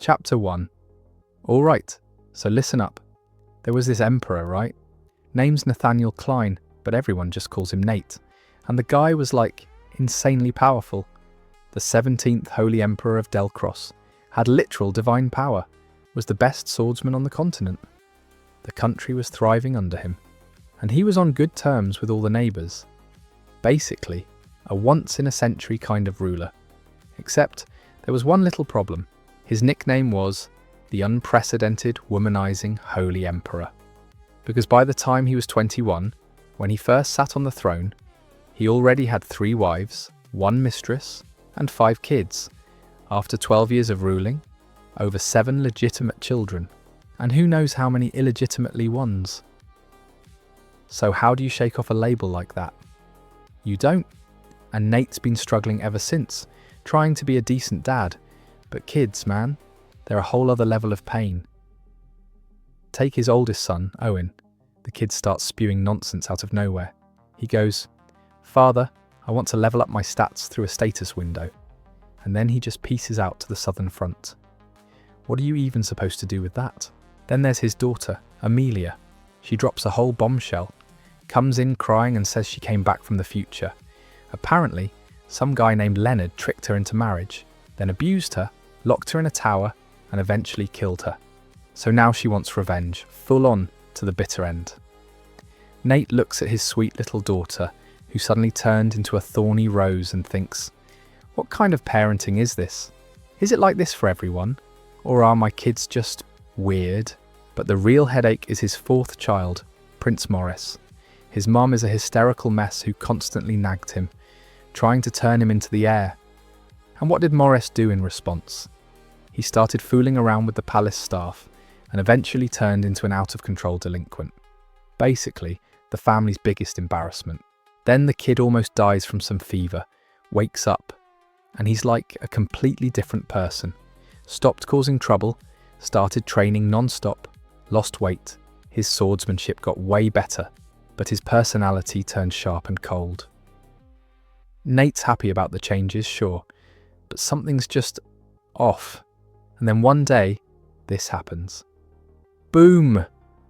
Chapter 1. Alright, so listen up. There was this emperor, right? Name's Nathaniel Klein, but everyone just calls him Nate. And the guy was like insanely powerful. The 17th Holy Emperor of Delcross, had literal divine power, was the best swordsman on the continent. The country was thriving under him, and he was on good terms with all the neighbours. Basically, a once-in-a-century kind of ruler. Except, there was one little problem. His nickname was the unprecedented, womanizing Holy Emperor. Because by the time he was 21, when he first sat on the throne, he already had 3 wives, 1 mistress, and 5 kids. After 12 years of ruling, over 7 legitimate children, and who knows how many illegitimately ones. So how do you shake off a label like that? You don't. And Nate's been struggling ever since, trying to be a decent dad. But kids, man, they're a whole other level of pain. Take his oldest son, Owen. The kid starts spewing nonsense out of nowhere. He goes, "Father, I want to level up my stats through a status window." And then he just pieces out to the southern front. What are you even supposed to do with that? Then there's his daughter, Amelia. She drops a whole bombshell, comes in crying and says she came back from the future. Apparently, some guy named Leonard tricked her into marriage, then abused her, locked her in a tower, and eventually killed her. So now she wants revenge, full on to the bitter end. Nate looks at his sweet little daughter, who suddenly turned into a thorny rose, and thinks, what kind of parenting is this? Is it like this for everyone? Or are my kids just weird? But the real headache is his 4th child, Prince Morres. His mum is a hysterical mess who constantly nagged him, trying to turn him into the heir. And what did Morres do in response? He started fooling around with the palace staff and eventually turned into an out-of-control delinquent. Basically, the family's biggest embarrassment. Then the kid almost dies from some fever, wakes up, and he's like a completely different person. Stopped causing trouble, started training non-stop, lost weight, his swordsmanship got way better, but his personality turned sharp and cold. Nate's happy about the changes, sure, but something's just off. And then one day, this happens. Boom!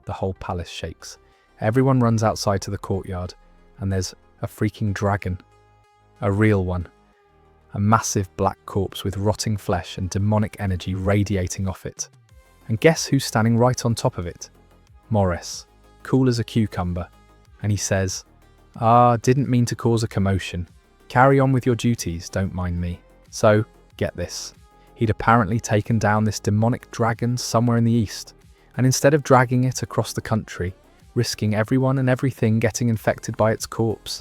The whole palace shakes. Everyone runs outside to the courtyard, and there's a freaking dragon. A real one. A massive black corpse with rotting flesh and demonic energy radiating off it. And guess who's standing right on top of it? Morres, cool as a cucumber. And he says, didn't mean to cause a commotion. Carry on with your duties, don't mind me. So, get this. He'd apparently taken down this demonic dragon somewhere in the east, and instead of dragging it across the country, risking everyone and everything getting infected by its corpse,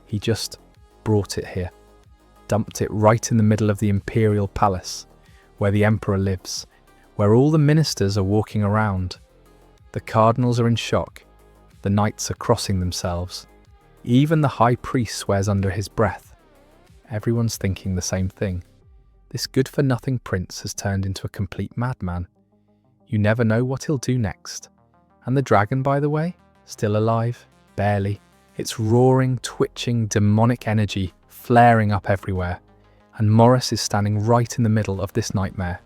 he just brought it here. Dumped it right in the middle of the imperial palace, where the emperor lives, where all the ministers are walking around. The cardinals are in shock. The knights are crossing themselves. Even the high priest swears under his breath. Everyone's thinking the same thing. This good-for-nothing prince has turned into a complete madman. You never know what he'll do next. And the dragon, by the way, still alive? Barely. It's roaring, twitching, demonic energy flaring up everywhere. And Morres is standing right in the middle of this nightmare.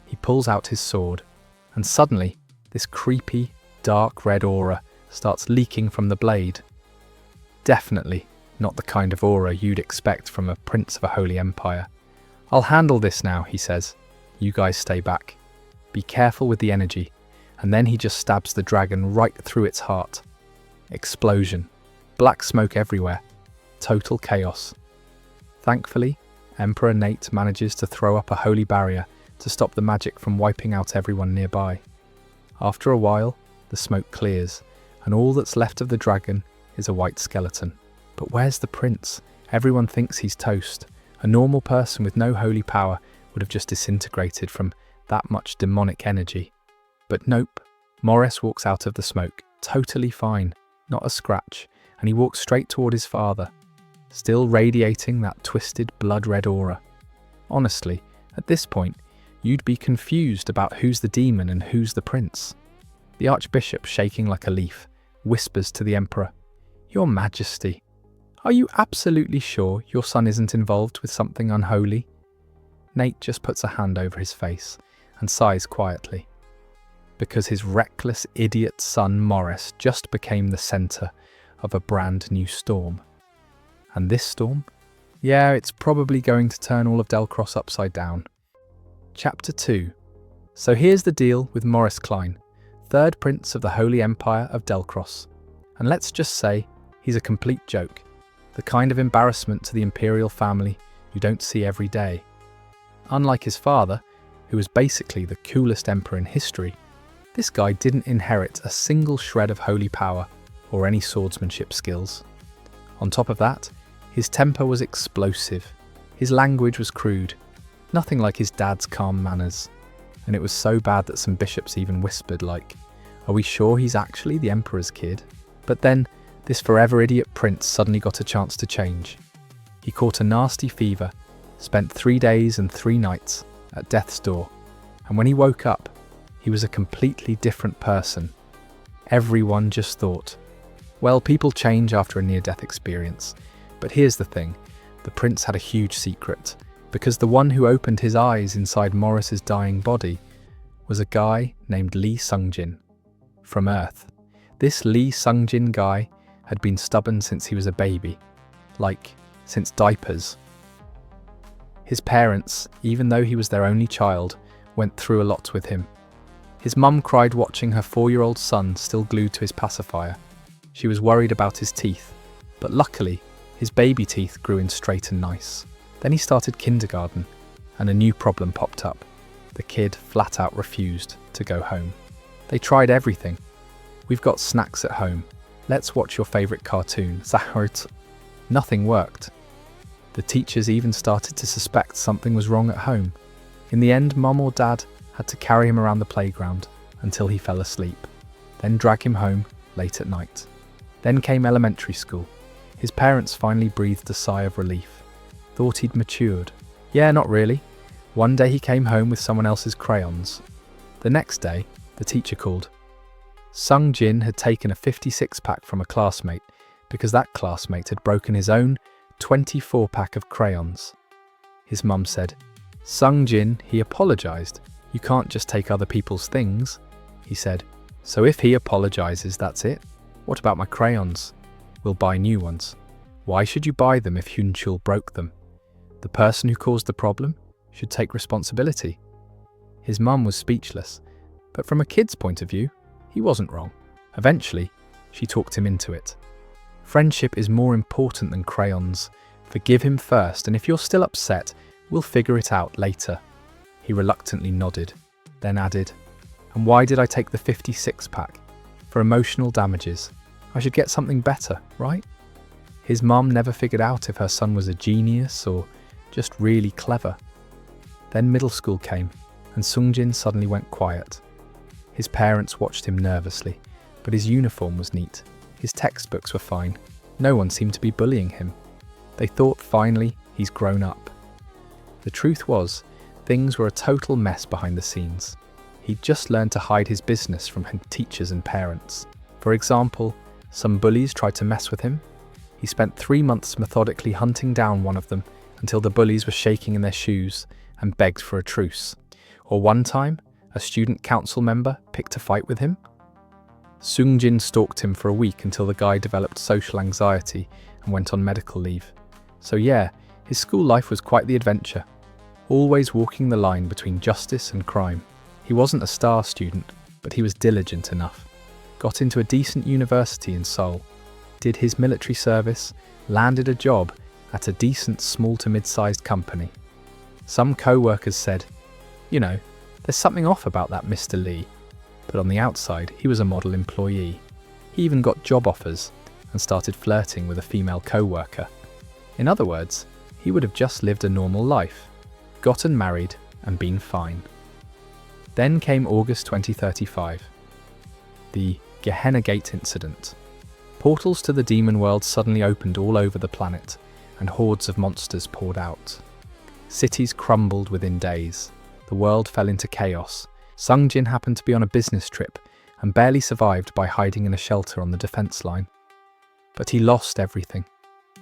He pulls out his sword, and suddenly, this creepy, dark red aura starts leaking from the blade. Definitely not the kind of aura you'd expect from a prince of a holy empire. "I'll handle this now," he says. "You guys stay back. Be careful with the energy." And then he just stabs the dragon right through its heart. Explosion. Black smoke everywhere. Total chaos. Thankfully, Emperor Nate manages to throw up a holy barrier to stop the magic from wiping out everyone nearby. After a while, the smoke clears, and all that's left of the dragon is a white skeleton. But where's the prince? Everyone thinks he's toast. A normal person with no holy power would have just disintegrated from that much demonic energy. But nope, Morres walks out of the smoke, totally fine, not a scratch, and he walks straight toward his father, still radiating that twisted blood-red aura. Honestly, at this point, you'd be confused about who's the demon and who's the prince. The archbishop, shaking like a leaf, whispers to the emperor, "Your Majesty, are you absolutely sure your son isn't involved with something unholy?" Nate just puts a hand over his face and sighs quietly. Because his reckless idiot son Morres just became the centre of a brand new storm. And this storm? Yeah, it's probably going to turn all of Delcross upside down. Chapter 2. So here's the deal with Morris Klein, third prince of the Holy Empire of Delcross. And let's just say, he's a complete joke. The kind of embarrassment to the imperial family you don't see every day. Unlike his father, who was basically the coolest emperor in history, this guy didn't inherit a single shred of holy power or any swordsmanship skills. On top of that, his temper was explosive, his language was crude, nothing like his dad's calm manners, and it was so bad that some bishops even whispered like, "Are we sure he's actually the emperor's kid?" But then, this forever idiot prince suddenly got a chance to change. He caught a nasty fever, spent 3 days and 3 nights at death's door, and when he woke up, he was a completely different person. Everyone just thought, well, people change after a near-death experience. But here's the thing, the prince had a huge secret, because the one who opened his eyes inside Morris's dying body was a guy named Lee Sungjin, from Earth. This Lee Sungjin guy had been stubborn since he was a baby, like, since diapers. His parents, even though he was their only child, went through a lot with him. His mum cried watching her 4-year-old son still glued to his pacifier. She was worried about his teeth, but luckily, his baby teeth grew in straight and nice. Then he started kindergarten, and a new problem popped up. The kid flat out refused to go home. They tried everything. We've got snacks at home. Let's watch your favourite cartoon. Nothing worked. The teachers even started to suspect something was wrong at home. In the end, mum or dad had to carry him around the playground until he fell asleep, then drag him home late at night. Then came elementary school. His parents finally breathed a sigh of relief. Thought he'd matured. Yeah, not really. One day he came home with someone else's crayons. The next day, the teacher called. Sung Jin had taken a 56-pack from a classmate because that classmate had broken his own 24-pack of crayons. His mum said, "Sung Jin, he apologised. You can't just take other people's things," he said. "So if he apologises, that's it? What about my crayons? We'll buy new ones. Why should you buy them if Hyunchul broke them? The person who caused the problem should take responsibility." His mum was speechless, but from a kid's point of view, he wasn't wrong. Eventually, she talked him into it. Friendship is more important than crayons. Forgive him first, and if you're still upset, we'll figure it out later. He reluctantly nodded, then added, "And why did I take the 56-pack? For emotional damages. I should get something better, right?" His mum never figured out if her son was a genius or just really clever. Then middle school came, and Sungjin suddenly went quiet. His parents watched him nervously, but his uniform was neat. His textbooks were fine. No one seemed to be bullying him. They thought finally he's grown up. The truth was, things were a total mess behind the scenes. He'd just learned to hide his business from teachers and parents. For example, some bullies tried to mess with him. He spent 3 months methodically hunting down one of them until the bullies were shaking in their shoes and begged for a truce. Or one time, a student council member picked a fight with him. Sungjin stalked him for a week until the guy developed social anxiety and went on medical leave. So yeah, his school life was quite the adventure, always walking the line between justice and crime. He wasn't a star student, but he was diligent enough. Got into a decent university in Seoul, did his military service, landed a job at a decent small to mid-sized company. Some co-workers said, "You know, there's something off about that Mr. Lee." But on the outside, he was a model employee. He even got job offers and started flirting with a female co-worker. In other words, he would have just lived a normal life, gotten married and been fine. Then came August 2035. The Gehenna Gate incident. Portals to the demon world suddenly opened all over the planet, and hordes of monsters poured out. Cities crumbled within days. The world fell into chaos. Sungjin happened to be on a business trip and barely survived by hiding in a shelter on the defense line. But he lost everything.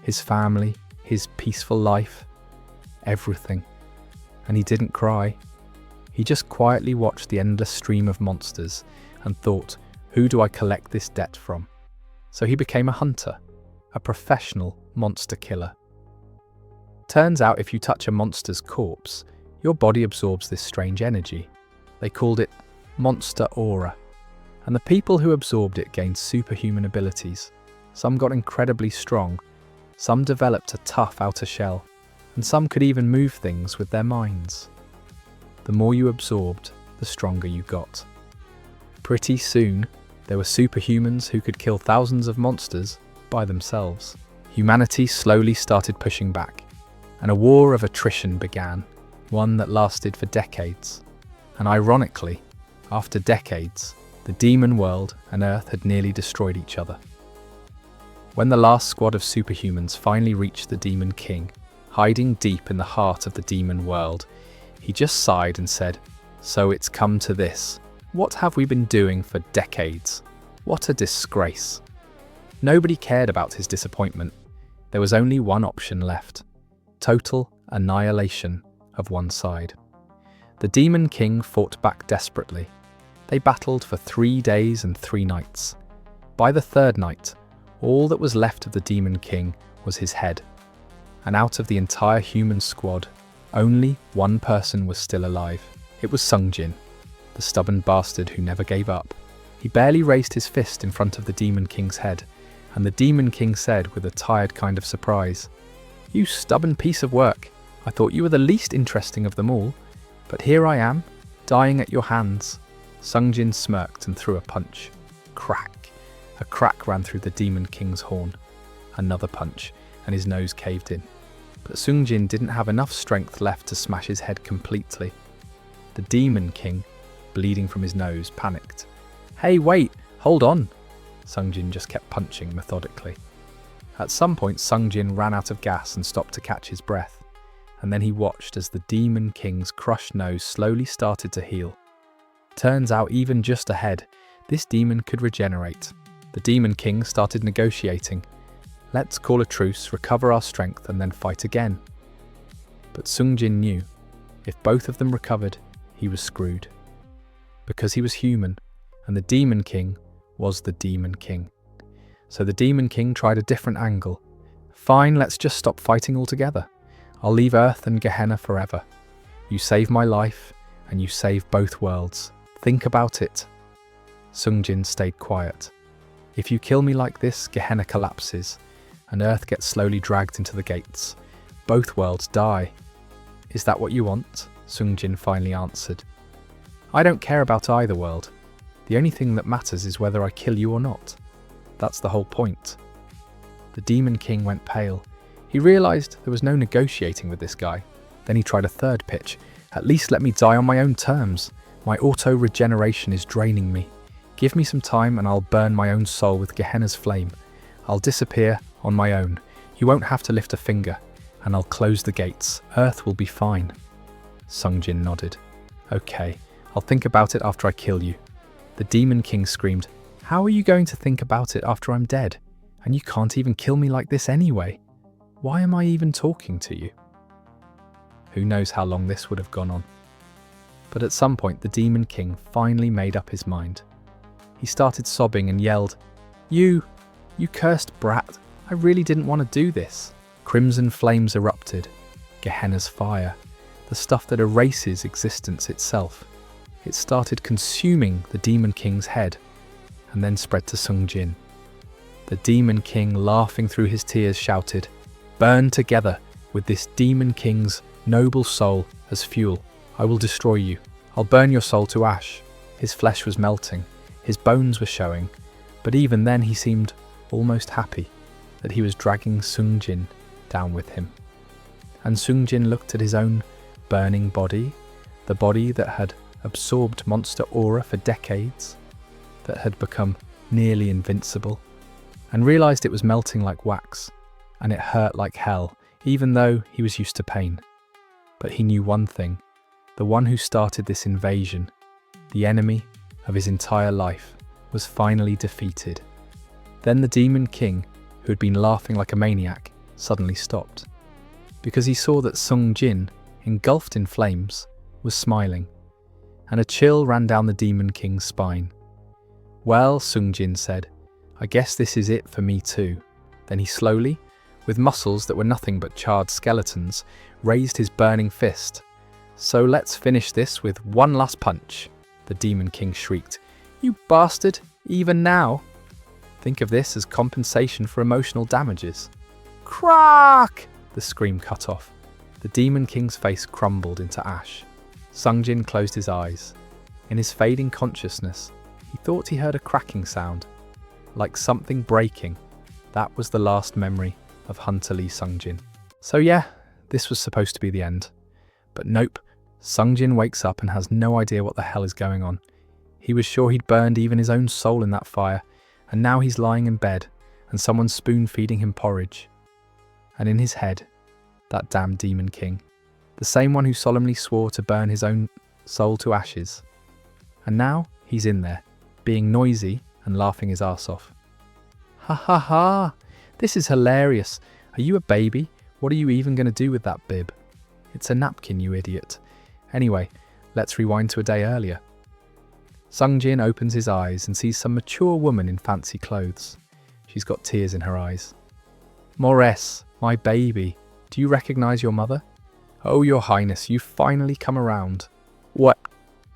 His family, his peaceful life, everything. And he didn't cry. He just quietly watched the endless stream of monsters and thought, who do I collect this debt from? So he became a hunter, a professional monster killer. Turns out if you touch a monster's corpse, your body absorbs this strange energy. They called it monster aura. And the people who absorbed it gained superhuman abilities. Some got incredibly strong, some developed a tough outer shell, and some could even move things with their minds. The more you absorbed, the stronger you got. Pretty soon, there were superhumans who could kill thousands of monsters by themselves. Humanity slowly started pushing back, and a war of attrition began, one that lasted for decades. And ironically, after decades, the demon world and Earth had nearly destroyed each other. When the last squad of superhumans finally reached the Demon King, hiding deep in the heart of the demon world, he just sighed and said, "So it's come to this. What have we been doing for decades? What a disgrace." Nobody cared about his disappointment. There was only one option left: total annihilation of one side. The Demon King fought back desperately. They battled for 3 days and 3 nights. By the 3rd night, all that was left of the Demon King was his head. And out of the entire human squad, only one person was still alive. It was Sungjin, the stubborn bastard who never gave up. He barely raised his fist in front of the Demon King's head, and the Demon King said with a tired kind of surprise, "You stubborn piece of work. I thought you were the least interesting of them all, but here I am, dying at your hands." Sungjin smirked and threw a punch. Crack! A crack ran through the Demon King's horn. Another punch, and his nose caved in. But Sungjin didn't have enough strength left to smash his head completely. The Demon King, bleeding from his nose, panicked. "Hey, wait! Hold on!" Sungjin just kept punching methodically. At some point, Sungjin ran out of gas and stopped to catch his breath. And then he watched as the Demon King's crushed nose slowly started to heal. Turns out even just ahead, this demon could regenerate. The Demon King started negotiating. "Let's call a truce, recover our strength, and then fight again." But Sungjin knew, if both of them recovered, he was screwed. Because he was human, and the Demon King was the Demon King. So the Demon King tried a different angle. "Fine, let's just stop fighting altogether. I'll leave Earth and Gehenna forever. You save my life, and you save both worlds. Think about it." Sungjin stayed quiet. "If you kill me like this, Gehenna collapses, and Earth gets slowly dragged into the gates. Both worlds die." "Is that what you want?" Sungjin finally answered. "I don't care about either world. The only thing that matters is whether I kill you or not. That's the whole point." The Demon King went pale. He realized there was no negotiating with this guy. Then he tried a third pitch. "At least let me die on my own terms. My auto-regeneration is draining me. Give me some time and I'll burn my own soul with Gehenna's flame. I'll disappear on my own. You won't have to lift a finger, and I'll close the gates. Earth will be fine." Sungjin nodded. "Okay, I'll think about it after I kill you." The Demon King screamed, "How are you going to think about it after I'm dead? And you can't even kill me like this anyway. Why am I even talking to you?" Who knows how long this would have gone on. But at some point, the Demon King finally made up his mind. He started sobbing and yelled, You cursed brat, I really didn't want to do this." Crimson flames erupted. Gehenna's fire, the stuff that erases existence itself. It started consuming the Demon King's head, and then spread to Sungjin. The Demon King, laughing through his tears, shouted, "Burn together with this Demon King's noble soul as fuel. I will destroy you. I'll burn your soul to ash." His flesh was melting, his bones were showing, but even then he seemed almost happy that he was dragging Sungjin down with him. And Sungjin looked at his own burning body, the body that had absorbed monster aura for decades, that had become nearly invincible, and realized it was melting like wax, and it hurt like hell, even though he was used to pain. But he knew one thing: the one who started this invasion, the enemy of his entire life, was finally defeated. Then the Demon King, who had been laughing like a maniac, suddenly stopped, because he saw that Sungjin, engulfed in flames, was smiling. and a chill ran down the Demon King's spine. "Well," Sungjin said, "I guess this is it for me too." Then he slowly, with muscles that were nothing but charred skeletons, raised his burning fist. "So let's finish this with one last punch," the Demon King shrieked. "You bastard, even now? Think of this as compensation for emotional damages." "Crack!" the scream cut off. The Demon King's face crumbled into ash. Sungjin closed his eyes. In his fading consciousness, he thought he heard a cracking sound, like something breaking. That was the last memory of Hunter Lee Sungjin. So yeah, this was supposed to be the end. But nope, Sungjin wakes up and has no idea what the hell is going on. He was sure he'd burned even his own soul in that fire, and now he's lying in bed, and someone's spoon-feeding him porridge. And in his head, that damn Demon King, the same one who solemnly swore to burn his own soul to ashes. And now he's in there, being noisy and laughing his arse off. "Ha ha ha! This is hilarious. Are you a baby? What are you even going to do with that bib?" "It's a napkin, you idiot. Anyway, let's rewind to a day earlier." Sungjin opens his eyes and sees some mature woman in fancy clothes. She's got tears in her eyes. "Morres, my baby, do you recognize your mother?" "Oh, your highness, you've finally come around." "What?"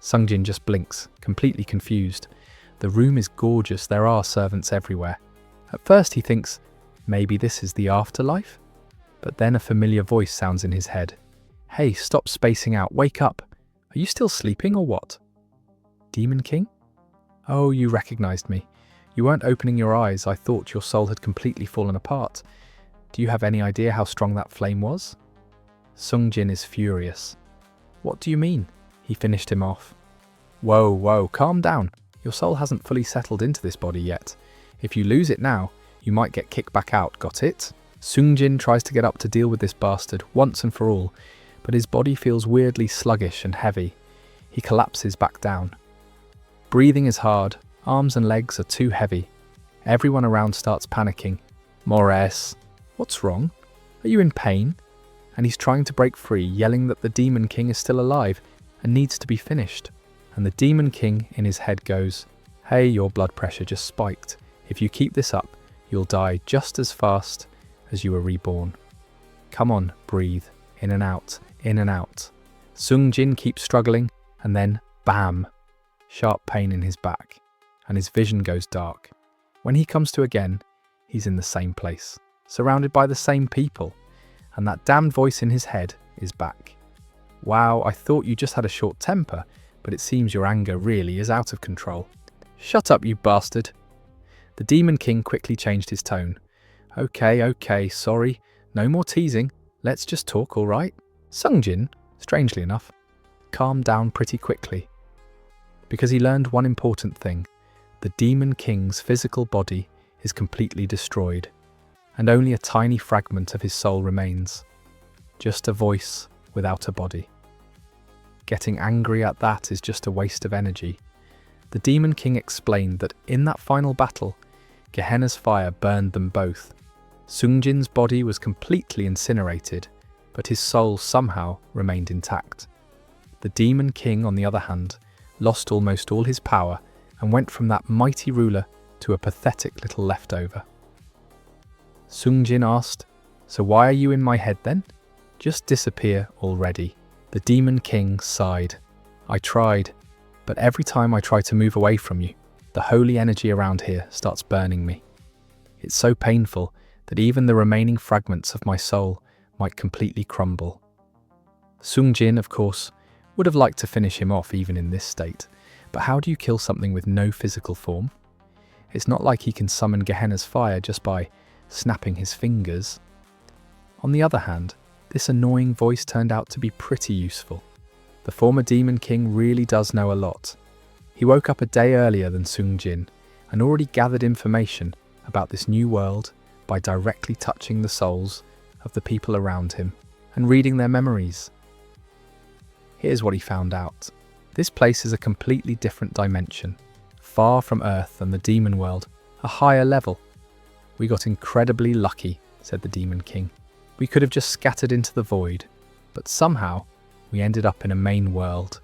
Sungjin just blinks, completely confused. The room is gorgeous, there are servants everywhere. At first he thinks, maybe this is the afterlife? But then a familiar voice sounds in his head. "Hey, stop spacing out, wake up. Are you still sleeping or what?" "Demon King? Oh, you recognized me. You weren't opening your eyes, I thought your soul had completely fallen apart. Do you have any idea how strong that flame was?" Sungjin is furious. "What do you mean?" He finished him off. Whoa, calm down. Your soul hasn't fully settled into this body yet. If you lose it now, you might get kicked back out, got it? Sungjin tries to get up to deal with this bastard once and for all, but his body feels weirdly sluggish and heavy. He collapses back down. Breathing is hard, arms and legs are too heavy. Everyone around starts panicking. "Morres, what's wrong? Are you in pain?" And he's trying to break free, yelling that the Demon King is still alive and needs to be finished. And the Demon King in his head goes, "Hey, your blood pressure just spiked. If you keep this up, you'll die just as fast as you were reborn. Come on, breathe, in and out, in and out." Sungjin keeps struggling, and then, bam, sharp pain in his back, and his vision goes dark. When he comes to again, he's in the same place, surrounded by the same people, and that damned voice in his head is back. "Wow, I thought you just had a short temper, but it seems your anger really is out of control." "Shut up, you bastard." The Demon King quickly changed his tone. Okay, sorry. No more teasing. Let's just talk, all right?" Sungjin, strangely enough, calmed down pretty quickly. Because he learned one important thing. The Demon King's physical body is completely destroyed, and only a tiny fragment of his soul remains. Just a voice without a body. Getting angry at that is just a waste of energy. The Demon King explained that in that final battle, Gehenna's fire burned them both. Sungjin's body was completely incinerated, but his soul somehow remained intact. The Demon King, on the other hand, lost almost all his power and went from that mighty ruler to a pathetic little leftover. Sungjin asked, "So why are you in my head then? Just disappear already." The Demon King sighed. "I tried, but every time I try to move away from you, the holy energy around here starts burning me. It's so painful that even the remaining fragments of my soul might completely crumble." Sungjin, of course, would have liked to finish him off even in this state, but how do you kill something with no physical form? It's not like he can summon Gehenna's fire just by snapping his fingers. On the other hand, this annoying voice turned out to be pretty useful. The former Demon King really does know a lot. He woke up a day earlier than Sungjin and already gathered information about this new world by directly touching the souls of the people around him and reading their memories. Here's what he found out. This place is a completely different dimension, far from Earth and the demon world, a higher level. "We got incredibly lucky," said the Demon King. "We could have just scattered into the void, but somehow we ended up in a main world."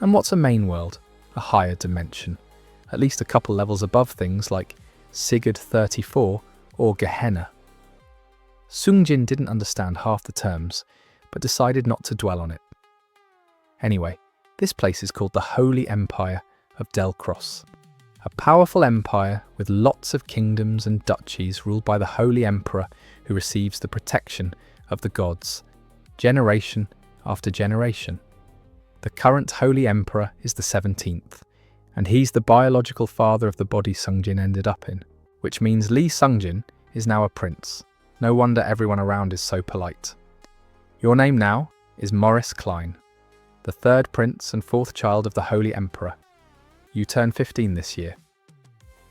And what's a main world? A higher dimension, at least a couple levels above things like Sigurd 34 or Gehenna. Sungjin didn't understand half the terms, but decided not to dwell on it. Anyway, this place is called the Holy Empire of Delcross, a powerful empire with lots of kingdoms and duchies ruled by the Holy Emperor who receives the protection of the gods, generation after generation. The current Holy Emperor is the 17th, and he's the biological father of the body Sungjin ended up in, which means Lee Sungjin is now a prince. No wonder everyone around is so polite. Your name now is Morres Klein, the third prince and fourth child of the Holy Emperor. You turn 15 this year.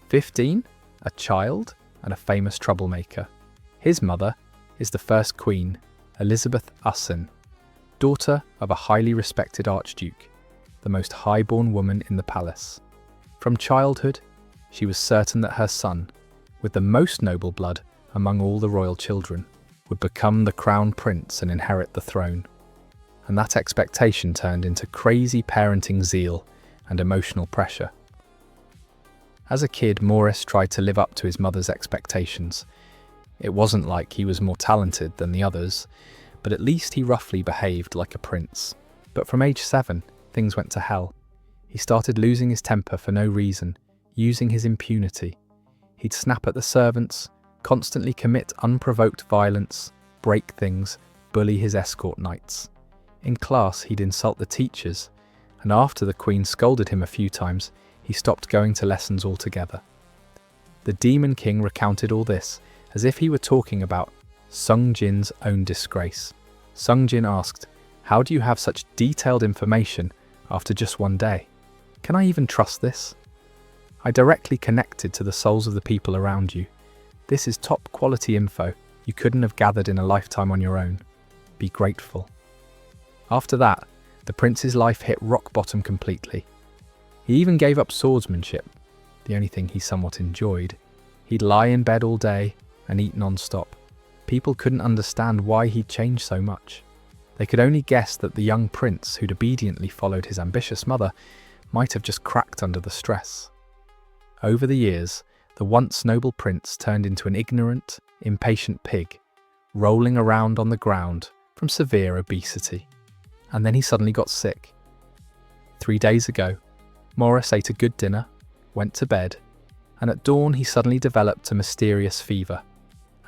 15? A child and a famous troublemaker. His mother is the first queen, Elizabeth Ussen, daughter of a highly respected archduke, the most high-born woman in the palace. From childhood, she was certain that her son, with the most noble blood among all the royal children, would become the crown prince and inherit the throne. And that expectation turned into crazy parenting zeal and emotional pressure. As a kid, Morres tried to live up to his mother's expectations. It wasn't like he was more talented than the others, but at least he roughly behaved like a prince. But from age 7, things went to hell. He started losing his temper for no reason, using his impunity. He'd snap at the servants, constantly commit unprovoked violence, break things, bully his escort knights. In class, he'd insult the teachers, and after the Queen scolded him a few times, he stopped going to lessons altogether. The Demon King recounted all this as if he were talking about Sungjin's own disgrace. Sungjin asked, "How do you have such detailed information after just one day? Can I even trust this? I directly connected to the souls of the people around you. This is top quality info you couldn't have gathered in a lifetime on your own. Be grateful." After that, the prince's life hit rock bottom completely. He even gave up swordsmanship, the only thing he somewhat enjoyed. He'd lie in bed all day and eat non-stop. People couldn't understand why he'd changed so much. They could only guess that the young prince who'd obediently followed his ambitious mother might have just cracked under the stress. Over the years, the once noble prince turned into an ignorant, impatient pig, rolling around on the ground from severe obesity. And then he suddenly got sick. 3 days ago, Morres ate a good dinner, went to bed, and at dawn he suddenly developed a mysterious fever.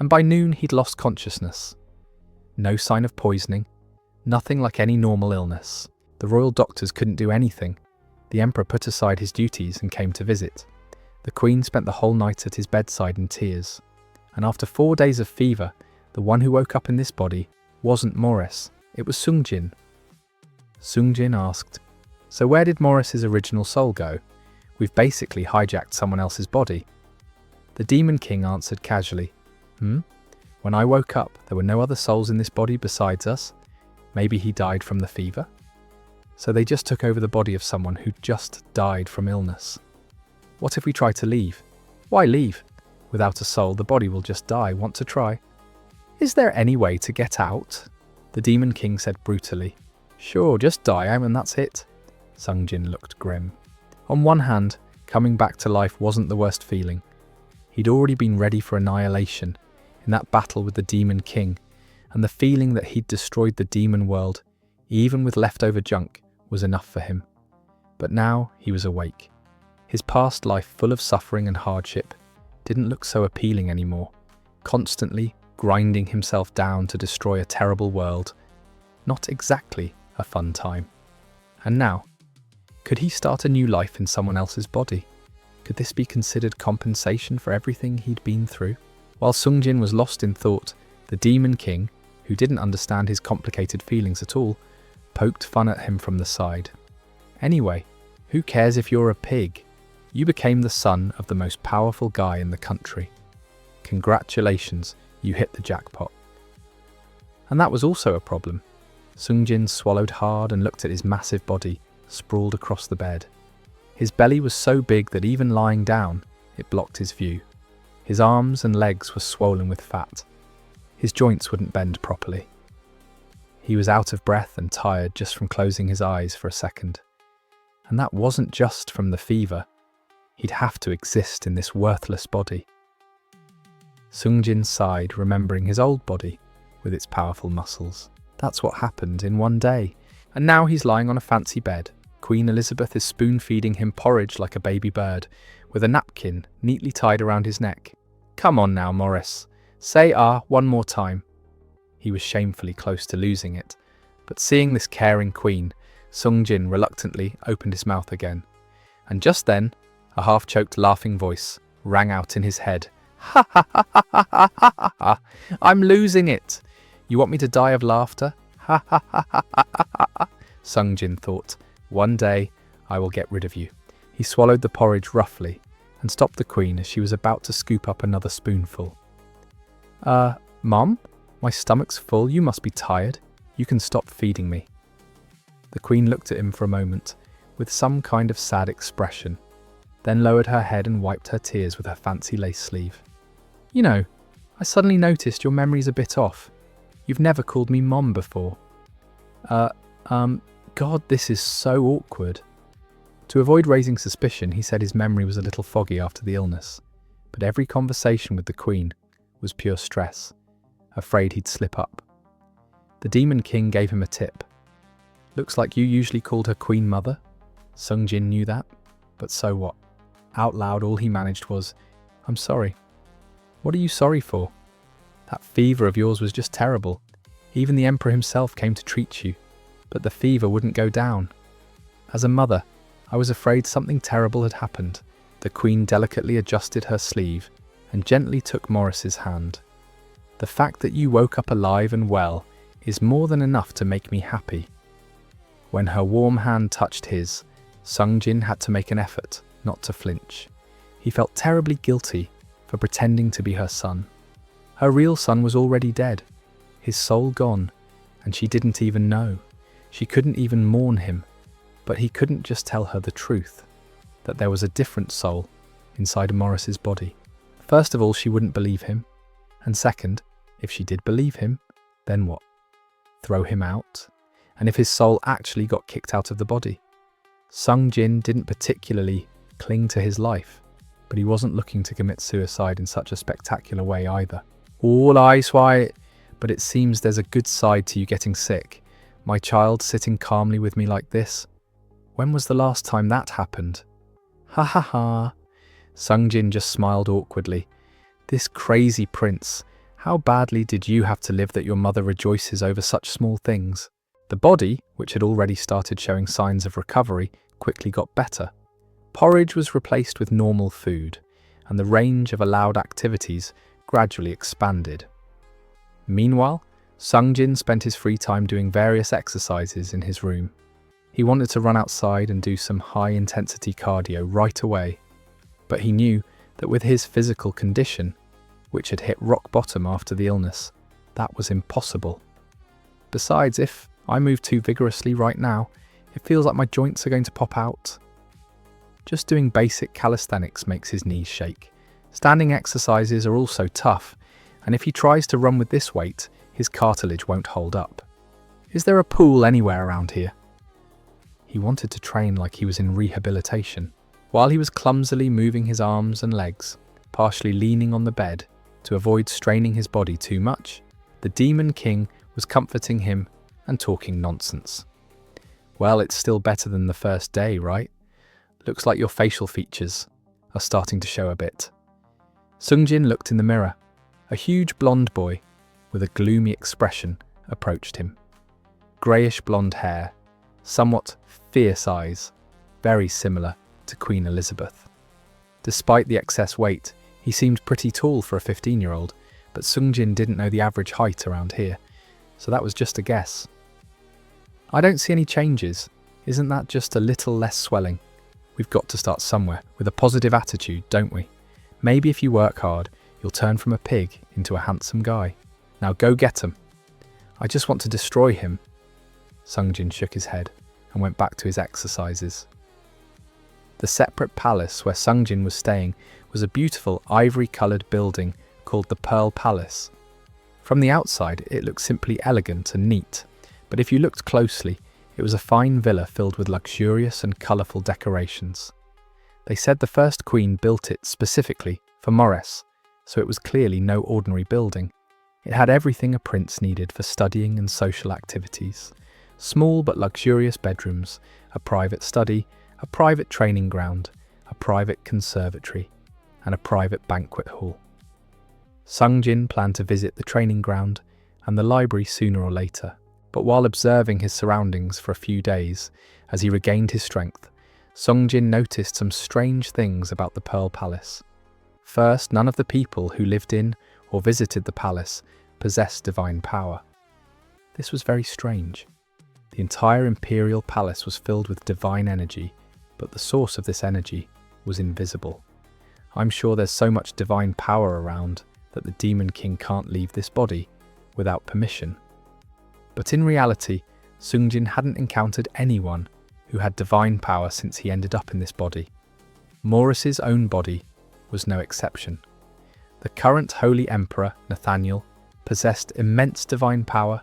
And by noon he'd lost consciousness. No sign of poisoning, nothing like any normal illness. The royal doctors couldn't do anything. The emperor put aside his duties and came to visit. The queen spent the whole night at his bedside in tears. And after 4 days of fever, the one who woke up in this body wasn't Morres, it was Sungjin. Sungjin asked, "So where did Morres's original soul go? We've basically hijacked someone else's body." The Demon King answered casually, When I woke up, there were no other souls in this body besides us. Maybe he died from the fever? So they just took over the body of someone who just died from illness. What if we try to leave? Why leave? Without a soul, the body will just die. Want to try? Is there any way to get out? The Demon King said brutally. Sure, just die and that's it. Sungjin looked grim. On one hand, coming back to life wasn't the worst feeling. He'd already been ready for annihilation in that battle with the Demon King, and the feeling that he'd destroyed the demon world, even with leftover junk, was enough for him. But now he was awake. His past life, full of suffering and hardship, didn't look so appealing anymore, constantly grinding himself down to destroy a terrible world. Not exactly a fun time. And now, could he start a new life in someone else's body? Could this be considered compensation for everything he'd been through? While Sungjin was lost in thought, the Demon King, who didn't understand his complicated feelings at all, poked fun at him from the side. Anyway, who cares if you're a pig? You became the son of the most powerful guy in the country. Congratulations, you hit the jackpot. And that was also a problem. Sungjin swallowed hard and looked at his massive body, sprawled across the bed. His belly was so big that even lying down, it blocked his view. His arms and legs were swollen with fat. His joints wouldn't bend properly. He was out of breath and tired just from closing his eyes for a second. And that wasn't just from the fever. He'd have to exist in this worthless body. Sungjin sighed, remembering his old body with its powerful muscles. That's what happened in one day. And now he's lying on a fancy bed. Queen Elizabeth is spoon-feeding him porridge like a baby bird, with a napkin neatly tied around his neck. Come on now, Morres. Say ah one more time. He was shamefully close to losing it, but seeing this caring queen, Sungjin reluctantly opened his mouth again. And just then, a half-choked laughing voice rang out in his head. Ha ha ha ha ha ha ha ha! I'm losing it! You want me to die of laughter? Ha ha ha ha ha ha ha! Sungjin thought, one day I will get rid of you. He swallowed the porridge roughly and stopped the queen as she was about to scoop up another spoonful. Mom? My stomach's full, you must be tired. You can stop feeding me. The queen looked at him for a moment with some kind of sad expression, then lowered her head and wiped her tears with her fancy lace sleeve. You know, I suddenly noticed your memory's a bit off. You've never called me Mom before. God, this is so awkward. To avoid raising suspicion, he said his memory was a little foggy after the illness, but every conversation with the queen was pure stress, afraid he'd slip up. The Demon King gave him a tip. Looks like you usually called her Queen Mother. Sungjin knew that, but so what? Out loud, all he managed was, I'm sorry. What are you sorry for? That fever of yours was just terrible. Even the Emperor himself came to treat you, but the fever wouldn't go down. As a mother, I was afraid something terrible had happened. The Queen delicately adjusted her sleeve and gently took Morris's hand. The fact that you woke up alive and well is more than enough to make me happy. When her warm hand touched his, Sungjin had to make an effort not to flinch. He felt terribly guilty for pretending to be her son. Her real son was already dead, his soul gone, and she didn't even know. She couldn't even mourn him, but he couldn't just tell her the truth, that there was a different soul inside Morris's body. First of all, she wouldn't believe him, and second, if she did believe him, then what? Throw him out? And if his soul actually got kicked out of the body? Sungjin didn't particularly cling to his life, but he wasn't looking to commit suicide in such a spectacular way either. All eyes wide, but it seems there's a good side to you getting sick. My child sitting calmly with me like this. When was the last time that happened? Ha ha ha. Sungjin just smiled awkwardly. This crazy prince, how badly did you have to live that your mother rejoices over such small things? The body, which had already started showing signs of recovery, quickly got better. Porridge was replaced with normal food, and the range of allowed activities gradually expanded. Meanwhile, Sungjin spent his free time doing various exercises in his room. He wanted to run outside and do some high-intensity cardio right away, but he knew that with his physical condition, which had hit rock bottom after the illness, that was impossible. Besides, if I move too vigorously right now, it feels like my joints are going to pop out. Just doing basic calisthenics makes his knees shake. Standing exercises are also tough, and if he tries to run with this weight, his cartilage won't hold up. Is there a pool anywhere around here? He wanted to train like he was in rehabilitation. While he was clumsily moving his arms and legs, partially leaning on the bed to avoid straining his body too much, the Demon King was comforting him and talking nonsense. Well, it's still better than the first day, right? Looks like your facial features are starting to show a bit. Sungjin looked in the mirror. A huge blonde boy with a gloomy expression approached him. Greyish blonde hair, somewhat fierce eyes, very similar to Queen Elizabeth. Despite the excess weight, he seemed pretty tall for a 15-year-old, but Sungjin didn't know the average height around here, so that was just a guess. I don't see any changes. Isn't that just a little less swelling? We've got to start somewhere, with a positive attitude, don't we? Maybe if you work hard, you'll turn from a pig into a handsome guy. Now go get him. I just want to destroy him. Sungjin shook his head and went back to his exercises. The separate palace where Sungjin was staying was a beautiful ivory-coloured building called the Pearl Palace. From the outside, it looked simply elegant and neat, but if you looked closely, It was a fine villa filled with luxurious and colourful decorations. They said the first queen built it specifically for Morres, so it was clearly no ordinary building. It had everything a prince needed for studying and social activities. Small but luxurious bedrooms, a private study, a private training ground, a private conservatory, and a private banquet hall. Sungjin planned to visit the training ground and the library sooner or later, but while observing his surroundings for a few days, as he regained his strength, Sungjin noticed some strange things about the Pearl Palace. First, none of the people who lived in or visited the palace possessed divine power. This was very strange. The entire imperial palace was filled with divine energy, but the source of this energy was invisible. I'm sure there's so much divine power around that the Demon King can't leave this body without permission. But in reality, Sungjin hadn't encountered anyone who had divine power since he ended up in this body. Morris's own body was no exception. The current Holy Emperor, Nathaniel, possessed immense divine power,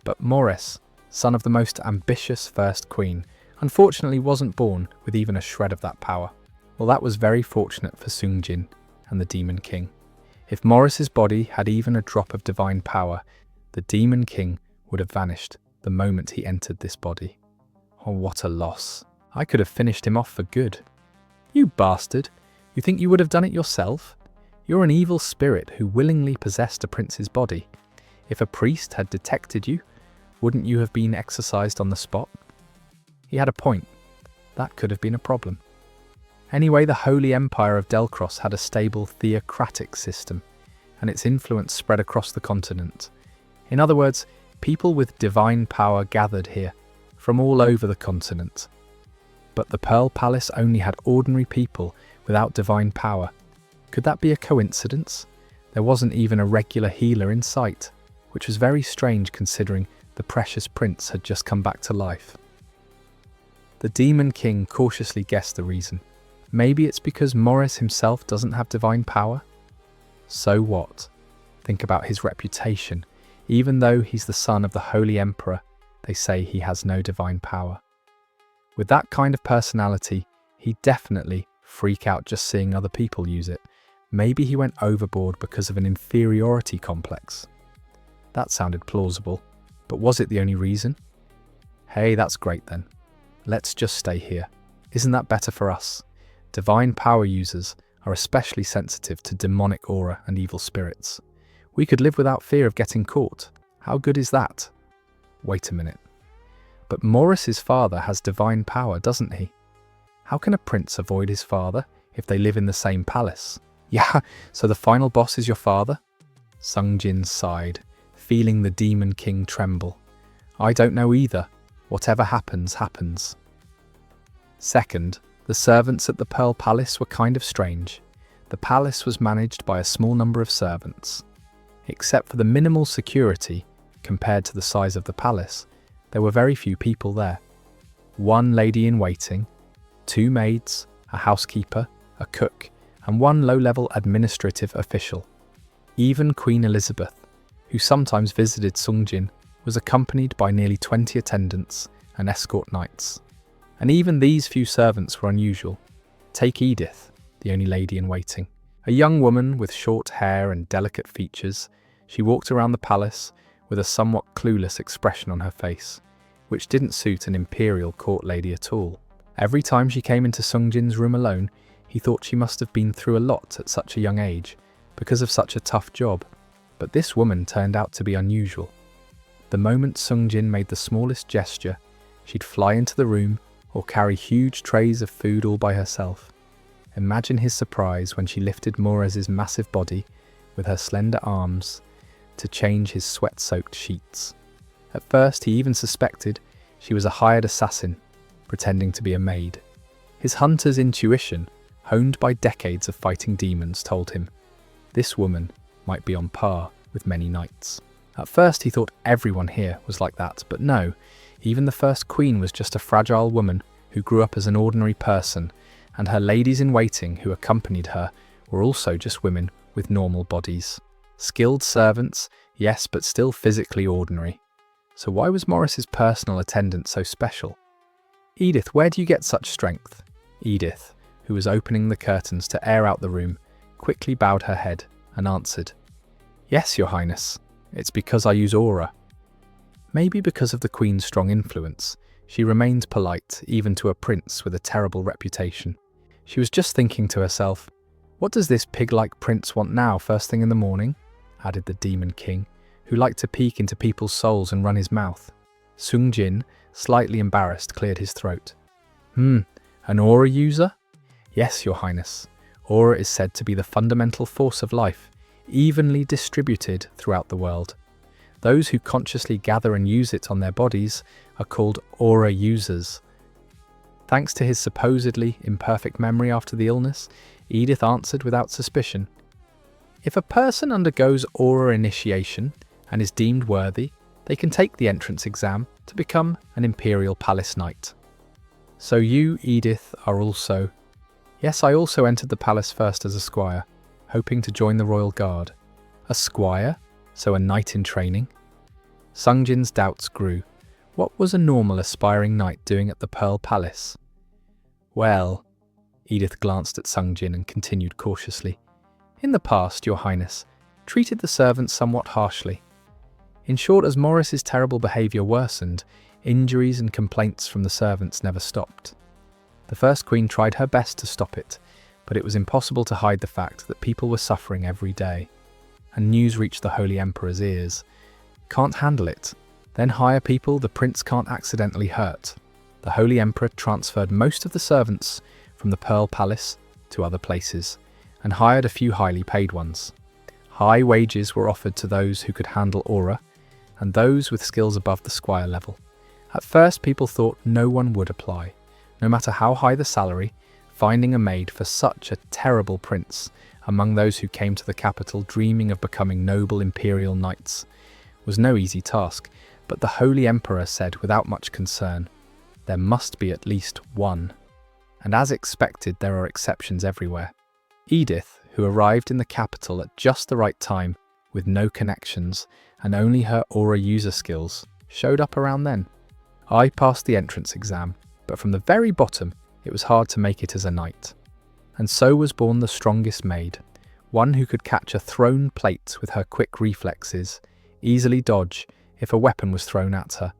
but Morres, son of the most ambitious first queen, unfortunately wasn't born with even a shred of that power. Well, that was very fortunate for Sungjin and the Demon King. If Morris's body had even a drop of divine power, the Demon King would have vanished the moment he entered this body. Oh, what a loss. I could have finished him off for good. You bastard! You think you would have done it yourself? You're an evil spirit who willingly possessed a prince's body. If a priest had detected you, wouldn't you have been exorcised on the spot? He had a point. That could have been a problem. Anyway, the Holy Empire of Delcross had a stable theocratic system, and its influence spread across the continent. In other words, people with divine power gathered here, from all over the continent. But the Pearl Palace only had ordinary people without divine power. Could that be a coincidence? There wasn't even a regular healer in sight, which was very strange considering the precious prince had just come back to life. The Demon King cautiously guessed the reason. Maybe it's because Morres himself doesn't have divine power? So what? Think about his reputation. Even though he's the son of the Holy Emperor, they say he has no divine power. With that kind of personality, he'd definitely freak out just seeing other people use it. Maybe he went overboard because of an inferiority complex. That sounded plausible, but was it the only reason? Hey, that's great then. Let's just stay here. Isn't that better for us? Divine power users are especially sensitive to demonic aura and evil spirits. We could live without fear of getting caught. How good is that? Wait a minute. But Morris's father has divine power, doesn't he? How can a prince avoid his father if they live in the same palace? Yeah, so the final boss is your father? Sungjin sighed, feeling the Demon King tremble. I don't know either. Whatever happens, happens. Second, the servants at the Pearl Palace were kind of strange. The palace was managed by a small number of servants. Except for the minimal security, compared to the size of the palace, there were very few people there. One lady in waiting, 2 maids, a housekeeper, a cook, and 1 low-level administrative official. Even Queen Elizabeth, who sometimes visited Sungjin, was accompanied by nearly 20 attendants and escort knights. And even these few servants were unusual. Take Edith, the only lady in waiting. A young woman with short hair and delicate features, she walked around the palace with a somewhat clueless expression on her face, which didn't suit an imperial court lady at all. Every time she came into Sungjin's room alone, he thought she must have been through a lot at such a young age, because of such a tough job. But this woman turned out to be unusual. The moment Sungjin made the smallest gesture, she'd fly into the room or carry huge trays of food all by herself. Imagine his surprise when she lifted Morres's massive body with her slender arms to change his sweat-soaked sheets. At first, he even suspected she was a hired assassin, pretending to be a maid. His hunter's intuition, honed by decades of fighting demons, told him this woman might be on par with many knights. At first, he thought everyone here was like that, but no, even the first queen was just a fragile woman who grew up as an ordinary person, and her ladies-in-waiting who accompanied her were also just women with normal bodies. Skilled servants, yes, but still physically ordinary. So why was Morris's personal attendant so special? Edith, where do you get such strength? Edith, who was opening the curtains to air out the room, quickly bowed her head and answered, Yes, Your Highness, it's because I use aura. Maybe because of the Queen's strong influence, she remained polite even to a prince with a terrible reputation. She was just thinking to herself, What does this pig-like prince want now first thing in the morning? Added the Demon King, who liked to peek into people's souls and run his mouth. Sung Jin, slightly embarrassed, cleared his throat. An aura user? Yes, Your Highness. Aura is said to be the fundamental force of life, evenly distributed throughout the world. Those who consciously gather and use it on their bodies are called aura users. Thanks to his supposedly imperfect memory after the illness, Edith answered without suspicion. If a person undergoes aura initiation and is deemed worthy, they can take the entrance exam to become an Imperial Palace Knight. So you, Edith, are also... Yes, I also entered the palace first as a squire, hoping to join the Royal Guard. A squire? So a knight in training? Sung Jin's doubts grew. What was a normal aspiring knight doing at the Pearl Palace? Well, Edith glanced at Sung Jin and continued cautiously. In the past, Your Highness treated the servants somewhat harshly. In short, as Morris's terrible behaviour worsened, injuries and complaints from the servants never stopped. The first queen tried her best to stop it, but it was impossible to hide the fact that people were suffering every day. And news reached the Holy Emperor's ears. Can't handle it. Then hire people the prince can't accidentally hurt. The Holy Emperor transferred most of the servants from the Pearl Palace to other places, and hired a few highly paid ones. High wages were offered to those who could handle aura, and those with skills above the squire level. At first people thought no one would apply. No matter how high the salary, finding a maid for such a terrible prince among those who came to the capital dreaming of becoming noble imperial knights was no easy task, but the Holy Emperor said without much concern, there must be at least one. And as expected, there are exceptions everywhere. Edith, who arrived in the capital at just the right time, with no connections and only her aura user skills, showed up around then. I passed the entrance exam, but from the very bottom, it was hard to make it as a knight. And so was born the strongest maid, one who could catch a thrown plate with her quick reflexes, easily dodge if a weapon was thrown at her,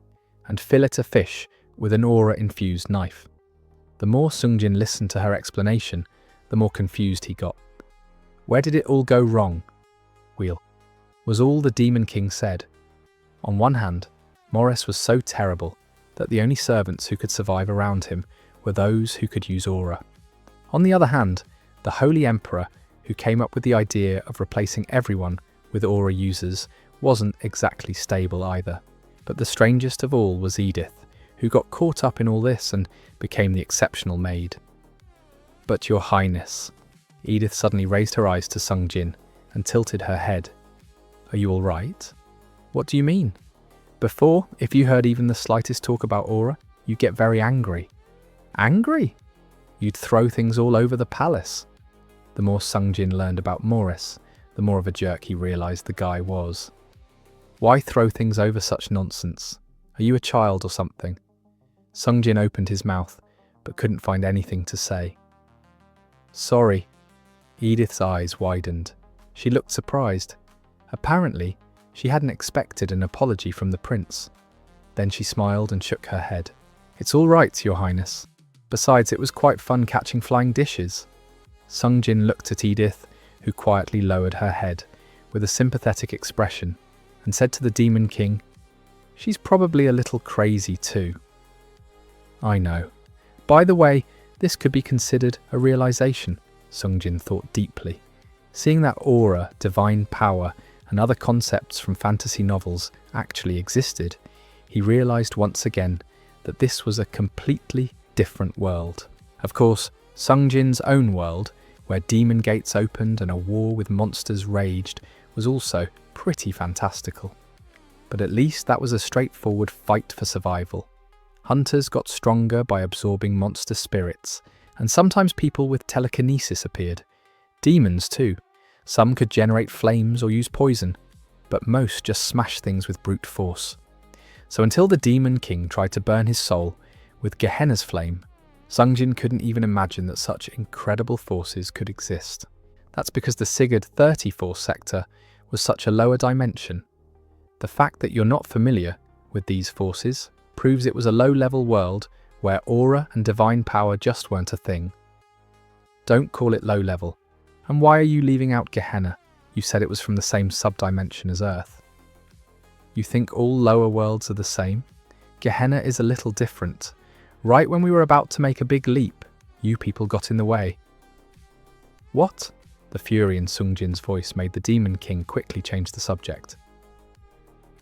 and fillet a fish with an aura-infused knife. The more Sung Jin listened to her explanation, the more confused he got. Where did it all go wrong? Was all the Demon King said. On one hand, Morres was so terrible that the only servants who could survive around him were those who could use aura. On the other hand, the Holy Emperor, who came up with the idea of replacing everyone with aura users, wasn't exactly stable either. But the strangest of all was Edith, who got caught up in all this and became the exceptional maid. But Your Highness, Edith suddenly raised her eyes to Sung Jin and tilted her head. Are you all right? What do you mean? Before, if you heard even the slightest talk about aura, you'd get very angry. Angry? You'd throw things all over the palace. The more Sung Jin learned about Morres, the more of a jerk he realised the guy was. Why throw things over such nonsense? Are you a child or something? Sung Jin opened his mouth, but couldn't find anything to say. Sorry. Edith's eyes widened. She looked surprised. Apparently, she hadn't expected an apology from the prince. Then she smiled and shook her head. It's all right, Your Highness. Besides, it was quite fun catching flying dishes. Sung Jin looked at Edith, who quietly lowered her head with a sympathetic expression, and said to the Demon King, She's probably a little crazy too. I know. By the way, this could be considered a realization, Sung Jin thought deeply. Seeing that aura, divine power, and other concepts from fantasy novels actually existed, he realized once again that this was a completely different world. Of course, Sung Jin's own world, where demon gates opened and a war with monsters raged, was also pretty fantastical. But at least that was a straightforward fight for survival. Hunters got stronger by absorbing monster spirits, and sometimes people with telekinesis appeared. Demons too. Some could generate flames or use poison, but most just smashed things with brute force. So until the Demon King tried to burn his soul with Gehenna's flame, Sungjin couldn't even imagine that such incredible forces could exist. That's because the Sigurd 34 sector was such a lower dimension. The fact that you're not familiar with these forces proves it was a low-level world where aura and divine power just weren't a thing. Don't call it low-level. And why are you leaving out Gehenna? You said it was from the same sub-dimension as Earth. You think all lower worlds are the same? Gehenna is a little different. Right when we were about to make a big leap, you people got in the way. What? The fury in Sungjin's voice made the Demon King quickly change the subject.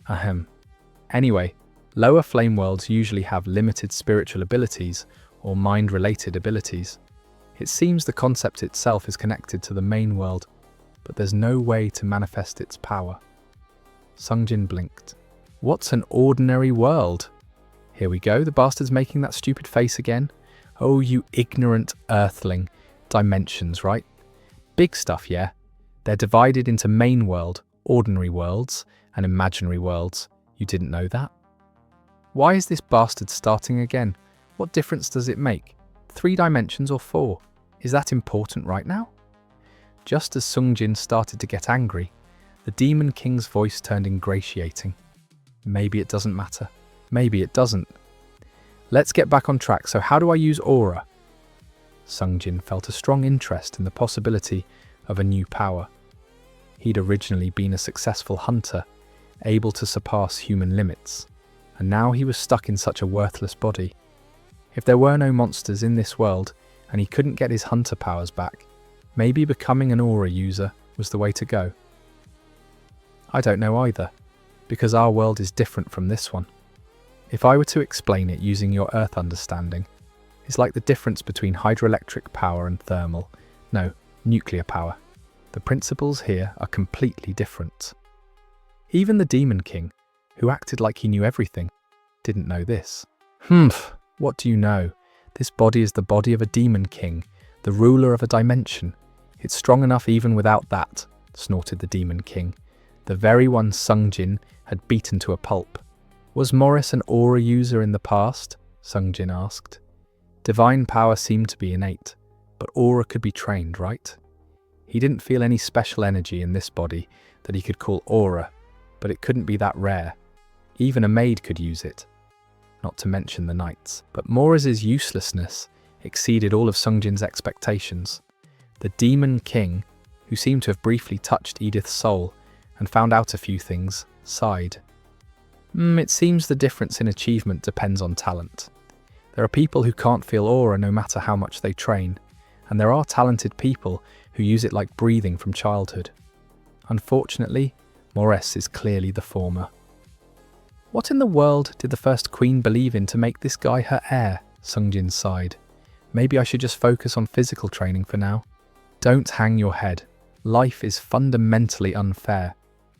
Ahem. Anyway, lower flame worlds usually have limited spiritual abilities or mind-related abilities. It seems the concept itself is connected to the main world, but there's no way to manifest its power. Sungjin blinked. What's an ordinary world? Here we go, the bastard's making that stupid face again. Oh, you ignorant earthling. Dimensions, right? Big stuff, yeah? They're divided into main world, ordinary worlds, and imaginary worlds. You didn't know that? Why is this bastard starting again? What difference does it make? 3 dimensions or 4? Is that important right now? Just as Sungjin started to get angry, the Demon King's voice turned ingratiating. Maybe it doesn't matter. Maybe it doesn't. Let's get back on track. So how do I use aura? Sungjin felt a strong interest in the possibility of a new power. He'd originally been a successful hunter, able to surpass human limits, and now he was stuck in such a worthless body. If there were no monsters in this world and he couldn't get his hunter powers back, maybe becoming an aura user was the way to go. I don't know either, because our world is different from this one. If I were to explain it using your Earth understanding, it's like the difference between hydroelectric power and nuclear power. The principles here are completely different. Even the Demon King, who acted like he knew everything, didn't know this. What do you know? This body is the body of a Demon King, the ruler of a dimension. It's strong enough even without that, snorted the Demon King, the very one Sungjin had beaten to a pulp. Was Morres an aura user in the past? Sungjin asked. Divine power seemed to be innate, but aura could be trained, right? He didn't feel any special energy in this body that he could call aura, but it couldn't be that rare. Even a maid could use it, not to mention the knights. But Morres' uselessness exceeded all of Sungjin's expectations. The Demon King, who seemed to have briefly touched Edith's soul and found out a few things, sighed. It seems the difference in achievement depends on talent. There are people who can't feel aura no matter how much they train, and there are talented people who use it like breathing from childhood. Unfortunately, Morres is clearly the former. What in the world did the first queen believe in to make this guy her heir? Sungjin sighed. Maybe I should just focus on physical training for now. Don't hang your head. Life is fundamentally unfair.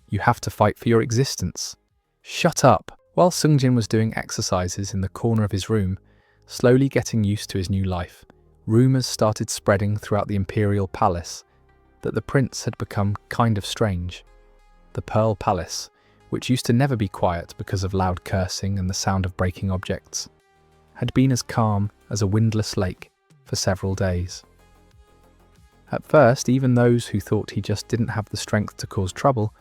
You have to fight for your existence. Shut up! While Sungjin was doing exercises in the corner of his room, slowly getting used to his new life, rumours started spreading throughout the imperial palace that the prince had become kind of strange. The Pearl Palace, which used to never be quiet because of loud cursing and the sound of breaking objects, had been as calm as a windless lake for several days. At first, even those who thought he just didn't have the strength to cause trouble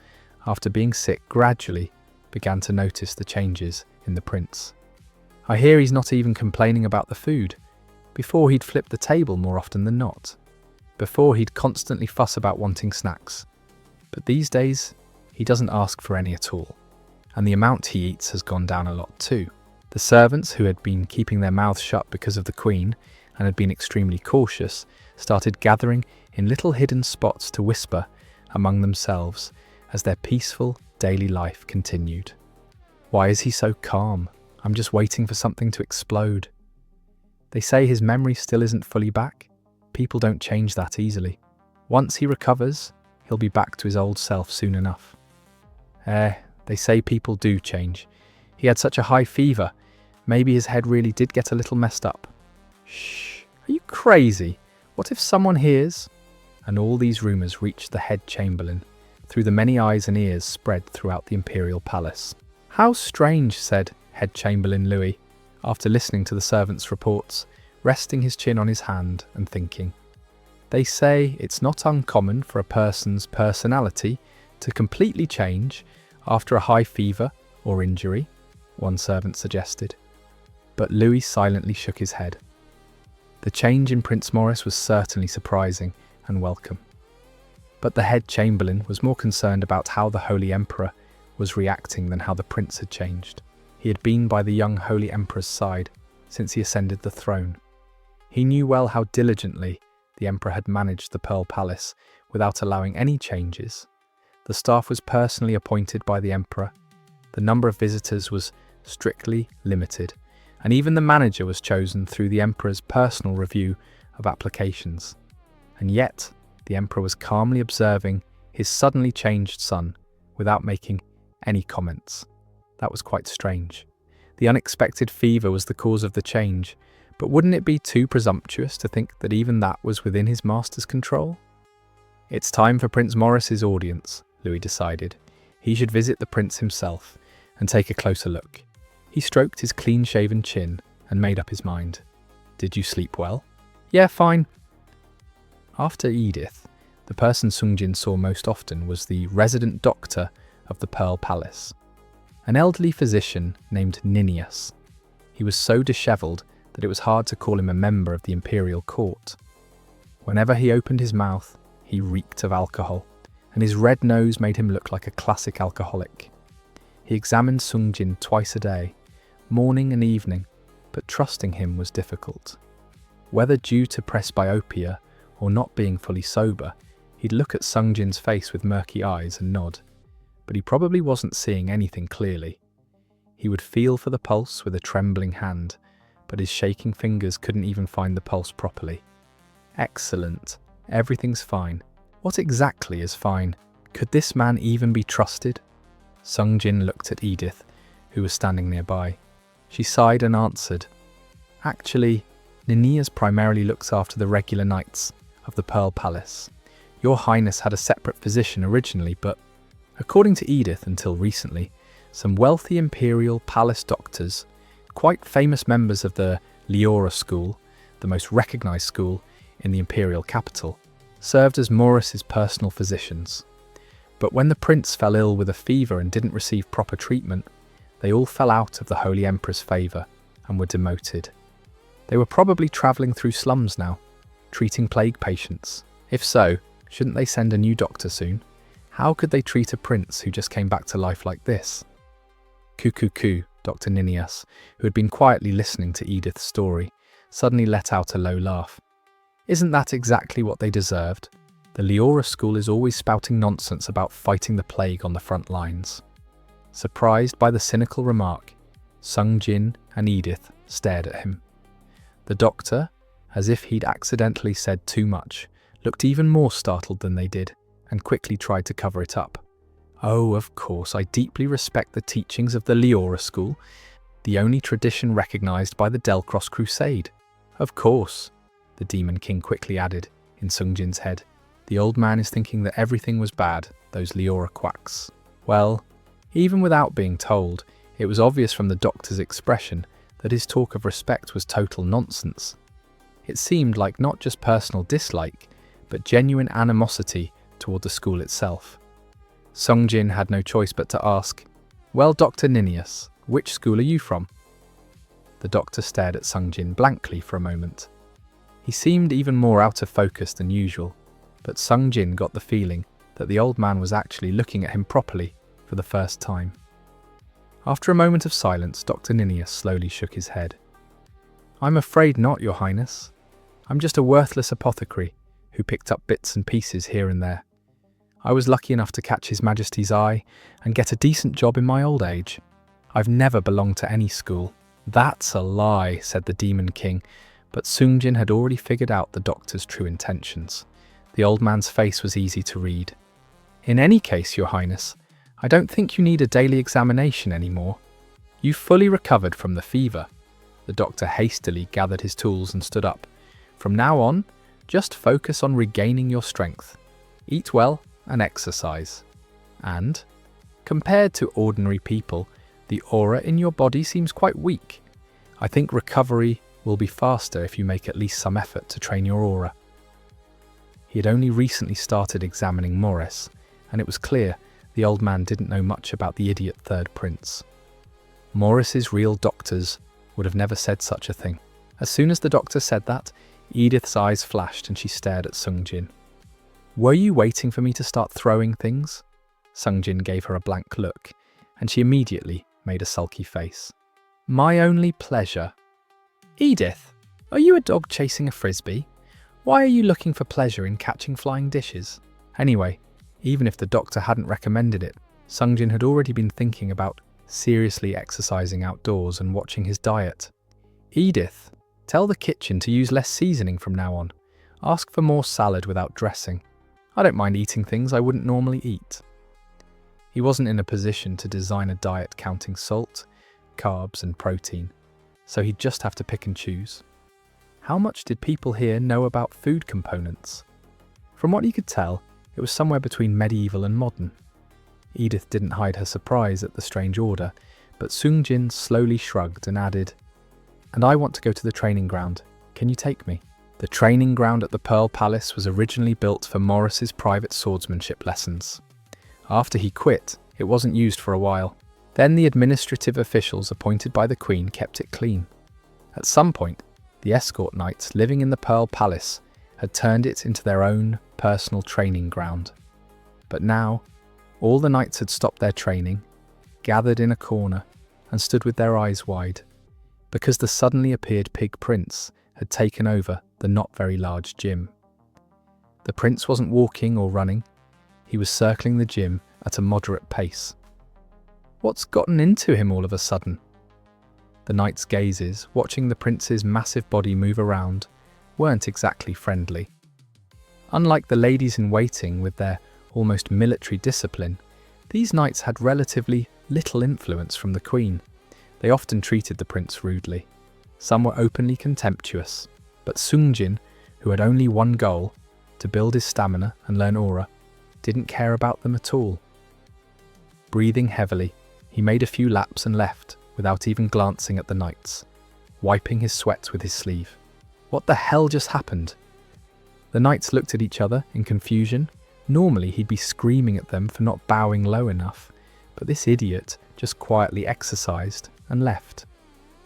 after being sick gradually began to notice the changes in the prince. I hear he's not even complaining about the food. Before he'd flip the table more often than not. Before he'd constantly fuss about wanting snacks. But these days, he doesn't ask for any at all. And the amount he eats has gone down a lot too. The servants, who had been keeping their mouths shut because of the queen and had been extremely cautious, started gathering in little hidden spots to whisper among themselves as their peaceful daily life continued. Why is he so calm? I'm just waiting for something to explode. They say his memory still isn't fully back. People don't change that easily. Once he recovers, he'll be back to his old self soon enough. They say people do change. He had such a high fever. Maybe his head really did get a little messed up. Shh, are you crazy? What if someone hears? And all these rumours reached the head chamberlain, through the many eyes and ears spread throughout the imperial palace. How strange, said Head Chamberlain Louis, after listening to the servants' reports, resting his chin on his hand and thinking. They say it's not uncommon for a person's personality to completely change after a high fever or injury, one servant suggested. But Louis silently shook his head. The change in Prince Morres was certainly surprising and welcome. But the head chamberlain was more concerned about how the Holy Emperor was reacting than how the prince had changed. He had been by the young Holy Emperor's side since he ascended the throne. He knew well how diligently the Emperor had managed the Pearl Palace without allowing any changes. The staff was personally appointed by the Emperor, the number of visitors was strictly limited, and even the manager was chosen through the Emperor's personal review of applications. And yet, the Emperor was calmly observing his suddenly changed son without making any comments. That was quite strange. The unexpected fever was the cause of the change, but wouldn't it be too presumptuous to think that even that was within his master's control? It's time for Prince Morris's audience, Louis decided. He should visit the prince himself and take a closer look. He stroked his clean-shaven chin and made up his mind. Did you sleep well? Yeah, fine. After Edith, the person Sungjin saw most often was the resident doctor of the Pearl Palace, an elderly physician named Ninius. He was so dishevelled that it was hard to call him a member of the imperial court. Whenever he opened his mouth, he reeked of alcohol, and his red nose made him look like a classic alcoholic. He examined Sungjin twice a day, morning and evening, but trusting him was difficult. Whether due to presbyopia or not being fully sober, he'd look at Sungjin's face with murky eyes and nod, but he probably wasn't seeing anything clearly. He would feel for the pulse with a trembling hand, but his shaking fingers couldn't even find the pulse properly. Excellent. Everything's fine. What exactly is fine? Could this man even be trusted? Sungjin looked at Edith, who was standing nearby. She sighed and answered, Actually, Ninias primarily looks after the regular knights of the Pearl Palace. Your Highness had a separate physician originally, but according to Edith until recently, some wealthy imperial palace doctors, quite famous members of the Leora school, the most recognised school in the imperial capital, served as Morris's personal physicians. But when the prince fell ill with a fever and didn't receive proper treatment, they all fell out of the Holy Emperor's favour and were demoted. They were probably travelling through slums now, treating plague patients. If so, shouldn't they send a new doctor soon? How could they treat a prince who just came back to life like this? Coo, Dr. Ninias, who had been quietly listening to Edith's story, suddenly let out a low laugh. Isn't that exactly what they deserved? The Leora school is always spouting nonsense about fighting the plague on the front lines. Surprised by the cynical remark, Sungjin and Edith stared at him. The doctor, as if he'd accidentally said too much, looked even more startled than they did and quickly tried to cover it up. Oh, of course, I deeply respect the teachings of the Leora school, the only tradition recognised by the Delcross Crusade. Of course, the Demon King quickly added in Sungjin's head. The old man is thinking that everything was bad, those Leora quacks. Well, even without being told, it was obvious from the doctor's expression that his talk of respect was total nonsense. It seemed like not just personal dislike, but genuine animosity toward the school itself. Sungjin had no choice but to ask, Well, Dr. Ninias, which school are you from? The doctor stared at Sungjin blankly for a moment. He seemed even more out of focus than usual, but Sungjin got the feeling that the old man was actually looking at him properly for the first time. After a moment of silence, Dr. Ninias slowly shook his head. I'm afraid not, Your Highness. I'm just a worthless apothecary who picked up bits and pieces here and there. I was lucky enough to catch His Majesty's eye and get a decent job in my old age. I've never belonged to any school. That's a lie, said the Demon King, but Sungjin had already figured out the doctor's true intentions. The old man's face was easy to read. In any case, Your Highness, I don't think you need a daily examination anymore. You've fully recovered from the fever. The doctor hastily gathered his tools and stood up. From now on, just focus on regaining your strength. Eat well and exercise. And, compared to ordinary people, The aura in your body seems quite weak. I think recovery will be faster if you make at least some effort to train your aura. He had only recently started examining Morres, and it was clear the old man didn't know much about the idiot third prince. Morris's real doctors would have never said such a thing. As soon as the doctor said that, Edith's eyes flashed and she stared at Sungjin. "Were you waiting for me to start throwing things?" Sungjin gave her a blank look, and she immediately made a sulky face. "My only pleasure." "Edith, are you a dog chasing a frisbee? Why are you looking for pleasure in catching flying dishes?" Anyway, even if the doctor hadn't recommended it, Sungjin had already been thinking about seriously exercising outdoors and watching his diet. "Edith, tell the kitchen to use less seasoning from now on. Ask for more salad without dressing. I don't mind eating things I wouldn't normally eat." He wasn't in a position to design a diet counting salt, carbs and protein, so he'd just have to pick and choose. How much did people here know about food components? From what he could tell, it was somewhere between medieval and modern. Edith didn't hide her surprise at the strange order, but Sungjin slowly shrugged and added, "And I want to go to the training ground. Can you take me?" The training ground at the Pearl Palace was originally built for Morris's private swordsmanship lessons. After he quit, it wasn't used for a while. Then the administrative officials appointed by the Queen kept it clean. At some point, the escort knights living in the Pearl Palace had turned it into their own personal training ground. But now, all the knights had stopped their training, gathered in a corner, and stood with their eyes wide, because the suddenly appeared Pig Prince had taken over the not very large gym. The prince wasn't walking or running, he was circling the gym at a moderate pace. What's gotten into him all of a sudden? The knights' gazes, watching the prince's massive body move around, weren't exactly friendly. Unlike the ladies in waiting with their almost military discipline, these knights had relatively little influence from the Queen. They often treated the prince rudely. Some were openly contemptuous, but Sungjin, who had only one goal, to build his stamina and learn aura, didn't care about them at all. Breathing heavily, he made a few laps and left, without even glancing at the knights, wiping his sweat with his sleeve. What the hell just happened? The knights looked at each other in confusion. Normally he'd be screaming at them for not bowing low enough, but this idiot just quietly exercised and left.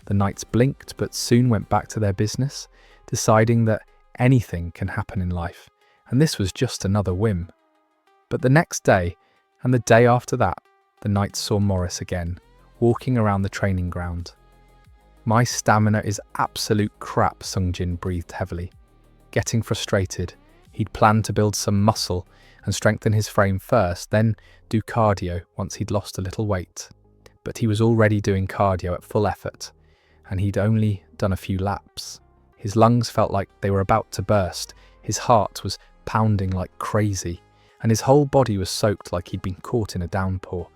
The knights blinked but soon went back to their business, deciding that anything can happen in life, and this was just another whim. But the next day, and the day after that, the knights saw Morres again, walking around the training ground. "My stamina is absolute crap," Sungjin breathed heavily. Getting frustrated, he'd planned to build some muscle and strengthen his frame first, then do cardio once he'd lost a little weight. But he was already doing cardio at full effort, and he'd only done a few laps. His lungs felt like they were about to burst, his heart was pounding like crazy, and his whole body was soaked like he'd been caught in a downpour.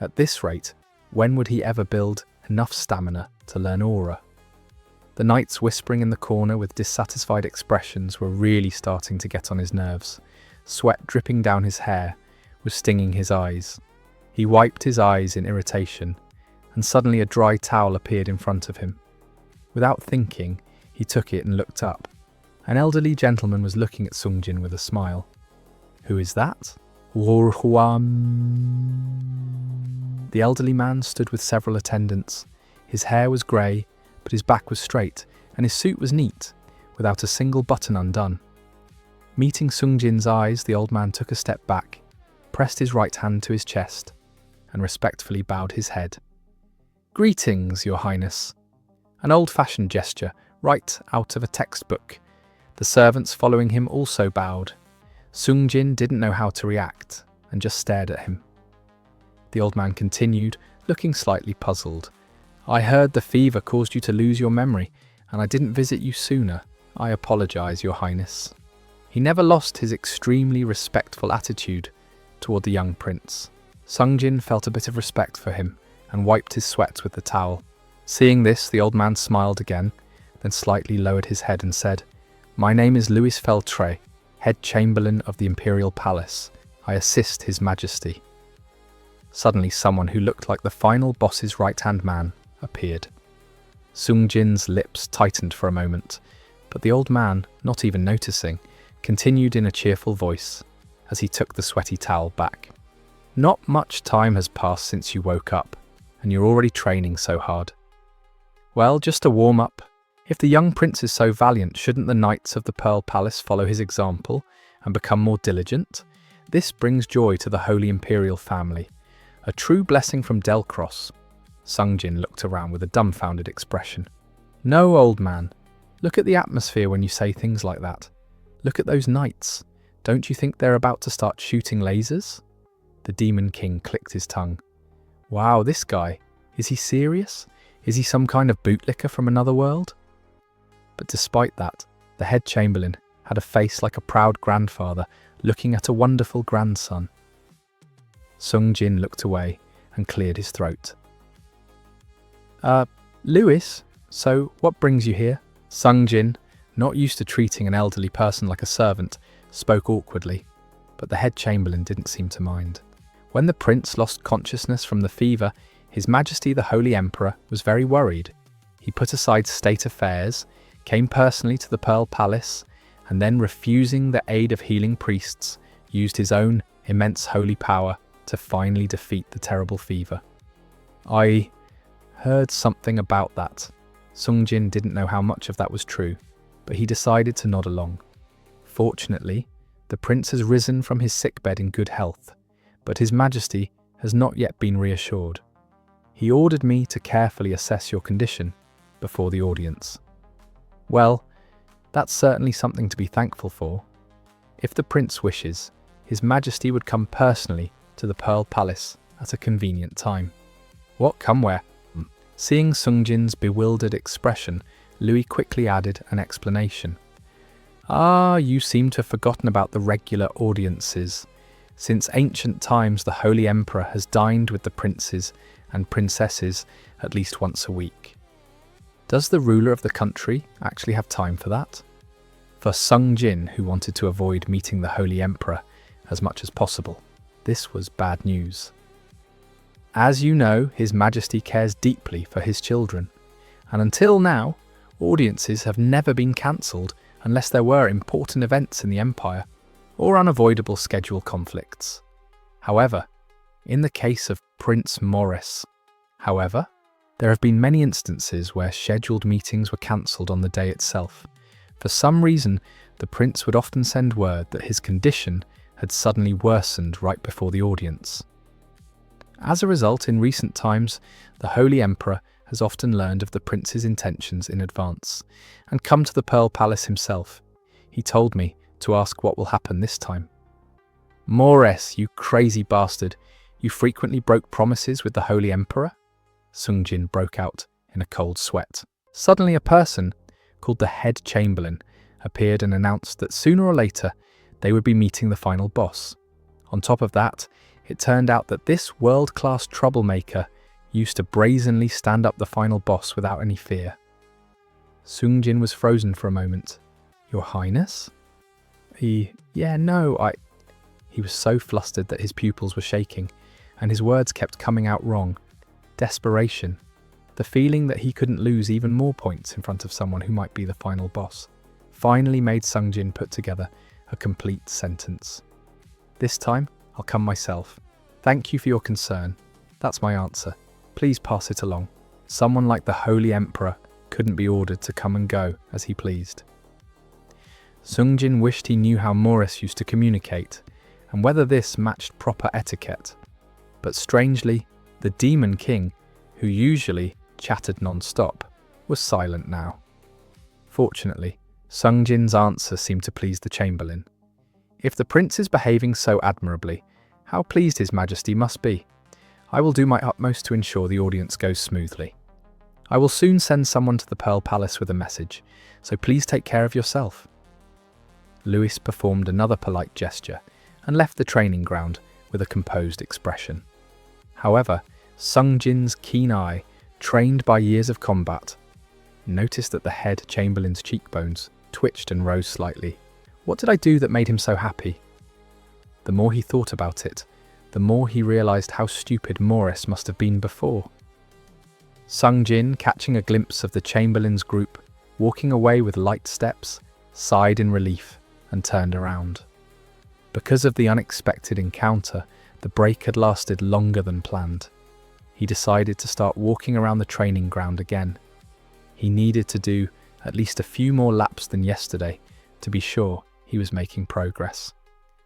At this rate, when would he ever build enough stamina to learn aura? The knights whispering in the corner with dissatisfied expressions were really starting to get on his nerves. Sweat dripping down his hair was stinging his eyes. He wiped his eyes in irritation, and suddenly a dry towel appeared in front of him. Without thinking, he took it and looked up. An elderly gentleman was looking at Sungjin with a smile. "Who is that?" The elderly man stood with several attendants. His hair was grey, but his back was straight, and his suit was neat, without a single button undone. Meeting Sungjin's eyes, the old man took a step back, pressed his right hand to his chest, and respectfully bowed his head. "Greetings, Your Highness." An old-fashioned gesture, right out of a textbook. The servants following him also bowed. Sungjin didn't know how to react, and just stared at him. The old man continued, looking slightly puzzled. "I heard the fever caused you to lose your memory, and I didn't visit you sooner. I apologize, Your Highness." He never lost his extremely respectful attitude toward the young prince. Sungjin felt a bit of respect for him and wiped his sweat with the towel. Seeing this, the old man smiled again, then slightly lowered his head and said, "My name is Louis Feltre, head chamberlain of the Imperial Palace. I assist His Majesty." Suddenly someone who looked like the final boss's right-hand man appeared. Sungjin's lips tightened for a moment, but the old man, not even noticing, continued in a cheerful voice as he took the sweaty towel back. "Not much time has passed since you woke up, and you're already training so hard. Well, just a warm-up. If the young prince is so valiant, shouldn't the knights of the Pearl Palace follow his example and become more diligent? This brings joy to the Holy Imperial family. A true blessing from Delcross." Sungjin looked around with a dumbfounded expression. "No, old man. Look at the atmosphere when you say things like that. Look at those knights. Don't you think they're about to start shooting lasers?" The Demon King clicked his tongue. "Wow, this guy. Is he serious? Is he some kind of bootlicker from another world?" But despite that, the head chamberlain had a face like a proud grandfather looking at a wonderful grandson. Sungjin looked away and cleared his throat. Lewis, so what brings you here?" Sungjin, not used to treating an elderly person like a servant, spoke awkwardly, but the head chamberlain didn't seem to mind. When the prince lost consciousness from the fever, His Majesty the Holy Emperor was very worried. He put aside state affairs, came personally to the Pearl Palace, and then, refusing the aid of healing priests, used his own immense holy power to finally defeat the terrible fever. "I heard something about that." Sungjin didn't know how much of that was true, but he decided to nod along. Fortunately, the prince has risen from his sickbed in good health, but His Majesty has not yet been reassured. He ordered me to carefully assess your condition before the audience. Well, that's certainly something to be thankful for. If the prince wishes, His Majesty would come personally to the Pearl Palace at a convenient time. "What, come where?" Seeing Sungjin's bewildered expression, Louis quickly added an explanation. "Ah, you seem to have forgotten about the regular audiences. Since ancient times, the Holy Emperor has dined with the princes and princesses at least once a week. Does the ruler of the country actually have time for that?" For Sungjin, who wanted to avoid meeting the Holy Emperor as much as possible, this was bad news. As you know, His Majesty cares deeply for his children, and until now, audiences have never been cancelled unless there were important events in the Empire or unavoidable schedule conflicts. However, in the case of Prince Morres, there have been many instances where scheduled meetings were cancelled on the day itself. For some reason, the prince would often send word that his condition had suddenly worsened right before the audience. As a result, in recent times, the Holy Emperor has often learned of the prince's intentions in advance and come to the Pearl Palace himself. He told me to ask what will happen this time. "Morres, you crazy bastard! You frequently broke promises with the Holy Emperor?" Sungjin broke out in a cold sweat. Suddenly a person, called the head chamberlain, appeared and announced that sooner or later they would be meeting the final boss. On top of that, it turned out that this world-class troublemaker used to brazenly stand up the final boss without any fear. Sungjin was frozen for a moment. "Your Highness?" He was so flustered that his pupils were shaking, and his words kept coming out wrong. Desperation, the feeling that he couldn't lose even more points in front of someone who might be the final boss, finally made Sungjin put together a complete sentence. "This time, I'll come myself. Thank you for your concern. That's my answer. Please pass it along. Someone like the Holy Emperor couldn't be ordered to come and go as he pleased." Sungjin wished he knew how Morres used to communicate, and whether this matched proper etiquette. But strangely, the Demon King, who usually chattered non-stop, was silent now. Fortunately, Sungjin's answer seemed to please the Chamberlain. If the prince is behaving so admirably, how pleased His Majesty must be. I will do my utmost to ensure the audience goes smoothly. I will soon send someone to the Pearl Palace with a message, so please take care of yourself. Louis performed another polite gesture and left the training ground with a composed expression. However, Sungjin's keen eye, trained by years of combat, noticed that the head chamberlain's cheekbones twitched and rose slightly. What did I do that made him so happy? The more he thought about it, the more he realized how stupid Morres must have been before. Sungjin, catching a glimpse of the Chamberlain's group, walking away with light steps, sighed in relief and turned around. Because of the unexpected encounter, the break had lasted longer than planned. He decided to start walking around the training ground again. He needed to do at least a few more laps than yesterday to be sure he was making progress.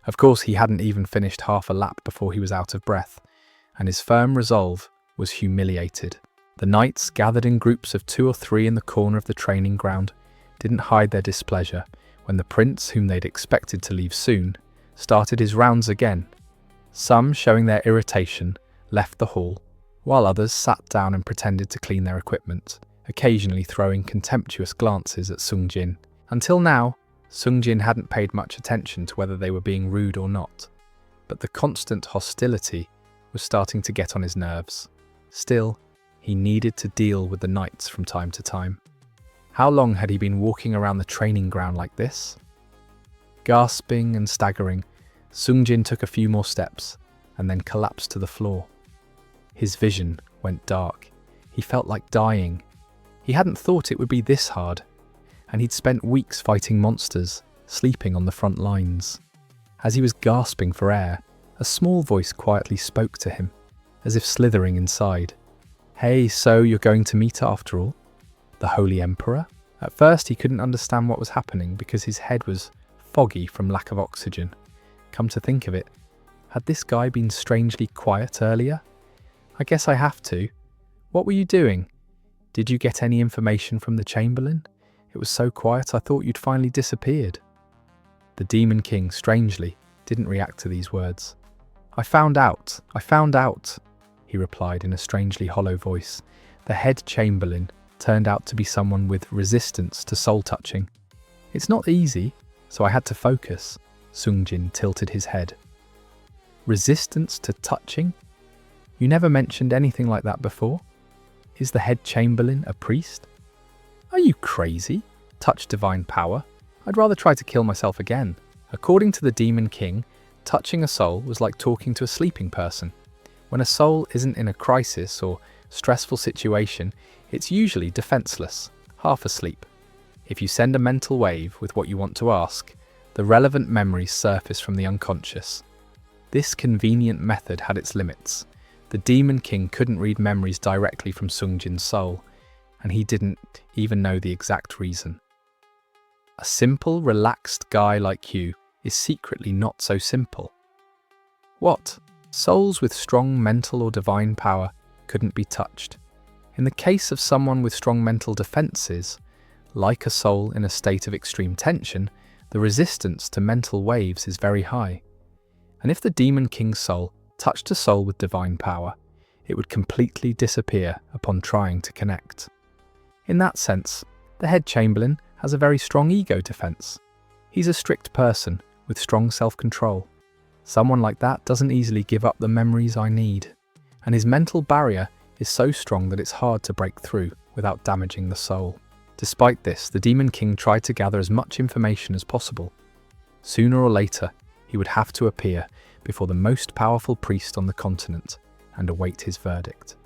Of course, he hadn't even finished half a lap before he was out of breath, and his firm resolve was humiliated. The knights, gathered in groups of 2 or 3 in the corner of the training ground, didn't hide their displeasure when the prince, whom they'd expected to leave soon, started his rounds again. Some, showing their irritation, left the hall, while others sat down and pretended to clean their equipment, occasionally throwing contemptuous glances at Sungjin. Until now, Sungjin hadn't paid much attention to whether they were being rude or not, but the constant hostility was starting to get on his nerves. Still, he needed to deal with the knights from time to time. How long had he been walking around the training ground like this? Gasping and staggering, Sungjin took a few more steps and then collapsed to the floor. His vision went dark. He felt like dying. He hadn't thought it would be this hard, and he'd spent weeks fighting monsters, sleeping on the front lines. As he was gasping for air, a small voice quietly spoke to him, as if slithering inside. "Hey, so you're going to meet after all? The Holy Emperor?" At first he couldn't understand what was happening because his head was foggy from lack of oxygen. Come to think of it, had this guy been strangely quiet earlier? "I guess I have to. What were you doing? Did you get any information from the Chamberlain? It was so quiet I thought you'd finally disappeared." The Demon King, strangely, didn't react to these words. I found out, he replied in a strangely hollow voice. The head Chamberlain turned out to be someone with resistance to soul touching. "It's not easy, so I had to focus." Sungjin tilted his head. "Resistance to touching? You never mentioned anything like that before. Is the head Chamberlain a priest?" "Are you crazy? Touch divine power? I'd rather try to kill myself again." According to the Demon King, touching a soul was like talking to a sleeping person. When a soul isn't in a crisis or stressful situation, it's usually defenseless, half asleep. If you send a mental wave with what you want to ask, the relevant memories surface from the unconscious. This convenient method had its limits. The Demon King couldn't read memories directly from Sungjin's soul, and he didn't even know the exact reason. A simple, relaxed guy like you is secretly not so simple. What? Souls with strong mental or divine power couldn't be touched. In the case of someone with strong mental defenses, like a soul in a state of extreme tension, the resistance to mental waves is very high. And if the Demon King's soul touched a soul with divine power, it would completely disappear upon trying to connect. In that sense, the head Chamberlain has a very strong ego defense. He's a strict person with strong self-control. Someone like that doesn't easily give up the memories I need, and his mental barrier is so strong that it's hard to break through without damaging the soul. Despite this, the Demon King tried to gather as much information as possible. Sooner or later, he would have to appear before the most powerful priest on the continent and await his verdict.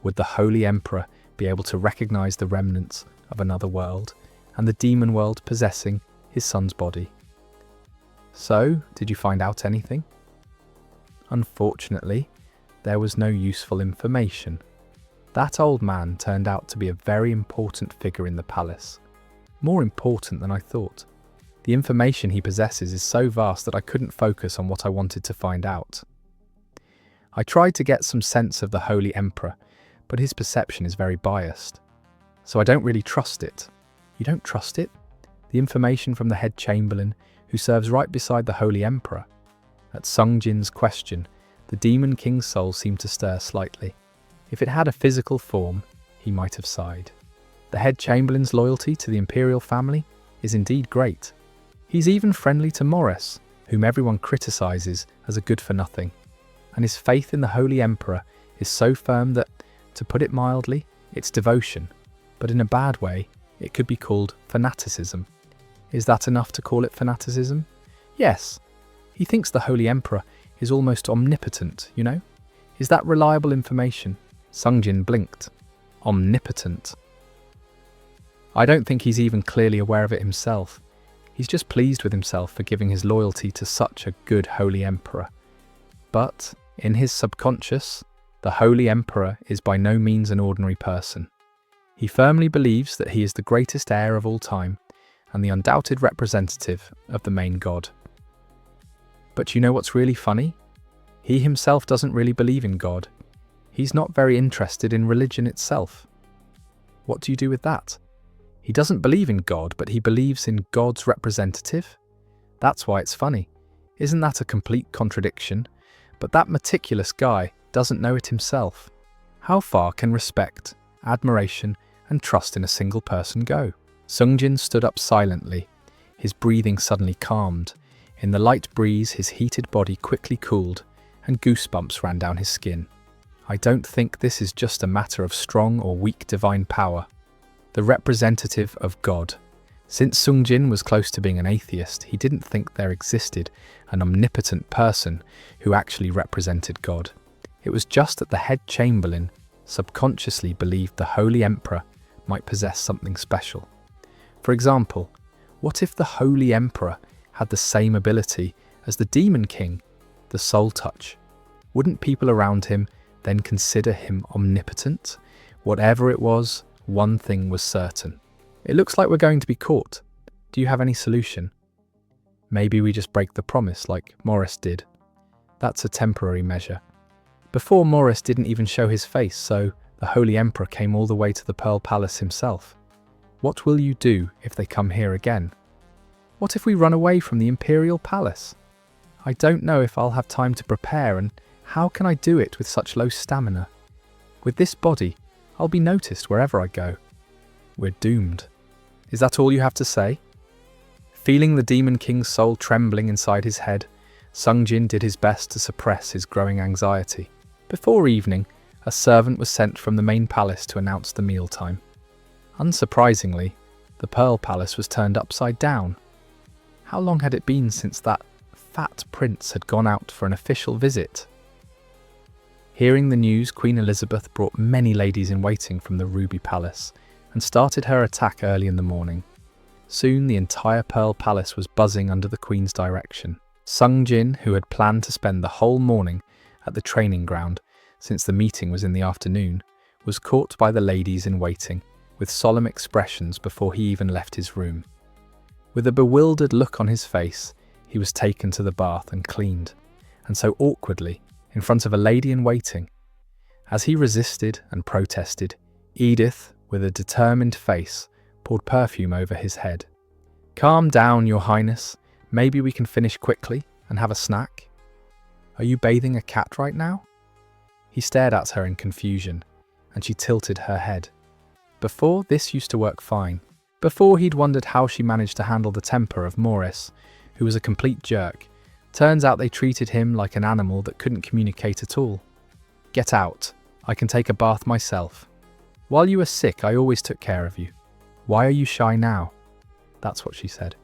Would the Holy Emperor be able to recognize the remnants of another world and the demon world possessing his son's body? So, did you find out anything? Unfortunately, there was no useful information. That old man turned out to be a very important figure in the palace. More important than I thought. The information he possesses is so vast that I couldn't focus on what I wanted to find out. I tried to get some sense of the Holy Emperor, but his perception is very biased. So I don't really trust it. You don't trust it? The information from the head Chamberlain, who serves right beside the Holy Emperor? At Sungjin's question, the Demon King's soul seemed to stir slightly. If it had a physical form, he might have sighed. The head Chamberlain's loyalty to the imperial family is indeed great. He's even friendly to Morres, whom everyone criticizes as a good-for-nothing. And his faith in the Holy Emperor is so firm that, to put it mildly, it's devotion. But in a bad way, it could be called fanaticism. Is that enough to call it fanaticism? Yes. He thinks the Holy Emperor is almost omnipotent, you know? Is that reliable information? Sungjin blinked. Omnipotent. I don't think he's even clearly aware of it himself. He's just pleased with himself for giving his loyalty to such a good holy emperor. But, in his subconscious, the holy emperor is by no means an ordinary person. He firmly believes that he is the greatest heir of all time and the undoubted representative of the main god. But you know what's really funny? He himself doesn't really believe in God. He's not very interested in religion itself. What do you do with that? He doesn't believe in God, but he believes in God's representative? That's why it's funny. Isn't that a complete contradiction? But that meticulous guy doesn't know it himself. How far can respect, admiration, and trust in a single person go? Sungjin stood up silently. His breathing suddenly calmed. In the light breeze, his heated body quickly cooled, and goosebumps ran down his skin. I don't think this is just a matter of strong or weak divine power. The representative of God. Since Sungjin was close to being an atheist, he didn't think there existed an omnipotent person who actually represented God. It was just that the head chamberlain subconsciously believed the holy emperor might possess something special. For example, what if the holy emperor had the same ability as the demon king, the soul touch? Wouldn't people around him then consider him omnipotent? Whatever it was, one thing was certain. It looks like we're going to be caught. Do you have any solution? Maybe we just break the promise like Morres did. That's a temporary measure. Before, Morres didn't even show his face, so the Holy Emperor came all the way to the Pearl Palace himself. What will you do if they come here again? What if we run away from the Imperial Palace? I don't know if I'll have time to prepare, and how can I do it with such low stamina? With this body, I'll be noticed wherever I go. We're doomed. Is that all you have to say? Feeling the Demon King's soul trembling inside his head, Sungjin did his best to suppress his growing anxiety. Before evening, a servant was sent from the main palace to announce the mealtime. Unsurprisingly, the Pearl Palace was turned upside down. How long had it been since that fat prince had gone out for an official visit? Hearing the news, Queen Elizabeth brought many ladies-in-waiting from the Ruby Palace and started her attack early in the morning. Soon the entire Pearl Palace was buzzing under the Queen's direction. Sungjin, who had planned to spend the whole morning at the training ground since the meeting was in the afternoon, was caught by the ladies-in-waiting with solemn expressions before he even left his room. With a bewildered look on his face, he was taken to the bath and cleaned, and so awkwardly, in front of a lady-in-waiting. As he resisted and protested, Edith, with a determined face, poured perfume over his head. "Calm down, Your Highness. Maybe we can finish quickly and have a snack. Are you bathing a cat right now?" He stared at her in confusion, and she tilted her head. Before, this used to work fine. Before, he'd wondered how she managed to handle the temper of Morres, who was a complete jerk. Turns out they treated him like an animal that couldn't communicate at all. "Get out. I can take a bath myself. While you were sick, I always took care of you. Why are you shy now?" That's what she said.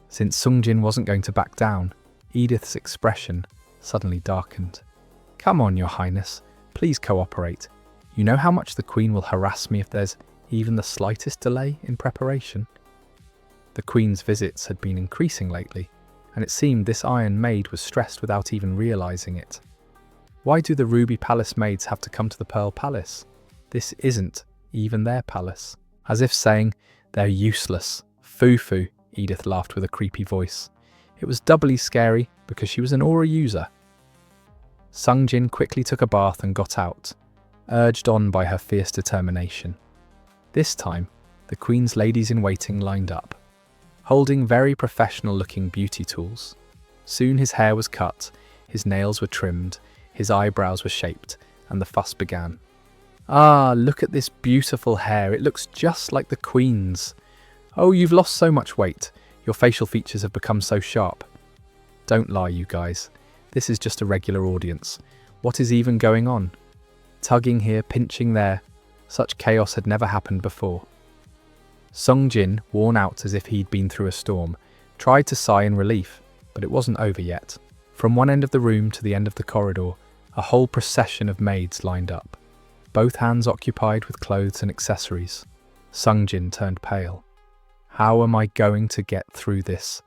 Since Sungjin wasn't going to back down, Edith's expression suddenly darkened. "Come on, Your Highness. Please cooperate. You know how much the Queen will harass me if there's even the slightest delay in preparation." The Queen's visits had been increasing lately, and it seemed this Iron Maid was stressed without even realizing it. Why do the Ruby Palace maids have to come to the Pearl Palace? This isn't even their palace. As if saying, "They're useless. Foo-foo," Edith laughed with a creepy voice. It was doubly scary because she was an aura user. Sungjin quickly took a bath and got out, urged on by her fierce determination. This time, the Queen's ladies-in-waiting lined up, holding very professional-looking beauty tools. Soon his hair was cut, his nails were trimmed, his eyebrows were shaped, and the fuss began. "Ah, look at this beautiful hair. It looks just like the Queen's. Oh, you've lost so much weight. Your facial features have become so sharp." Don't lie, you guys. This is just a regular audience. What is even going on? Tugging here, pinching there. Such chaos had never happened before. Sungjin, worn out as if he'd been through a storm, tried to sigh in relief, but it wasn't over yet. From one end of the room to the end of the corridor, a whole procession of maids lined up, both hands occupied with clothes and accessories. Sungjin turned pale. How am I going to get through this?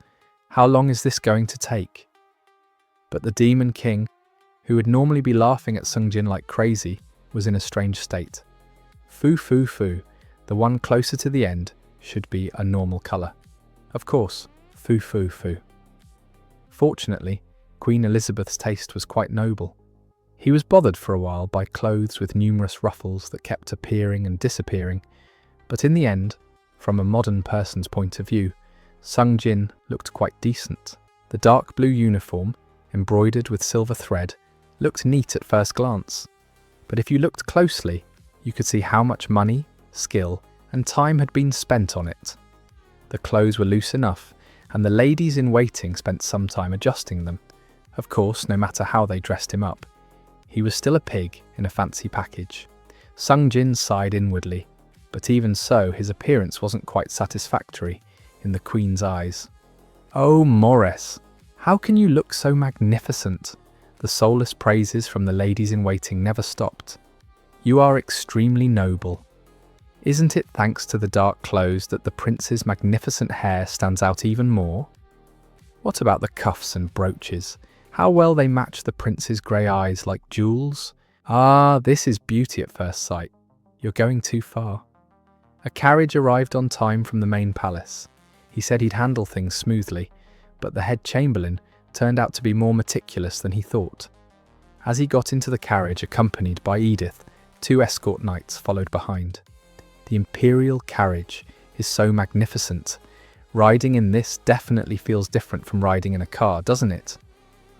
How long is this going to take? But the Demon King, who would normally be laughing at Sungjin like crazy, was in a strange state. Fu, the one closer to the end, should be a normal colour. Of course, fu. Fortunately, Queen Elizabeth's taste was quite noble. He was bothered for a while by clothes with numerous ruffles that kept appearing and disappearing, but in the end, from a modern person's point of view, Sungjin looked quite decent. The dark blue uniform, embroidered with silver thread, looked neat at first glance, but if you looked closely, you could see how much money, skill, and time had been spent on it. The clothes were loose enough, and the ladies in waiting spent some time adjusting them. Of course, no matter how they dressed him up, he was still a pig in a fancy package. Sungjin sighed inwardly, but even so, his appearance wasn't quite satisfactory in the Queen's eyes. "Oh, Morres, how can you look so magnificent?" The soulless praises from the ladies in waiting never stopped. "You are extremely noble. Isn't it thanks to the dark clothes that the prince's magnificent hair stands out even more? What about the cuffs and brooches? How well they match the prince's grey eyes like jewels. Ah, this is beauty at first sight. You're going too far." A carriage arrived on time from the main palace. He said he'd handle things smoothly, but the head chamberlain turned out to be more meticulous than he thought. As he got into the carriage accompanied by Edith, 2 escort knights followed behind. The imperial carriage is so magnificent. Riding in this definitely feels different from riding in a car, doesn't it?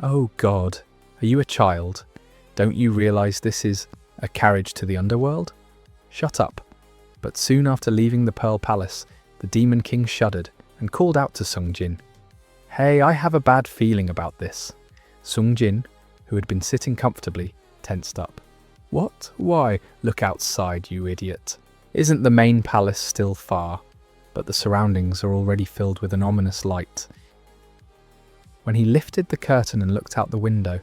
Oh God, are you a child? Don't you realize this is a carriage to the underworld? Shut up. But soon after leaving the Pearl Palace, the Demon King shuddered and called out to Sungjin. "Hey, I have a bad feeling about this." Sungjin, who had been sitting comfortably, tensed up. "What? Why? Look outside, you idiot. Isn't the main palace still far? But the surroundings are already filled with an ominous light." When he lifted the curtain and looked out the window,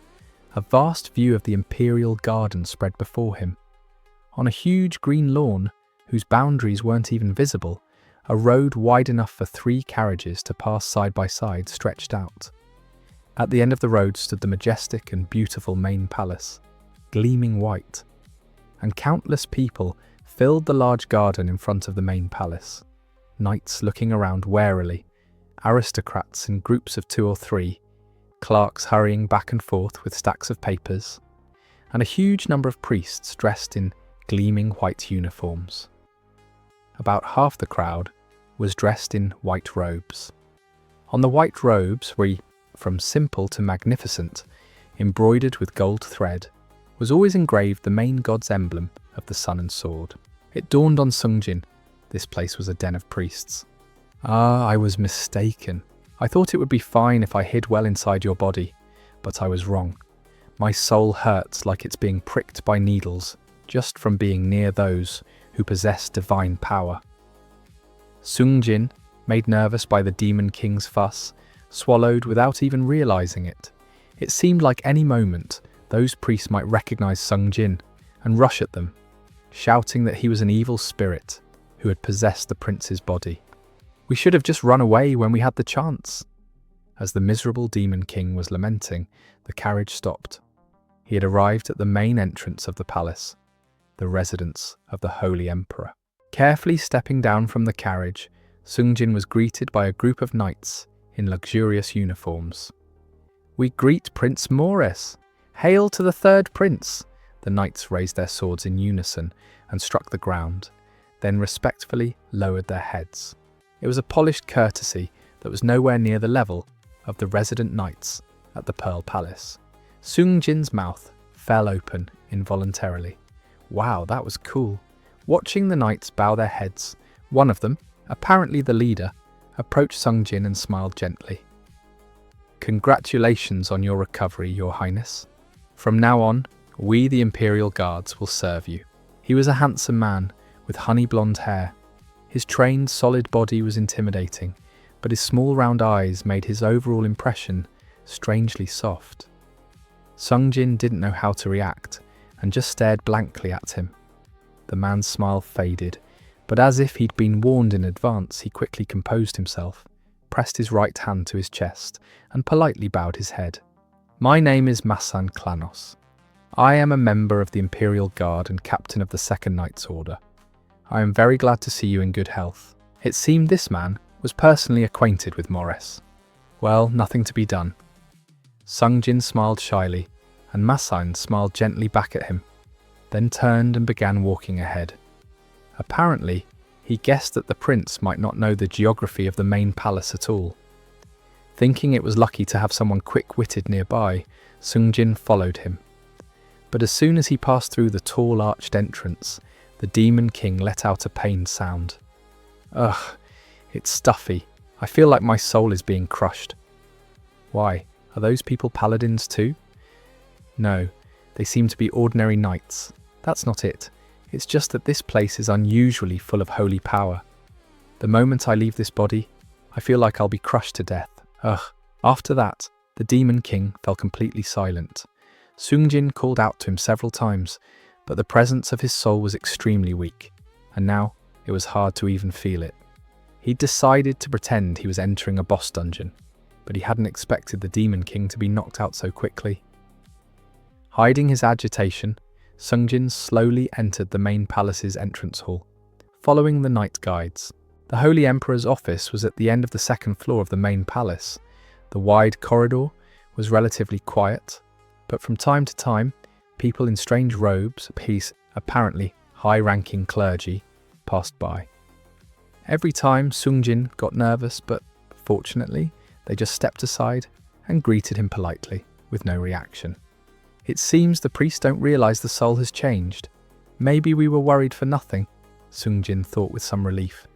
a vast view of the imperial garden spread before him. On a huge green lawn, whose boundaries weren't even visible, a road wide enough for 3 carriages to pass side by side stretched out. At the end of the road stood the majestic and beautiful main palace, gleaming white, and countless people filled the large garden in front of the main palace. Knights looking around warily, aristocrats in groups of 2 or 3, clerks hurrying back and forth with stacks of papers, and a huge number of priests dressed in gleaming white uniforms. About half the crowd was dressed in white robes. On the white robes were, from simple to magnificent, embroidered with gold thread, was always engraved the main god's emblem of the sun and sword. It dawned on Sungjin, this place was a den of priests. "Ah, I was mistaken. I thought it would be fine if I hid well inside your body, but I was wrong. My soul hurts like it's being pricked by needles, just from being near those who possess divine power." Sungjin, made nervous by the Demon King's fuss, swallowed without even realizing it. It seemed like any moment those priests might recognize Sungjin and rush at them, shouting that he was an evil spirit who had possessed the prince's body. "We should have just run away when we had the chance." As the miserable Demon King was lamenting, the carriage stopped. He had arrived at the main entrance of the palace, the residence of the Holy Emperor. Carefully stepping down from the carriage, Sungjin was greeted by a group of knights in luxurious uniforms. "We greet Prince Morres. Hail to the 3rd prince!" The knights raised their swords in unison and struck the ground, then respectfully lowered their heads. It was a polished courtesy that was nowhere near the level of the resident knights at the Pearl Palace. Sungjin's mouth fell open involuntarily. Wow, that was cool. Watching the knights bow their heads, one of them, apparently the leader, approached Sungjin and smiled gently. "Congratulations on your recovery, Your Highness. From now on, we the Imperial Guards will serve you." He was a handsome man with honey blonde hair. His trained, solid body was intimidating, but his small round eyes made his overall impression strangely soft. Sungjin didn't know how to react and just stared blankly at him. The man's smile faded, but as if he'd been warned in advance, he quickly composed himself, pressed his right hand to his chest, and politely bowed his head. "My name is Masan Klanos. I am a member of the Imperial Guard and captain of the Second Knight's Order. I am very glad to see you in good health." It seemed this man was personally acquainted with Morres. Well, nothing to be done. Sungjin smiled shyly, and Masan smiled gently back at him, then turned and began walking ahead. Apparently, he guessed that the prince might not know the geography of the main palace at all. Thinking it was lucky to have someone quick-witted nearby, Sungjin followed him. But as soon as he passed through the tall arched entrance, the Demon King let out a pained sound. "Ugh, it's stuffy. I feel like my soul is being crushed." "Why, are those people paladins too?" "No, they seem to be ordinary knights. That's not it. It's just that this place is unusually full of holy power. The moment I leave this body, I feel like I'll be crushed to death. Ugh." After that, the Demon King fell completely silent. Sungjin called out to him several times, but the presence of his soul was extremely weak, and now it was hard to even feel it. He'd decided to pretend he was entering a boss dungeon, but he hadn't expected the Demon King to be knocked out so quickly. Hiding his agitation, Sungjin slowly entered the main palace's entrance hall, following the night guides. The Holy Emperor's office was at the end of the second floor of the main palace. The wide corridor was relatively quiet, but from time to time, people in strange robes, apparently high-ranking clergy, passed by. Every time Sungjin got nervous, but fortunately, they just stepped aside and greeted him politely, with no reaction. It seems the priests don't realize the soul has changed. Maybe we were worried for nothing, Sungjin thought with some relief.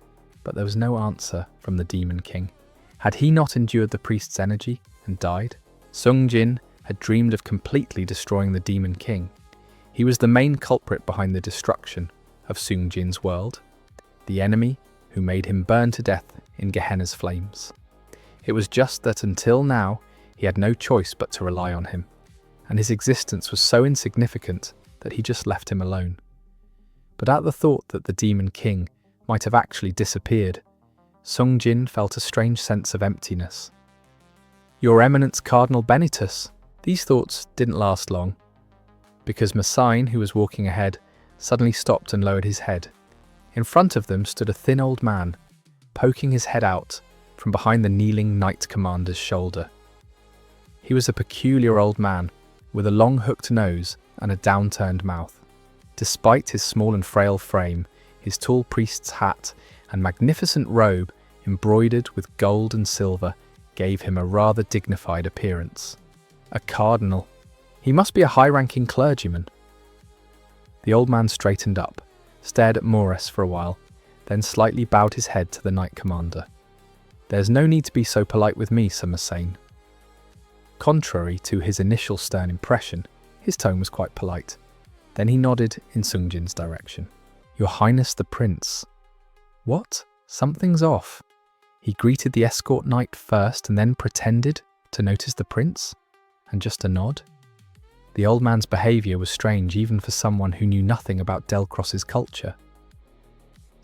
But there was no answer from the Demon King. Had he not endured the priest's energy and died? Sungjin had dreamed of completely destroying the Demon King. He was the main culprit behind the destruction of Sungjin's world, the enemy who made him burn to death in Gehenna's flames. It was just that until now, he had no choice but to rely on him, and his existence was so insignificant that he just left him alone. But at the thought that the Demon King might have actually disappeared, Sungjin felt a strange sense of emptiness. "Your Eminence Cardinal Benitus." These thoughts didn't last long, because Masign, who was walking ahead, suddenly stopped and lowered his head. In front of them stood a thin old man, poking his head out from behind the kneeling knight commander's shoulder. He was a peculiar old man, with a long hooked nose and a downturned mouth. Despite his small and frail frame, his tall priest's hat and magnificent robe embroidered with gold and silver gave him a rather dignified appearance. A cardinal. He must be a high-ranking clergyman. The old man straightened up, stared at Morres for a while, then slightly bowed his head to the knight commander. "There's no need to be so polite with me, Sir Masign." Contrary to his initial stern impression, his tone was quite polite. Then he nodded in Sungjin's direction. "Your Highness the Prince." What? Something's off. He greeted the escort knight first and then pretended to notice the prince? And just a nod? The old man's behaviour was strange even for someone who knew nothing about Delcross's culture.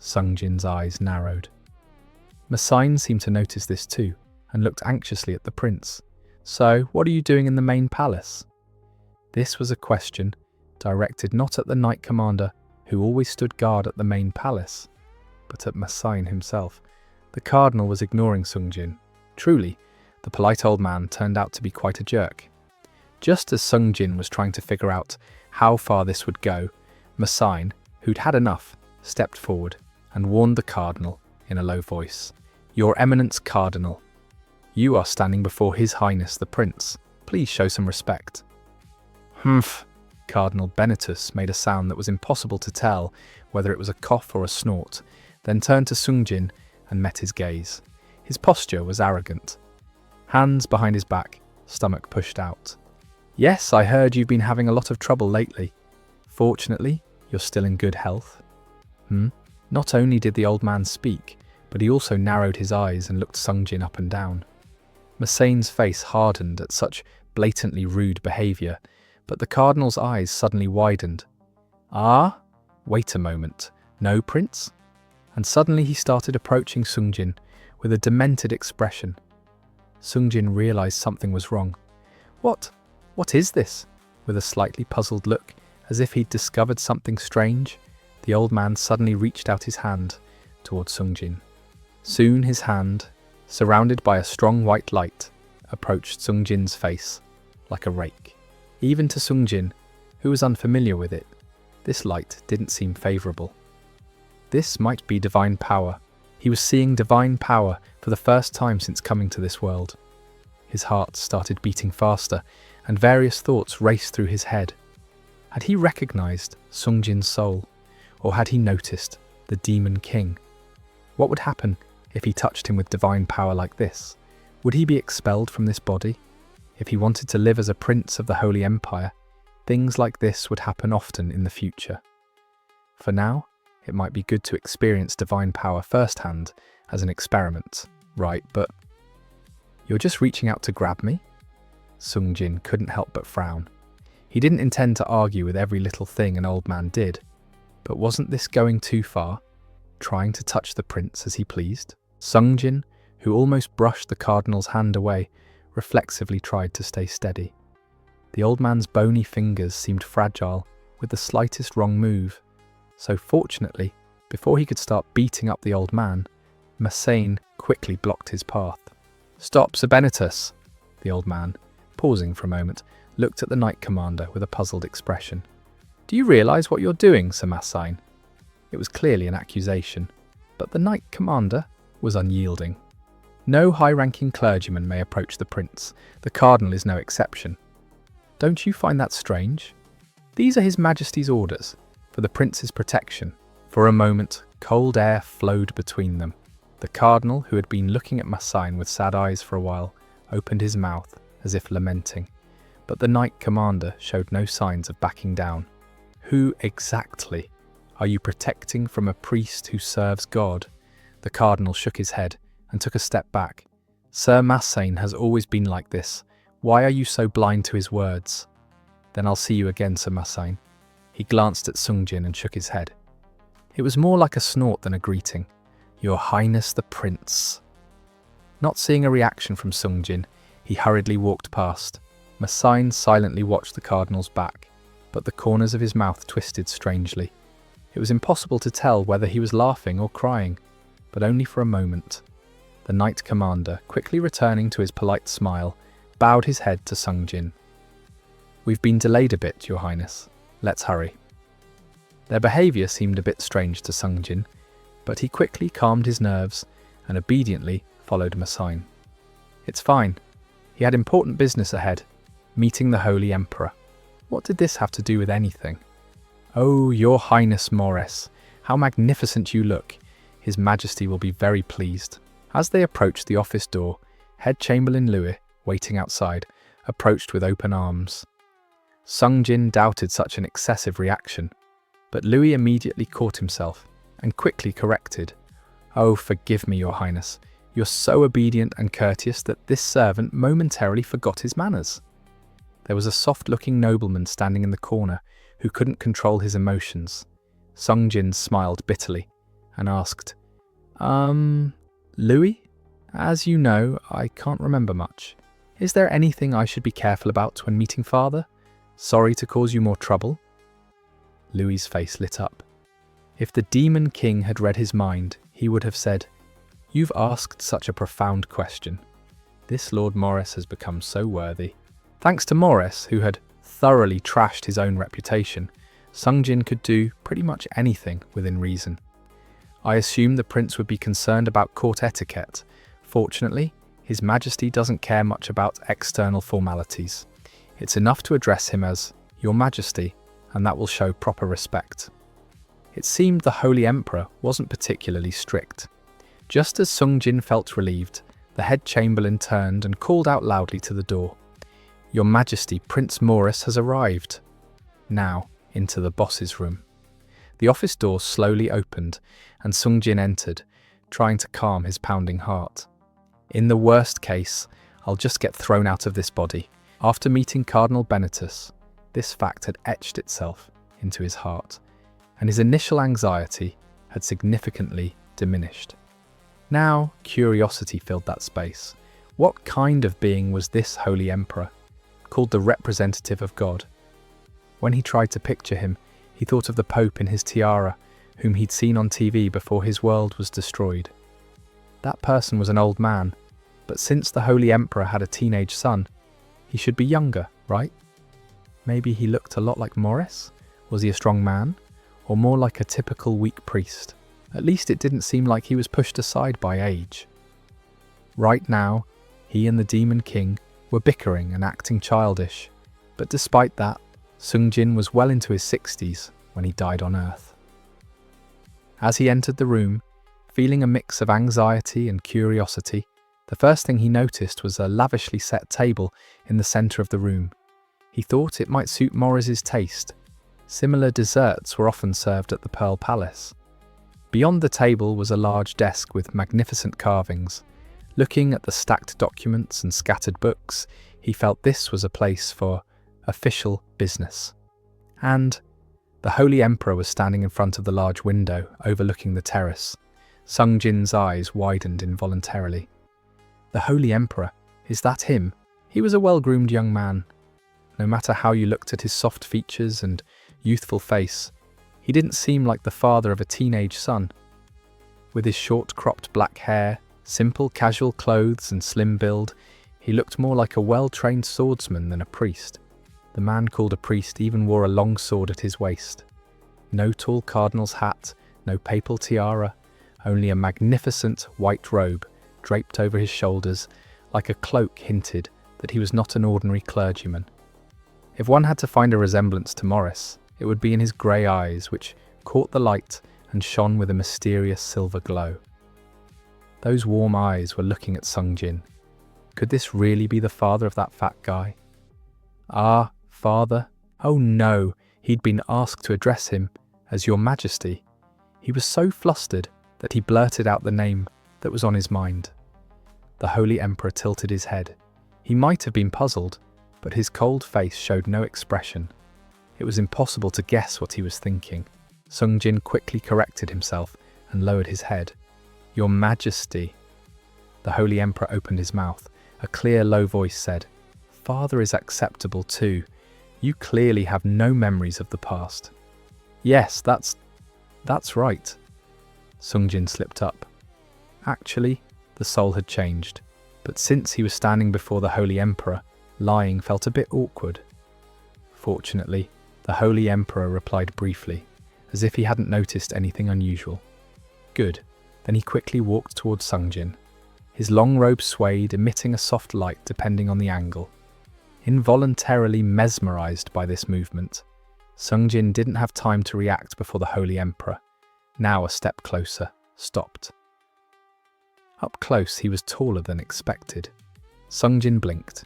Sungjin's eyes narrowed. Masign seemed to notice this too, and looked anxiously at the prince. "So, what are you doing in the main palace?" This was a question directed not at the knight commander, who always stood guard at the main palace, but at Masign himself. The cardinal was ignoring Sungjin. Truly, the polite old man turned out to be quite a jerk. Just as Sungjin was trying to figure out how far this would go, Masign, who'd had enough, stepped forward and warned the cardinal in a low voice. "Your Eminence Cardinal, you are standing before His Highness the Prince. Please show some respect." "Humph." Cardinal Benitus made a sound that was impossible to tell whether it was a cough or a snort, then turned to Sungjin and met his gaze. His posture was arrogant. Hands behind his back, stomach pushed out. "Yes, I heard you've been having a lot of trouble lately. Fortunately, you're still in good health." Not only did the old man speak, but he also narrowed his eyes and looked Sungjin up and down. Massane's face hardened at such blatantly rude behaviour, but the cardinal's eyes suddenly widened. "Ah? Wait a moment. No, Prince?" And suddenly he started approaching Sungjin with a demented expression. Sungjin realised something was wrong. What is this?" With a slightly puzzled look, as if he'd discovered something strange, the old man suddenly reached out his hand towards Sungjin. Soon his hand, surrounded by a strong white light, approached Sungjin's face like a rake. Even to Sungjin, who was unfamiliar with it, this light didn't seem favourable. This might be divine power. He was seeing divine power for the first time since coming to this world. His heart started beating faster, and various thoughts raced through his head. Had he recognised Sungjin's soul, or had he noticed the Demon King? What would happen if he touched him with divine power like this? Would he be expelled from this body? If he wanted to live as a prince of the Holy Empire, things like this would happen often in the future. For now, it might be good to experience divine power firsthand as an experiment, right? But you're just reaching out to grab me? Sungjin couldn't help but frown. He didn't intend to argue with every little thing an old man did, but wasn't this going too far, trying to touch the prince as he pleased? Sungjin, who almost brushed the cardinal's hand away, reflexively tried to stay steady. The old man's bony fingers seemed fragile with the slightest wrong move, so fortunately, before he could start beating up the old man, Massane quickly blocked his path. "Stop, Sir Benitus!" The old man, pausing for a moment, looked at the Knight Commander with a puzzled expression. "Do you realise what you're doing, Sir Massane?" It was clearly an accusation, but the Knight Commander was unyielding. "No high-ranking clergyman may approach the prince. The cardinal is no exception. Don't you find that strange? These are His Majesty's orders, for the prince's protection." For a moment, cold air flowed between them. The cardinal, who had been looking at Massane with sad eyes for a while, opened his mouth as if lamenting. But the Knight Commander showed no signs of backing down. "Who exactly are you protecting from a priest who serves God?" The cardinal shook his head and took a step back. "Sir Massane has always been like this. Why are you so blind to his words?" "Then I'll see you again, Sir Massane." He glanced at Sungjin and shook his head. It was more like a snort than a greeting. "Your Highness the Prince." Not seeing a reaction from Sungjin, he hurriedly walked past. Massane silently watched the cardinal's back, but the corners of his mouth twisted strangely. It was impossible to tell whether he was laughing or crying, but only for a moment. The Knight Commander, quickly returning to his polite smile, bowed his head to Sungjin. "We've been delayed a bit, Your Highness. Let's hurry." Their behaviour seemed a bit strange to Sungjin, but he quickly calmed his nerves and obediently followed Massane. It's fine. He had important business ahead, meeting the Holy Emperor. What did this have to do with anything? "Oh, Your Highness Morres, how magnificent you look. His Majesty will be very pleased." As they approached the office door, Head Chamberlain Louis, waiting outside, approached with open arms. Sungjin doubted such an excessive reaction, but Louis immediately caught himself and quickly corrected. "Oh, forgive me, Your Highness. You're so obedient and courteous that this servant momentarily forgot his manners." There was a soft-looking nobleman standing in the corner who couldn't control his emotions. Sungjin smiled bitterly and asked, Louis? As you know, I can't remember much. Is there anything I should be careful about when meeting Father? Sorry to cause you more trouble." Louis's face lit up. If the Demon King had read his mind, he would have said, "You've asked such a profound question. This Lord Morres has become so worthy." Thanks to Morres, who had thoroughly trashed his own reputation, Sungjin could do pretty much anything within reason. I assumed the prince would be concerned about court etiquette. Fortunately, His Majesty doesn't care much about external formalities. It's enough to address him as Your Majesty, and that will show proper respect. It seemed the Holy Emperor wasn't particularly strict. Just as Sungjin felt relieved, the head chamberlain turned and called out loudly to the door. "Your Majesty, Prince Morres has arrived." Now, into the boss's room. The office door slowly opened, and Sungjin entered, trying to calm his pounding heart. In the worst case, I'll just get thrown out of this body. After meeting Cardinal Benedictus, this fact had etched itself into his heart, and his initial anxiety had significantly diminished. Now, curiosity filled that space. What kind of being was this Holy Emperor, called the representative of God? When he tried to picture him, he thought of the Pope in his tiara, whom he'd seen on TV before his world was destroyed. That person was an old man, but since the Holy Emperor had a teenage son, he should be younger, right? Maybe he looked a lot like Morres? Was he a strong man? Or more like a typical weak priest? At least it didn't seem like he was pushed aside by age. Right now, he and the Demon King were bickering and acting childish, but despite that, Sungjin was well into his 60s when he died on Earth. As he entered the room, feeling a mix of anxiety and curiosity, the first thing he noticed was a lavishly set table in the centre of the room. He thought it might suit Morris's taste. Similar desserts were often served at the Pearl Palace. Beyond the table was a large desk with magnificent carvings. Looking at the stacked documents and scattered books, he felt this was a place for official business. And the Holy Emperor was standing in front of the large window overlooking the terrace. Sungjin's eyes widened involuntarily. The Holy Emperor, is that him? He was a well-groomed young man. No matter how you looked at his soft features and youthful face, he didn't seem like the father of a teenage son. With his short cropped black hair, simple casual clothes and slim build, he looked more like a well-trained swordsman than a priest. The man called a priest even wore a long sword at his waist. No tall cardinal's hat, no papal tiara, only a magnificent white robe draped over his shoulders, like a cloak hinted that he was not an ordinary clergyman. If one had to find a resemblance to Morris, it would be in his grey eyes, which caught the light and shone with a mysterious silver glow. Those warm eyes were looking at Sungjin. Could this really be the father of that fat guy? Ah, father? Oh no, he'd been asked to address him as Your Majesty. He was so flustered that he blurted out the name that was on his mind. The Holy Emperor tilted his head. He might have been puzzled, but his cold face showed no expression. It was impossible to guess what he was thinking. Sungjin quickly corrected himself and lowered his head. Your Majesty. The Holy Emperor opened his mouth. A clear, low voice said, Father is acceptable too. You clearly have no memories of the past. Yes, that's right. Sungjin slipped up. Actually, the soul had changed, but since he was standing before the Holy Emperor, lying felt a bit awkward. Fortunately, the Holy Emperor replied briefly, as if he hadn't noticed anything unusual. Good. Then he quickly walked towards Sungjin. His long robe swayed, emitting a soft light depending on the angle. Involuntarily mesmerized by this movement, Sungjin didn't have time to react before the Holy Emperor, now a step closer, stopped. Up close, he was taller than expected. Sungjin blinked.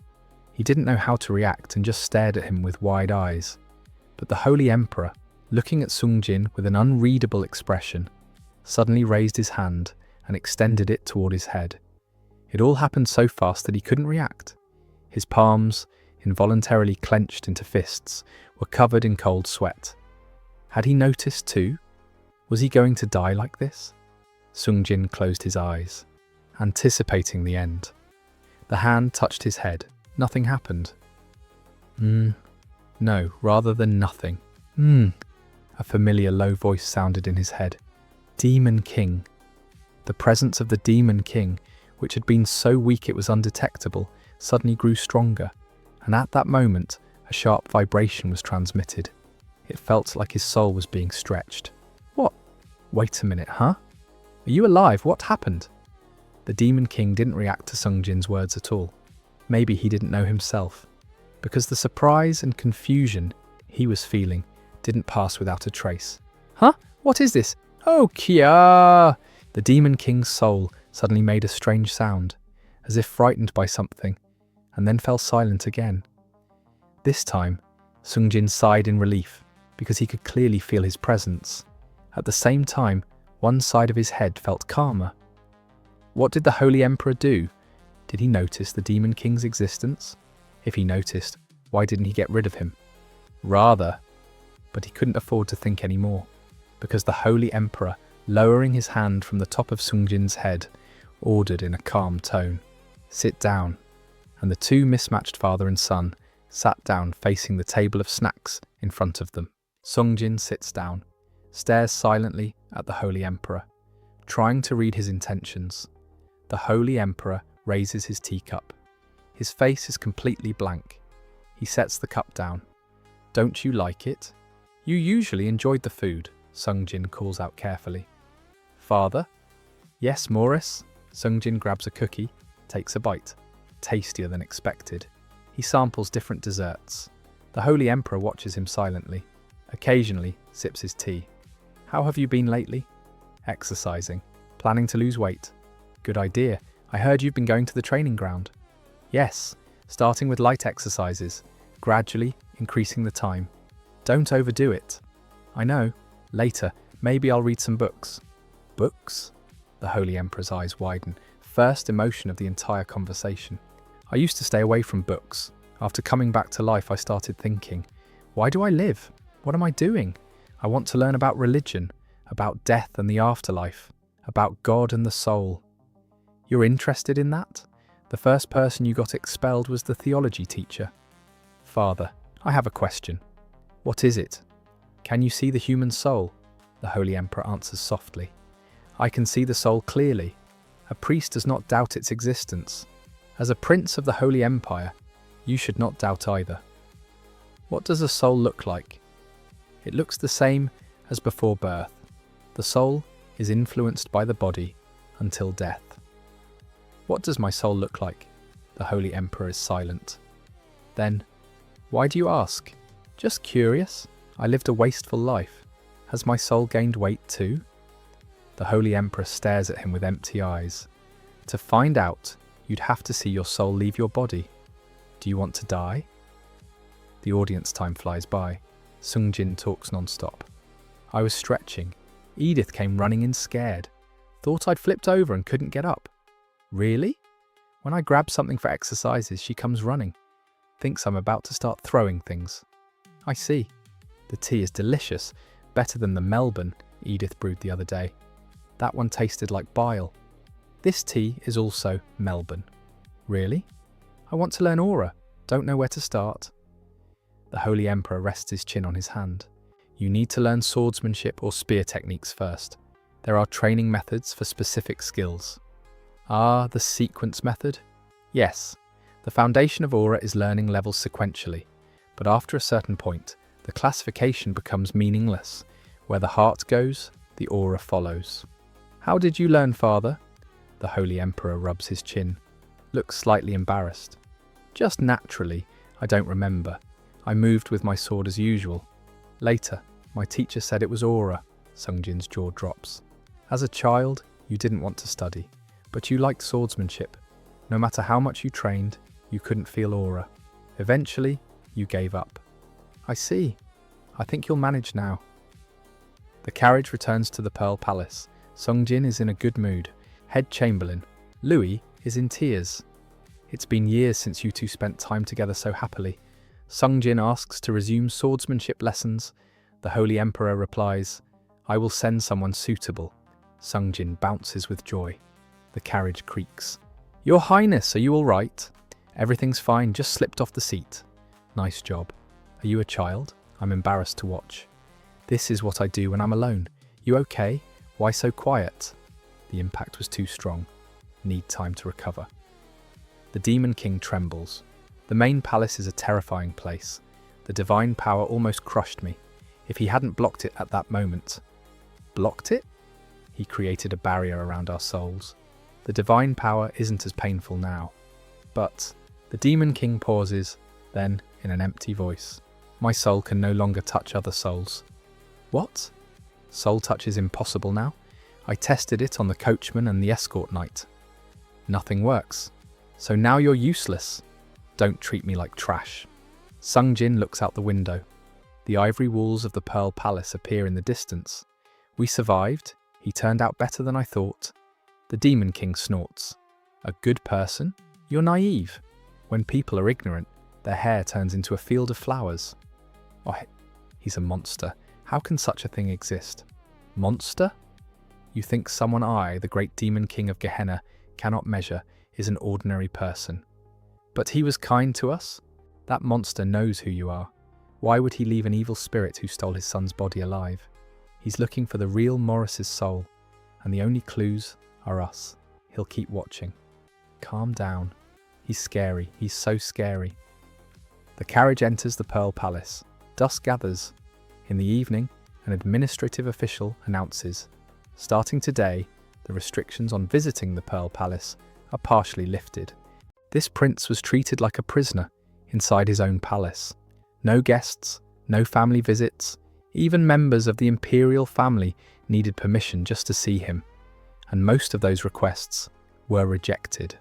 He didn't know how to react and just stared at him with wide eyes. But the Holy Emperor, looking at Sungjin with an unreadable expression, suddenly raised his hand and extended it toward his head. It all happened so fast that he couldn't react. His palms, involuntarily clenched into fists, were covered in cold sweat. Had he noticed too? Was he going to die like this? Sungjin closed his eyes, anticipating the end. The hand touched his head. Nothing happened. No, rather than nothing. A familiar low voice sounded in his head. Demon King. The presence of the Demon King, which had been so weak it was undetectable, suddenly grew stronger, and at that moment, a sharp vibration was transmitted. It felt like his soul was being stretched. What? Wait a minute, huh? Are you alive? What happened? The Demon King didn't react to Sungjin's words at all. Maybe he didn't know himself, because the surprise and confusion he was feeling didn't pass without a trace. Huh? What is this? Oh, Kia! The Demon King's soul suddenly made a strange sound, as if frightened by something, and then fell silent again. This time, Sungjin sighed in relief, because he could clearly feel his presence. At the same time, one side of his head felt calmer. What did the Holy Emperor do? Did he notice the Demon King's existence? If he noticed, why didn't he get rid of him? But he couldn't afford to think any more, because the Holy Emperor, lowering his hand from the top of Sungjin's head, ordered in a calm tone, "Sit down." And the two mismatched father and son sat down facing the table of snacks in front of them. Sungjin sits down, stares silently at the Holy Emperor, trying to read his intentions. The Holy Emperor raises his teacup. His face is completely blank. He sets the cup down. "Don't you like it? You usually enjoyed the food," Sungjin calls out carefully. "Father?" "Yes, Morres." Sungjin grabs a cookie, takes a bite. Tastier than expected. He samples different desserts. The Holy Emperor watches him silently. Occasionally sips his tea. "How have you been lately?" "Exercising. Planning to lose weight." "Good idea. I heard you've been going to the training ground." "Yes, starting with light exercises, gradually increasing the time. Don't overdo it." "I know. Later, maybe I'll read some books." "Books?" The Holy Emperor's eyes widen, first emotion of the entire conversation. "I used to stay away from books. After coming back to life, I started thinking, why do I live? What am I doing? I want to learn about religion, about death and the afterlife, about God and the soul." "You're interested in that? The first person you got expelled was the theology teacher." "Father, I have a question." "What is it?" "Can you see the human soul?" The Holy Emperor answers softly. "I can see the soul clearly. A priest does not doubt its existence. As a prince of the Holy Empire, you should not doubt either." "What does a soul look like?" "It looks the same as before birth. The soul is influenced by the body until death." "What does my soul look like?" The Holy Emperor is silent. Then, "Why do you ask?" "Just curious. I lived a wasteful life. Has my soul gained weight too?" The Holy Emperor stares at him with empty eyes. "To find out, you'd have to see your soul leave your body. Do you want to die?" The audience time flies by. Sungjin talks non-stop. "I was stretching. Edith came running in scared. Thought I'd flipped over and couldn't get up." "Really?" "When I grab something for exercises, she comes running. Thinks I'm about to start throwing things." "I see. The tea is delicious, better than the Melbourne Edith brewed the other day. That one tasted like bile. This tea is also Melbourne." "Really?" "I want to learn aura. Don't know where to start." The Holy Emperor rests his chin on his hand. "You need to learn swordsmanship or spear techniques first. There are training methods for specific skills." "Ah, the sequence method?" "Yes. The foundation of aura is learning levels sequentially, but after a certain point, the classification becomes meaningless. Where the heart goes, the aura follows." "How did you learn, Father?" The Holy Emperor rubs his chin, looks slightly embarrassed. "Just naturally. I don't remember. I moved with my sword as usual. Later, my teacher said it was aura." Sungjin's jaw drops. "As a child, you didn't want to study, but you liked swordsmanship. No matter how much you trained, you couldn't feel aura. Eventually, you gave up." "I see. I think you'll manage now." The carriage returns to the Pearl Palace. Sungjin is in a good mood. Head Chamberlain, Louis, is in tears. "It's been years since you two spent time together so happily." Sungjin asks to resume swordsmanship lessons. The Holy Emperor replies, "I will send someone suitable." Sungjin bounces with joy. The carriage creaks. "Your Highness, are you all right?" "Everything's fine, just slipped off the seat." "Nice job. Are you a child? I'm embarrassed to watch." "This is what I do when I'm alone." "You okay? Why so quiet?" The impact was too strong. Need time to recover. The Demon King trembles. The main palace is a terrifying place. The divine power almost crushed me. If he hadn't blocked it at that moment. Blocked it? He created a barrier around our souls. The divine power isn't as painful now. But the Demon King pauses, then, in an empty voice, "My soul can no longer touch other souls." "What? Soul touch is impossible now? I tested it on the coachman and the escort knight. Nothing works. So now you're useless. Don't treat me like trash." Sungjin looks out the window. The ivory walls of the Pearl Palace appear in the distance. "We survived. He turned out better than I thought." The Demon King snorts. "A good person? You're naive. When people are ignorant, their hair turns into a field of flowers. Oh, he's a monster. How can such a thing exist? Monster? You think someone I, the great demon king of Gehenna, cannot measure, is an ordinary person. But he was kind to us? That monster knows who you are. Why would he leave an evil spirit who stole his son's body alive? He's looking for the real Morres' soul, and the only clues are us. He'll keep watching. Calm down. He's scary. He's so scary. The carriage enters the Pearl Palace. Dusk gathers. In the evening, an administrative official announces, starting today, the restrictions on visiting the Pearl Palace are partially lifted. This prince was treated like a prisoner inside his own palace. No guests, no family visits, even members of the imperial family needed permission just to see him, and most of those requests were rejected.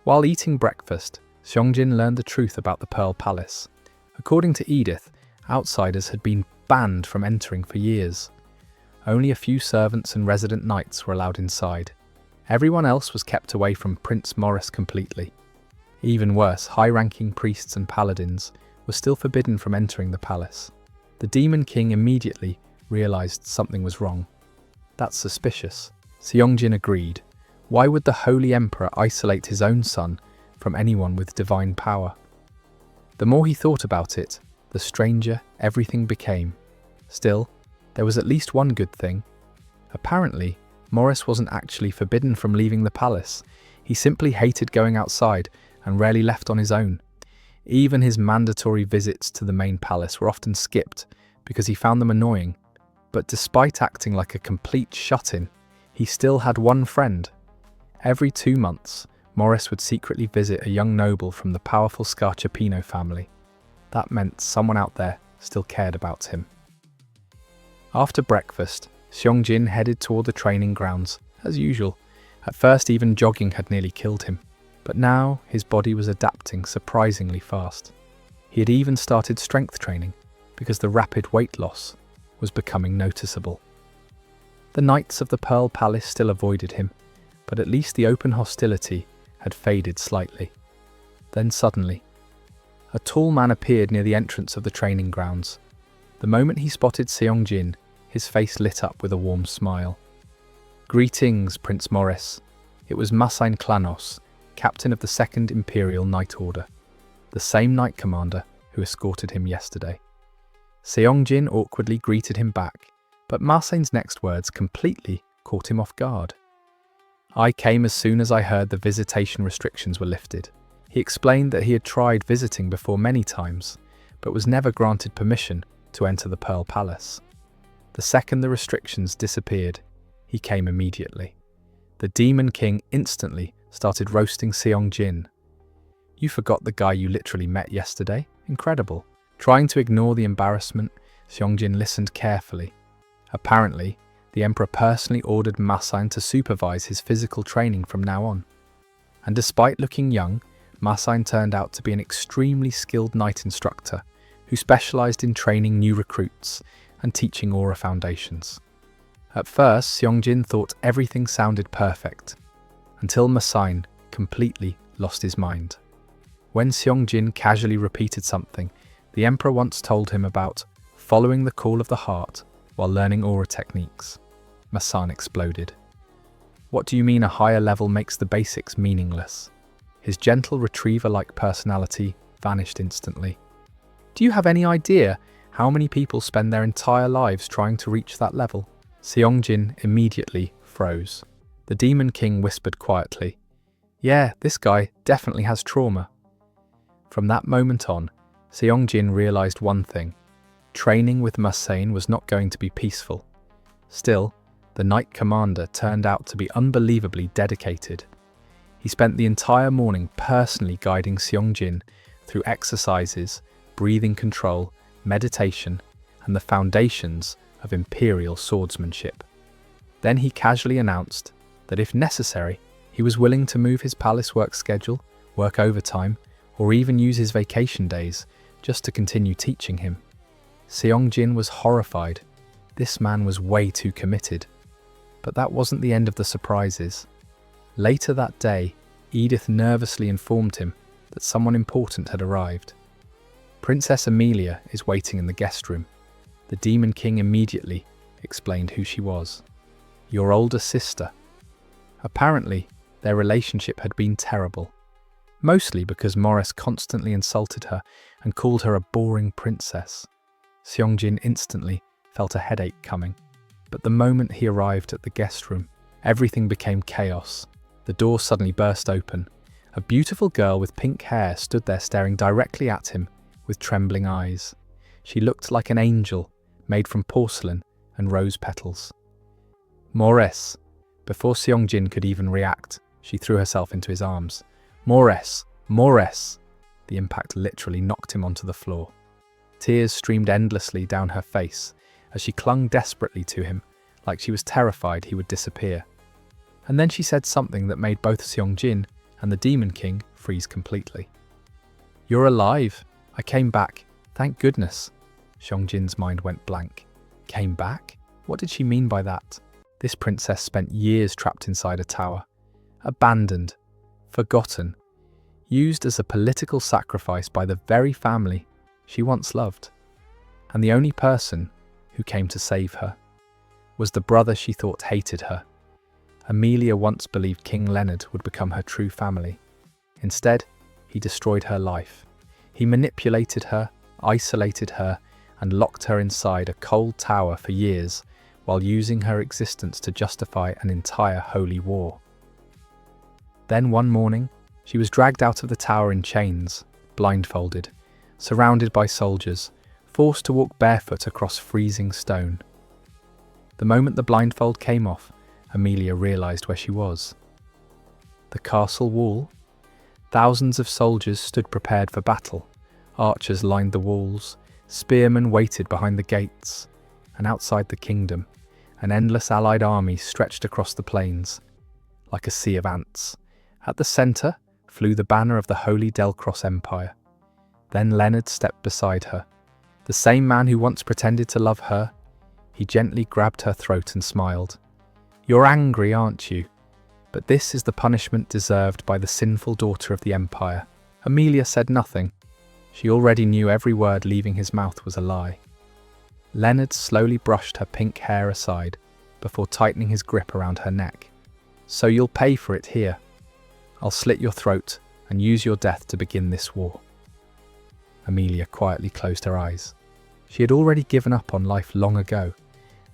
While eating breakfast, Seongjin learned the truth about the Pearl Palace. According to Edith, outsiders had been banned from entering for years. Only a few servants and resident knights were allowed inside. Everyone else was kept away from Prince Morres completely. Even worse, high-ranking priests and paladins were still forbidden from entering the palace. The Demon King immediately realized something was wrong. That's suspicious. Seongjin agreed. Why would the Holy Emperor isolate his own son from anyone with divine power? The more he thought about it, the stranger everything became. Still, there was at least one good thing. Apparently, Morres wasn't actually forbidden from leaving the palace. He simply hated going outside and rarely left on his own. Even his mandatory visits to the main palace were often skipped because he found them annoying. But despite acting like a complete shut-in, he still had one friend. Every 2 months, Morres would secretly visit a young noble from the powerful Scarchapino family. That meant someone out there still cared about him. After breakfast, Seongjin headed toward the training grounds, as usual. At first, even jogging had nearly killed him, but now his body was adapting surprisingly fast. He had even started strength training, because the rapid weight loss was becoming noticeable. The knights of the Pearl Palace still avoided him, but at least the open hostility had faded slightly. Then suddenly, a tall man appeared near the entrance of the training grounds. The moment he spotted Seongjin, his face lit up with a warm smile. "Greetings, Prince Morres." It was Masain Klanos, captain of the 2nd Imperial Knight Order, the same knight commander who escorted him yesterday. Seongjin awkwardly greeted him back, but Masain's next words completely caught him off guard. "I came as soon as I heard the visitation restrictions were lifted." He explained that he had tried visiting before many times, but was never granted permission to enter the Pearl Palace. The second the restrictions disappeared, he came immediately. The Demon King instantly started roasting Seongjin. "You forgot the guy you literally met yesterday? Incredible." Trying to ignore the embarrassment, Seongjin listened carefully. Apparently, the Emperor personally ordered Masain to supervise his physical training from now on. And despite looking young, Masain turned out to be an extremely skilled knight instructor who specialized in training new recruits and teaching aura foundations. At first, Seongjin thought everything sounded perfect, until Masain completely lost his mind. When Seongjin casually repeated something the Emperor once told him about following the call of the heart while learning aura techniques, Masain exploded. "What do you mean a higher level makes the basics meaningless?" His gentle retriever-like personality vanished instantly. "Do you have any idea how many people spend their entire lives trying to reach that level?" Seongjin immediately froze. The Demon King whispered quietly, "Yeah, this guy definitely has trauma." From that moment on, Seongjin realized one thing. Training with Masain was not going to be peaceful. Still, the Knight Commander turned out to be unbelievably dedicated. He spent the entire morning personally guiding Seongjin through exercises, breathing control, meditation, and the foundations of imperial swordsmanship. Then he casually announced that if necessary, he was willing to move his palace work schedule, work overtime, or even use his vacation days just to continue teaching him. Seongjin was horrified. This man was way too committed. But that wasn't the end of the surprises. Later that day, Edith nervously informed him that someone important had arrived. Princess Amelia is waiting in the guest room. The Demon King immediately explained who she was. Your older sister. Apparently, their relationship had been terrible, mostly because Morres constantly insulted her and called her a boring princess. Seongjin instantly felt a headache coming, but the moment he arrived at the guest room, everything became chaos. The door suddenly burst open. A beautiful girl with pink hair stood there staring directly at him with trembling eyes. She looked like an angel made from porcelain and rose petals. Morres. Before Seongjin could even react, she threw herself into his arms. Morres! Morres! The impact literally knocked him onto the floor. Tears streamed endlessly down her face as she clung desperately to him, like she was terrified he would disappear. And then she said something that made both Seongjin and the Demon King freeze completely. You're alive! I came back. Thank goodness. Seongjin's mind went blank. Came back? What did she mean by that? This princess spent years trapped inside a tower, abandoned, forgotten, used as a political sacrifice by the very family she once loved. And the only person who came to save her was the brother she thought hated her. Amelia once believed King Leonard would become her true family. Instead, he destroyed her life. He manipulated her, isolated her, and locked her inside a cold tower for years, while using her existence to justify an entire holy war. Then one morning, she was dragged out of the tower in chains, blindfolded, surrounded by soldiers, forced to walk barefoot across freezing stone. The moment the blindfold came off, Amelia realized where she was. The castle wall. Thousands of soldiers stood prepared for battle. Archers lined the walls, spearmen waited behind the gates, and outside the kingdom, an endless allied army stretched across the plains, like a sea of ants. At the center flew the banner of the Holy Delcross Empire. Then Leonard stepped beside her. The same man who once pretended to love her. He gently grabbed her throat and smiled. You're angry, aren't you? But this is the punishment deserved by the sinful daughter of the Empire. Amelia said nothing. She already knew every word leaving his mouth was a lie. Leonard slowly brushed her pink hair aside before tightening his grip around her neck. So you'll pay for it here. I'll slit your throat and use your death to begin this war. Amelia quietly closed her eyes. She had already given up on life long ago.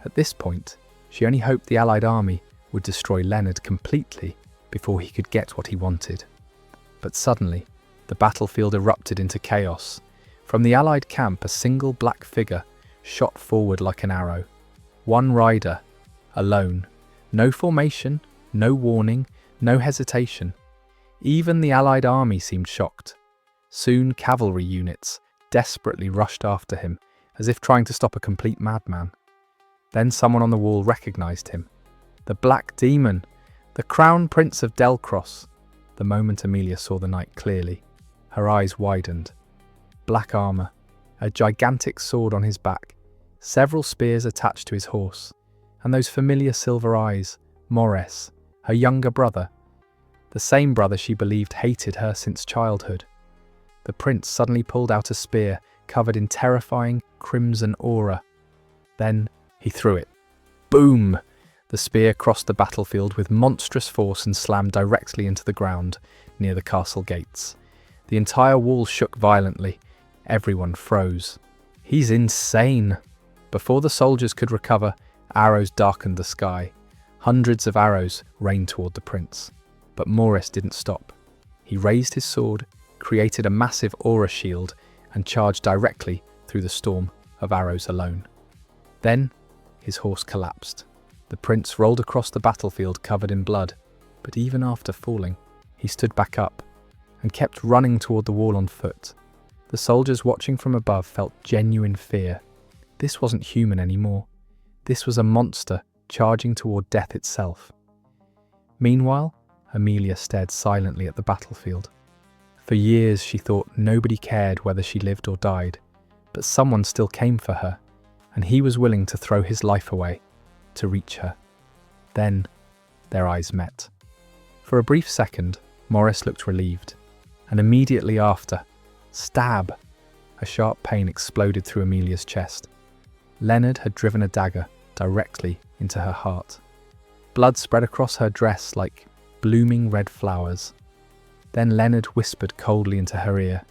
At this point, she only hoped the Allied army would destroy Leonard completely before he could get what he wanted. But suddenly, the battlefield erupted into chaos. From the Allied camp, a single black figure shot forward like an arrow. One rider, alone. No formation, no warning, no hesitation. Even the Allied army seemed shocked. Soon cavalry units desperately rushed after him, as if trying to stop a complete madman. Then someone on the wall recognized him. The Black Demon, the Crown Prince of Delcross. The moment Amelia saw the knight clearly, her eyes widened. Black armor, a gigantic sword on his back, several spears attached to his horse, and those familiar silver eyes, Morres, her younger brother, the same brother she believed hated her since childhood. The prince suddenly pulled out a spear covered in terrifying crimson aura. Then he threw it. Boom! The spear crossed the battlefield with monstrous force and slammed directly into the ground near the castle gates. The entire wall shook violently. Everyone froze. He's insane! Before the soldiers could recover, arrows darkened the sky. Hundreds of arrows rained toward the prince. But Morres didn't stop. He raised his sword, created a massive aura shield, and charged directly through the storm of arrows alone. Then, his horse collapsed. The prince rolled across the battlefield covered in blood, but even after falling, he stood back up and kept running toward the wall on foot. The soldiers watching from above felt genuine fear. This wasn't human anymore. This was a monster charging toward death itself. Meanwhile, Amelia stared silently at the battlefield. For years she thought nobody cared whether she lived or died, but someone still came for her, and he was willing to throw his life away to reach her. Then, their eyes met. For a brief second, Morres looked relieved, and immediately after, stab! A sharp pain exploded through Amelia's chest. Leonard had driven a dagger directly into her heart. Blood spread across her dress like blooming red flowers. Then Leonard whispered coldly into her ear,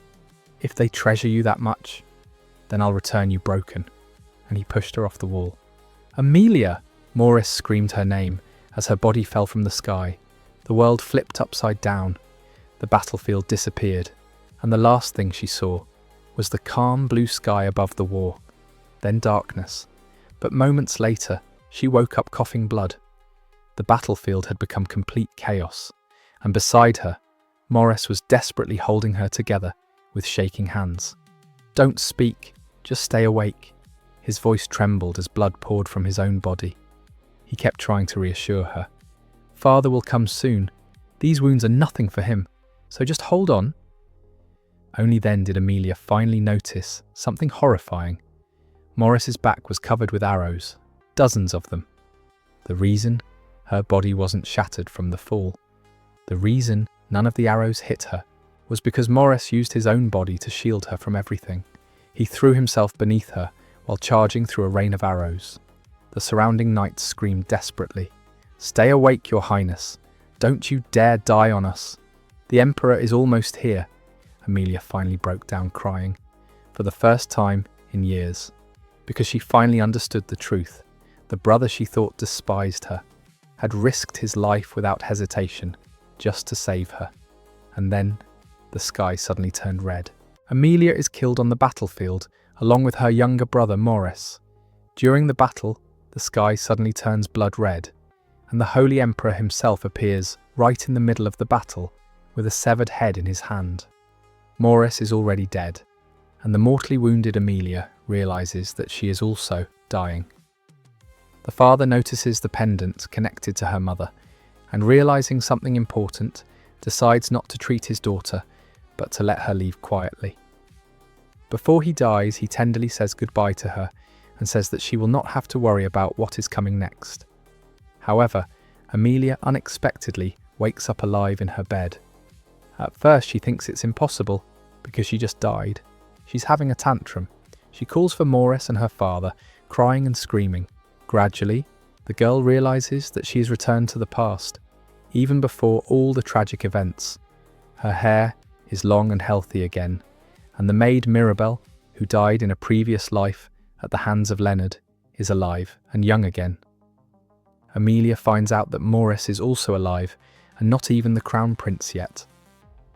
"If they treasure you that much, then I'll return you broken," and he pushed her off the wall. "Amelia!" Morres screamed her name as her body fell from the sky. The world flipped upside down. The battlefield disappeared, and the last thing she saw was the calm blue sky above the war, then darkness. But moments later, she woke up coughing blood. The battlefield had become complete chaos, and beside her, Morres was desperately holding her together with shaking hands. "Don't speak, just stay awake." His voice trembled as blood poured from his own body. He kept trying to reassure her. "Father will come soon. These wounds are nothing for him, so just hold on." Only then did Amelia finally notice something horrifying. Morris's back was covered with arrows, dozens of them. The reason? Her body wasn't shattered from the fall. The reason none of the arrows hit her was because Morres used his own body to shield her from everything. He threw himself beneath her while charging through a rain of arrows. The surrounding knights screamed desperately, "Stay awake, your highness. Don't you dare die on us. The emperor is almost here." Amelia finally broke down crying, for the first time in years, because she finally understood the truth. The brother she thought despised her had risked his life without hesitation just to save her. And then the sky suddenly turned red. Amelia is killed on the battlefield along with her younger brother Morres. During the battle, the sky suddenly turns blood red, and the Holy Emperor himself appears right in the middle of the battle with a severed head in his hand. Morres is already dead, and the mortally wounded Amelia realizes that she is also dying. The father notices the pendant connected to her mother, and realizing something important, decides not to treat his daughter, but to let her leave quietly. Before he dies, he tenderly says goodbye to her and says that she will not have to worry about what is coming next. However, Amelia unexpectedly wakes up alive in her bed. At first she thinks it's impossible, because she just died. She's having a tantrum. She calls for Morres and her father, crying and screaming. Gradually, the girl realizes that she has returned to the past, even before all the tragic events. Her hair is long and healthy again, and the maid Mirabelle, who died in a previous life at the hands of Leonard, is alive and young again. Amelia finds out that Morres is also alive, and not even the crown prince yet.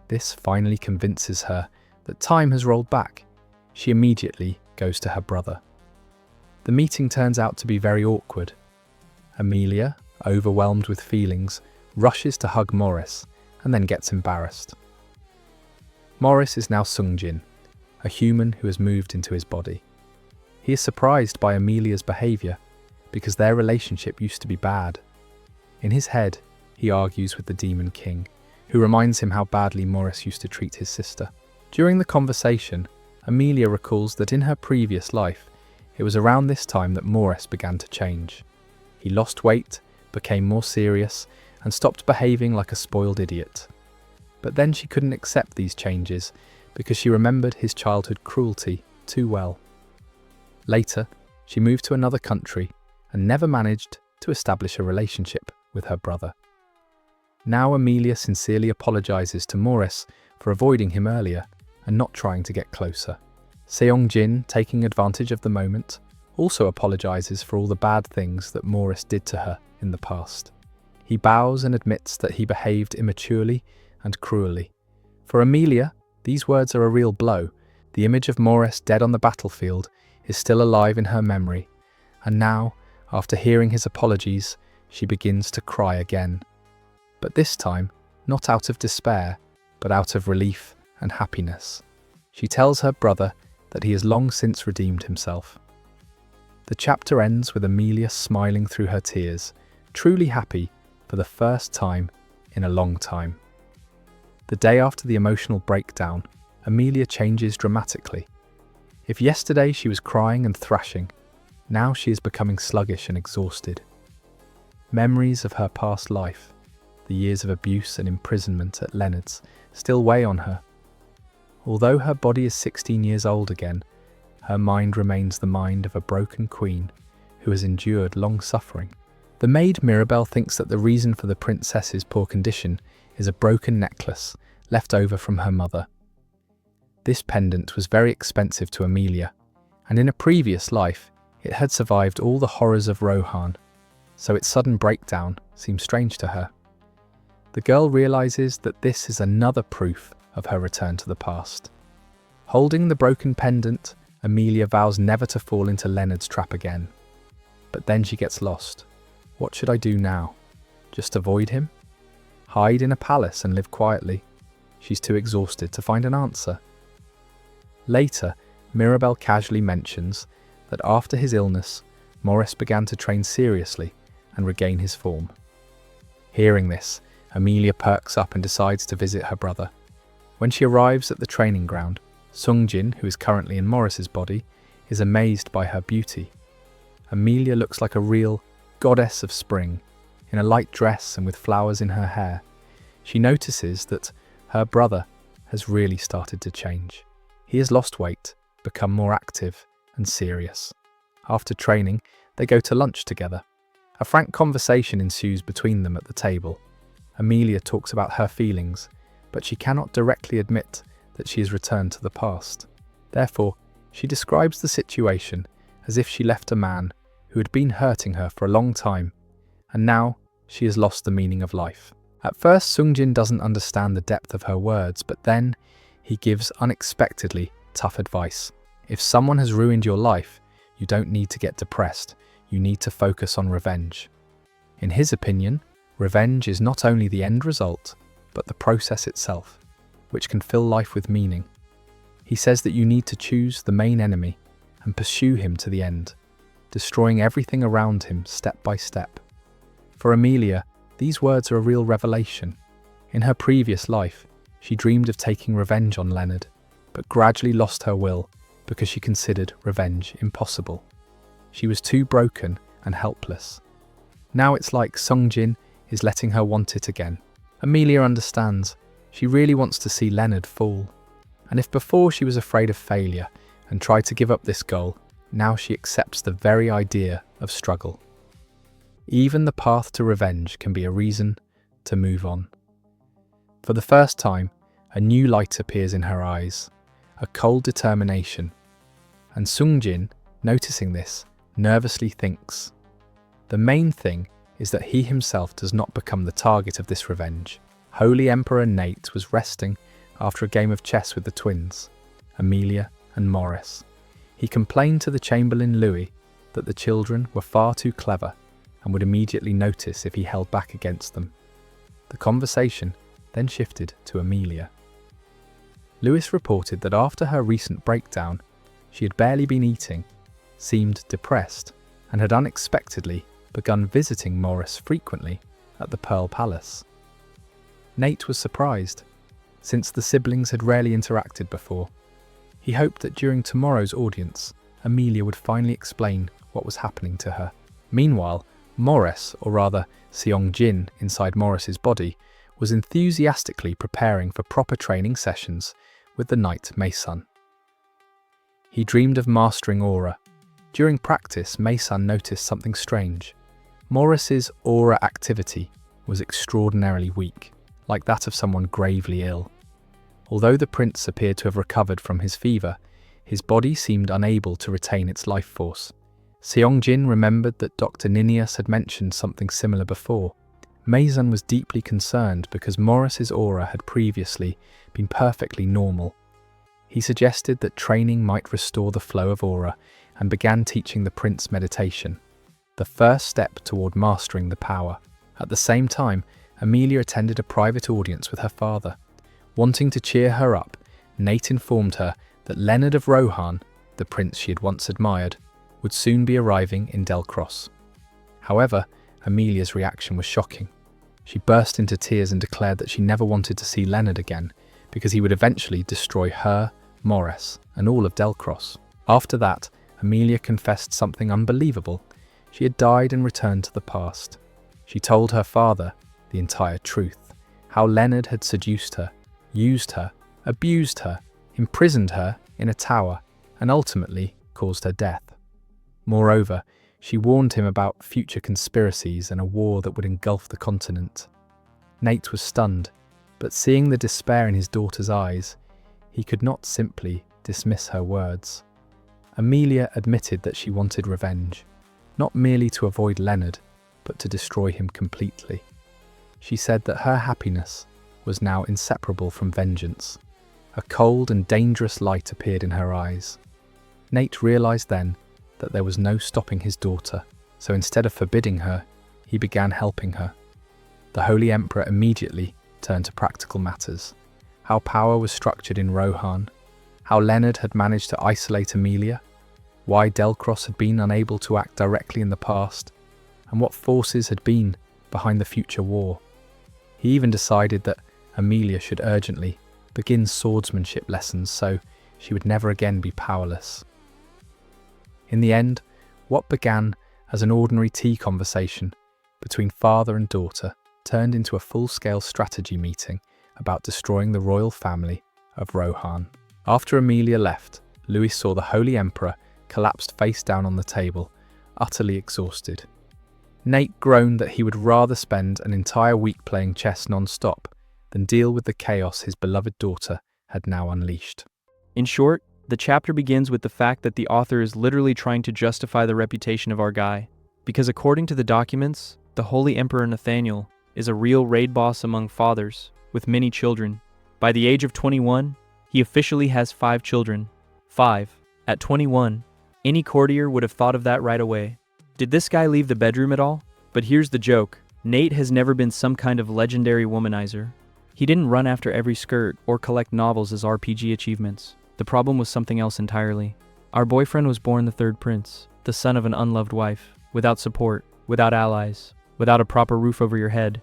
This finally convinces her that time has rolled back. She immediately goes to her brother. The meeting turns out to be very awkward. Amelia, overwhelmed with feelings, rushes to hug Morres and then gets embarrassed. Morres is now Sungjin, a human who has moved into his body. He is surprised by Amelia's behaviour because their relationship used to be bad. In his head, he argues with the Demon King, who reminds him how badly Morres used to treat his sister. During the conversation, Amelia recalls that in her previous life, it was around this time that Morres began to change. He lost weight, became more serious, and stopped behaving like a spoiled idiot. But then she couldn't accept these changes because she remembered his childhood cruelty too well. Later, she moved to another country and never managed to establish a relationship with her brother. Now Amelia sincerely apologizes to Morres for avoiding him earlier and not trying to get closer. Seong-jin, taking advantage of the moment, also apologizes for all the bad things that Morres did to her in the past. He bows and admits that he behaved immaturely and cruelly. For Amelia, these words are a real blow. The image of Morres dead on the battlefield is still alive in her memory, and now, after hearing his apologies, she begins to cry again. But this time, not out of despair, but out of relief and happiness. She tells her brother that he has long since redeemed himself. The chapter ends with Amelia smiling through her tears, truly happy for the first time in a long time. The day after the emotional breakdown, Amelia changes dramatically. If yesterday she was crying and thrashing, now she is becoming sluggish and exhausted. Memories of her past life, the years of abuse and imprisonment at Leonard's still weigh on her. Although her body is 16 years old again, her mind remains the mind of a broken queen who has endured long suffering. The maid Mirabelle thinks that the reason for the princess's poor condition is a broken necklace left over from her mother. This pendant was very expensive to Amelia, and in a previous life it had survived all the horrors of Rohan, so its sudden breakdown seems strange to her. The girl realizes that this is another proof of her return to the past. Holding the broken pendant, Amelia vows never to fall into Leonard's trap again. But then she gets lost. What should I do now? Just avoid him? Hide in a palace and live quietly? She's too exhausted to find an answer. Later, Mirabelle casually mentions that after his illness, Morres began to train seriously and regain his form. Hearing this, Amelia perks up and decides to visit her brother. When she arrives at the training ground, Sungjin, who is currently in Morris's body, is amazed by her beauty. Amelia looks like a real goddess of spring, in a light dress and with flowers in her hair. She notices that her brother has really started to change. He has lost weight, become more active and serious. After training, they go to lunch together. A frank conversation ensues between them at the table. Amelia talks about her feelings, but she cannot directly admit that she has returned to the past. Therefore, she describes the situation as if she left a man who had been hurting her for a long time, and now she has lost the meaning of life. At first, Sungjin doesn't understand the depth of her words, but then he gives unexpectedly tough advice. If someone has ruined your life, you don't need to get depressed, you need to focus on revenge. In his opinion, revenge is not only the end result, but the process itself, which can fill life with meaning. He says that you need to choose the main enemy and pursue him to the end, destroying everything around him step by step. For Amelia, these words are a real revelation. In her previous life, she dreamed of taking revenge on Leonard, but gradually lost her will because she considered revenge impossible. She was too broken and helpless. Now it's like Sungjin is letting her want it again. Amelia understands. She really wants to see Leonard fall. And if before she was afraid of failure and tried to give up this goal, now she accepts the very idea of struggle. Even the path to revenge can be a reason to move on. For the first time, a new light appears in her eyes, a cold determination. And Sungjin, noticing this, nervously thinks, the main thing is that he himself does not become the target of this revenge. Holy Emperor Nate was resting after a game of chess with the twins, Amelia and Morres. He complained to the Chamberlain Louis that the children were far too clever and would immediately notice if he held back against them. The conversation then shifted to Amelia. Louis reported that after her recent breakdown, she had barely been eating, seemed depressed, and had unexpectedly begun visiting Morres frequently at the Pearl Palace. Nate was surprised, since the siblings had rarely interacted before. He hoped that during tomorrow's audience, Amelia would finally explain what was happening to her. Meanwhile, Morres, or rather Seong-jin inside Morris's body, was enthusiastically preparing for proper training sessions with the knight Mei-sun. He dreamed of mastering aura. During practice, Mei-sun noticed something strange. Morris's aura activity was extraordinarily weak, like that of someone gravely ill. Although the prince appeared to have recovered from his fever, his body seemed unable to retain its life force. Seong-jin remembered that Dr. Ninius had mentioned something similar before. Mei-sun was deeply concerned because Morris's aura had previously been perfectly normal. He suggested that training might restore the flow of aura and began teaching the prince meditation, the first step toward mastering the power. At the same time, Amelia attended a private audience with her father. Wanting to cheer her up, Nate informed her that Leonard of Rohan, the prince she had once admired, would soon be arriving in Delcross. However, Amelia's reaction was shocking. She burst into tears and declared that she never wanted to see Leonard again because he would eventually destroy her, Morres, and all of Delcross. After that, Amelia confessed something unbelievable. She had died and returned to the past. She told her father the entire truth. How Leonard had seduced her, used her, abused her, imprisoned her in a tower, and ultimately caused her death. Moreover, she warned him about future conspiracies and a war that would engulf the continent. Nate was stunned, but seeing the despair in his daughter's eyes, he could not simply dismiss her words. Amelia admitted that she wanted revenge, not merely to avoid Leonard, but to destroy him completely. She said that her happiness was now inseparable from vengeance. A cold and dangerous light appeared in her eyes. Nate realized then that there was no stopping his daughter, so instead of forbidding her, he began helping her. The Holy Emperor immediately turned to practical matters: how power was structured in Rohan, how Leonard had managed to isolate Amelia, why Delcross had been unable to act directly in the past, and what forces had been behind the future war. He even decided that Amelia should urgently begin swordsmanship lessons so she would never again be powerless. In the end, what began as an ordinary tea conversation between father and daughter turned into a full-scale strategy meeting about destroying the royal family of Rohan. After Amelia left, Louis saw the Holy Emperor collapsed face down on the table, utterly exhausted. Nate groaned that he would rather spend an entire week playing chess non-stop than deal with the chaos his beloved daughter had now unleashed. In short, the chapter begins with the fact that the author is literally trying to justify the reputation of our guy, because according to the documents, the Holy Emperor Nathaniel is a real raid boss among fathers, with many children. By the age of 21, he officially has 5 children. 5. At 21, any courtier would have thought of that right away. Did this guy leave the bedroom at all? But here's the joke. Nate has never been some kind of legendary womanizer. He didn't run after every skirt or collect novels as RPG achievements. The problem was something else entirely. Our boyfriend was born the 3rd prince, the son of an unloved wife, without support, without allies, without a proper roof over your head.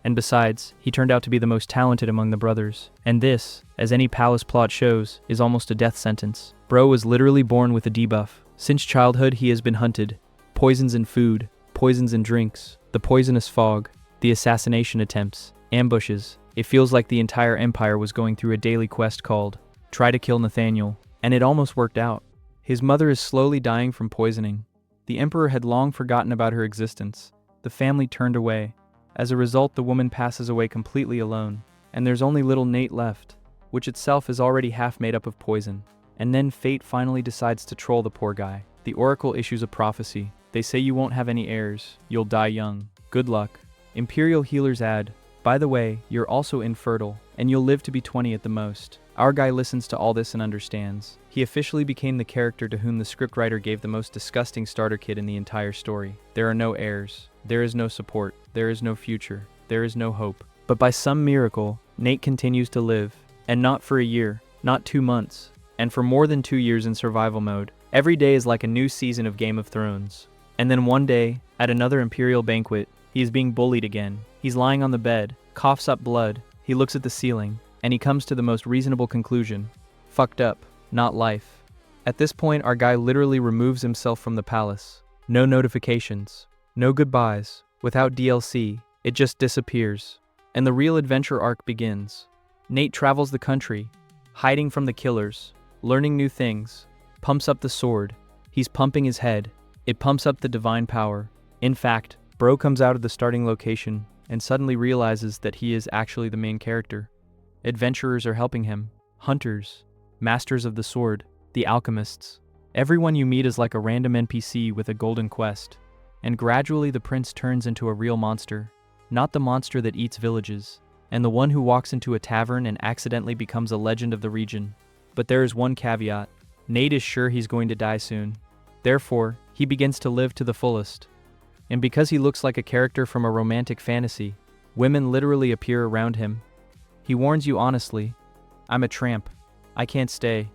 And besides, he turned out to be the most talented among the brothers. And this, as any palace plot shows, is almost a death sentence. Bro was literally born with a debuff. Since childhood he has been hunted. Poisons in food, poisons in drinks, the poisonous fog, the assassination attempts, ambushes. It feels like the entire empire was going through a daily quest called Try to Kill Nathaniel, and it almost worked out. His mother is slowly dying from poisoning. The emperor had long forgotten about her existence. The family turned away. As a result, the woman passes away completely alone, and there's only little Nate left, which itself is already half made up of poison. And then fate finally decides to troll the poor guy. The oracle issues a prophecy. They say you won't have any heirs, you'll die young. Good luck. Imperial healers add, by the way, you're also infertile, and you'll live to be 20 at the most. Our guy listens to all this and understands. He officially became the character to whom the scriptwriter gave the most disgusting starter kit in the entire story. There are no heirs. There is no support. There is no future. There is no hope. But by some miracle, Nate continues to live. And not for a year, not 2 months, and for more than 2 years in survival mode. Every day is like a new season of Game of Thrones. And then one day, at another imperial banquet, he is being bullied again. He's lying on the bed, coughs up blood, he looks at the ceiling, and he comes to the most reasonable conclusion. Fucked up, not life. At this point, our guy literally removes himself from the palace. No notifications, no goodbyes, without DLC, it just disappears. And the real adventure arc begins. Nate travels the country, hiding from the killers, learning new things, pumps up the sword, he's pumping his head, it pumps up the divine power. In fact, Bro comes out of the starting location and suddenly realizes that he is actually the main character. Adventurers are helping him, hunters, masters of the sword, the alchemists. Everyone you meet is like a random NPC with a golden quest. And gradually the prince turns into a real monster. Not the monster that eats villages, and the one who walks into a tavern and accidentally becomes a legend of the region. But there is one caveat. Nate is sure he's going to die soon. Therefore, he begins to live to the fullest. And because he looks like a character from a romantic fantasy, women literally appear around him. He warns you honestly, I'm a tramp. I can't stay.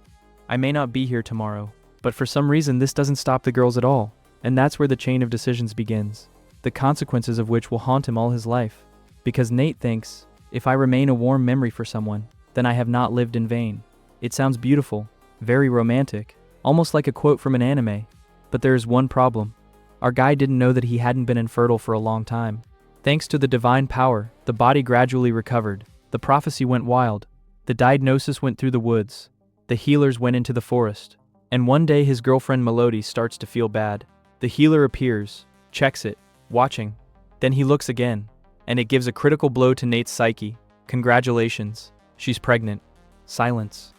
I may not be here tomorrow. But for some reason this doesn't stop the girls at all. And that's where the chain of decisions begins. The consequences of which will haunt him all his life. Because Nate thinks, if I remain a warm memory for someone, then I have not lived in vain. It sounds beautiful, very romantic, almost like a quote from an anime. But there is one problem. Our guy didn't know that he hadn't been infertile for a long time. Thanks to the divine power, the body gradually recovered. The prophecy went wild. The diagnosis went through the woods. The healers went into the forest. And one day his girlfriend Melody starts to feel bad. The healer appears, checks it, watching. Then he looks again, and it gives a critical blow to Nate's psyche. Congratulations, she's pregnant. Silence.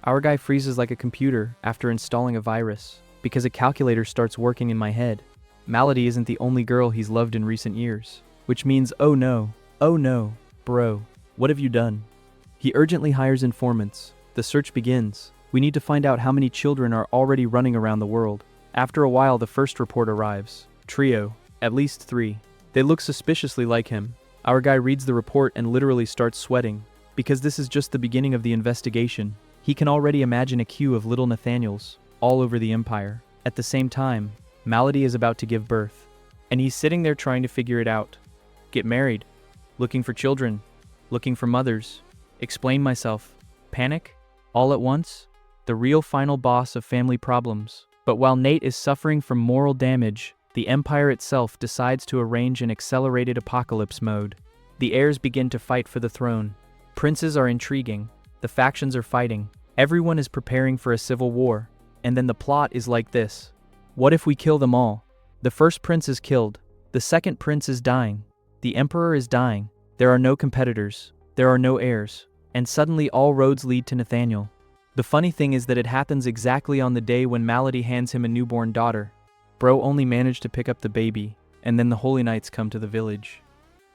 Our guy freezes like a computer after installing a virus, because a calculator starts working in my head. Melody isn't the only girl he's loved in recent years. Which means, oh no, bro, what have you done? He urgently hires informants. The search begins. We need to find out how many children are already running around the world. After a while, the first report arrives. Trio, at least 3. They look suspiciously like him. Our guy reads the report and literally starts sweating, because this is just the beginning of the investigation. He can already imagine a queue of little Nathaniels all over the empire. At the same time, Melody is about to give birth, and he's sitting there trying to figure it out. Get married, looking for children, looking for mothers, explain myself, panic, all at once, the real final boss of family problems. But while Nate is suffering from moral damage, the empire itself decides to arrange an accelerated apocalypse mode. The heirs begin to fight for the throne. Princes are intriguing, the factions are fighting, everyone is preparing for a civil war. And then the plot is like this. What if we kill them all? The first prince is killed, the second prince is dying. The emperor is dying, there are no competitors, there are no heirs, and suddenly all roads lead to Nathaniel. The funny thing is that it happens exactly on the day when Melody hands him a newborn daughter. Bro only managed to pick up the baby, and then the holy knights come to the village.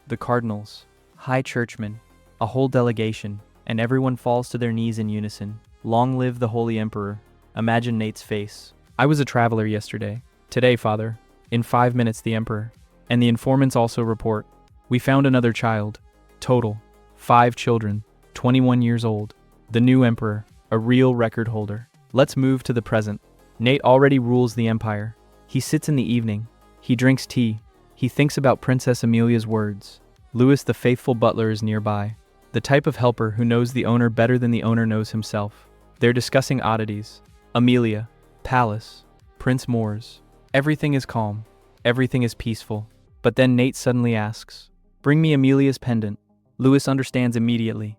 The cardinals, high churchmen, a whole delegation, and everyone falls to their knees in unison. Long live the holy emperor. Imagine Nate's face. I was a traveler yesterday. Today, father. In 5 minutes, the emperor. And the informants also report. We found another child. Total. 5 children. 21 years old. The new emperor. A real record holder. Let's move to the present. Nate already rules the empire. He sits in the evening. He drinks tea. He thinks about Princess Amelia's words. Louis the faithful butler is nearby. The type of helper who knows the owner better than the owner knows himself. They're discussing oddities. Amelia. Palace. Prince Morres. Everything is calm. Everything is peaceful. But then Nate suddenly asks, "Bring me Amelia's pendant." Louis understands immediately.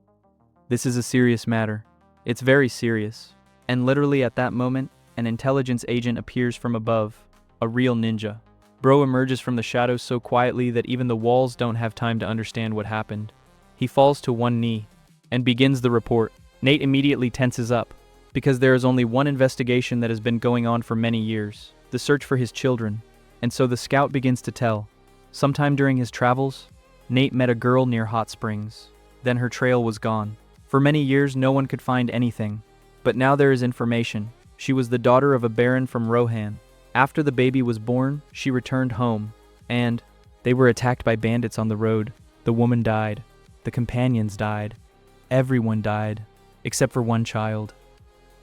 This is a serious matter. It's very serious. And literally at that moment, an intelligence agent appears from above, a real ninja. Bro emerges from the shadows so quietly that even the walls don't have time to understand what happened. He falls to one knee and begins the report. Nate immediately tenses up, because there is only one investigation that has been going on for many years, the search for his children. And so the scout begins to tell. Sometime during his travels, Nate met a girl near Hot Springs. Then her trail was gone. For many years, no one could find anything. But now there is information. She was the daughter of a baron from Rohan. After the baby was born, she returned home, and they were attacked by bandits on the road. The woman died. The companions died. Everyone died, except for one child.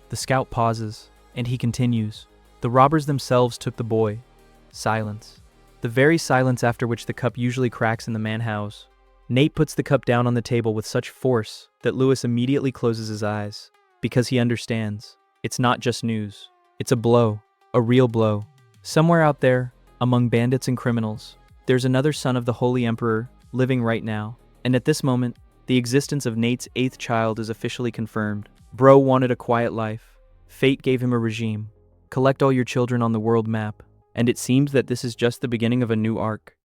The scout pauses, and he continues. The robbers themselves took the boy. Silence. The very silence after which the cup usually cracks in the Manhwas. Nate puts the cup down on the table with such force that Louis immediately closes his eyes, because he understands. It's not just news. It's a blow, a real blow. Somewhere out there, among bandits and criminals, there's another son of the Holy Emperor living right now. And at this moment, the existence of Nate's 8th child is officially confirmed. Bro wanted a quiet life. Fate gave him a regime. Collect all your children on the world map. And it seems that this is just the beginning of a new arc.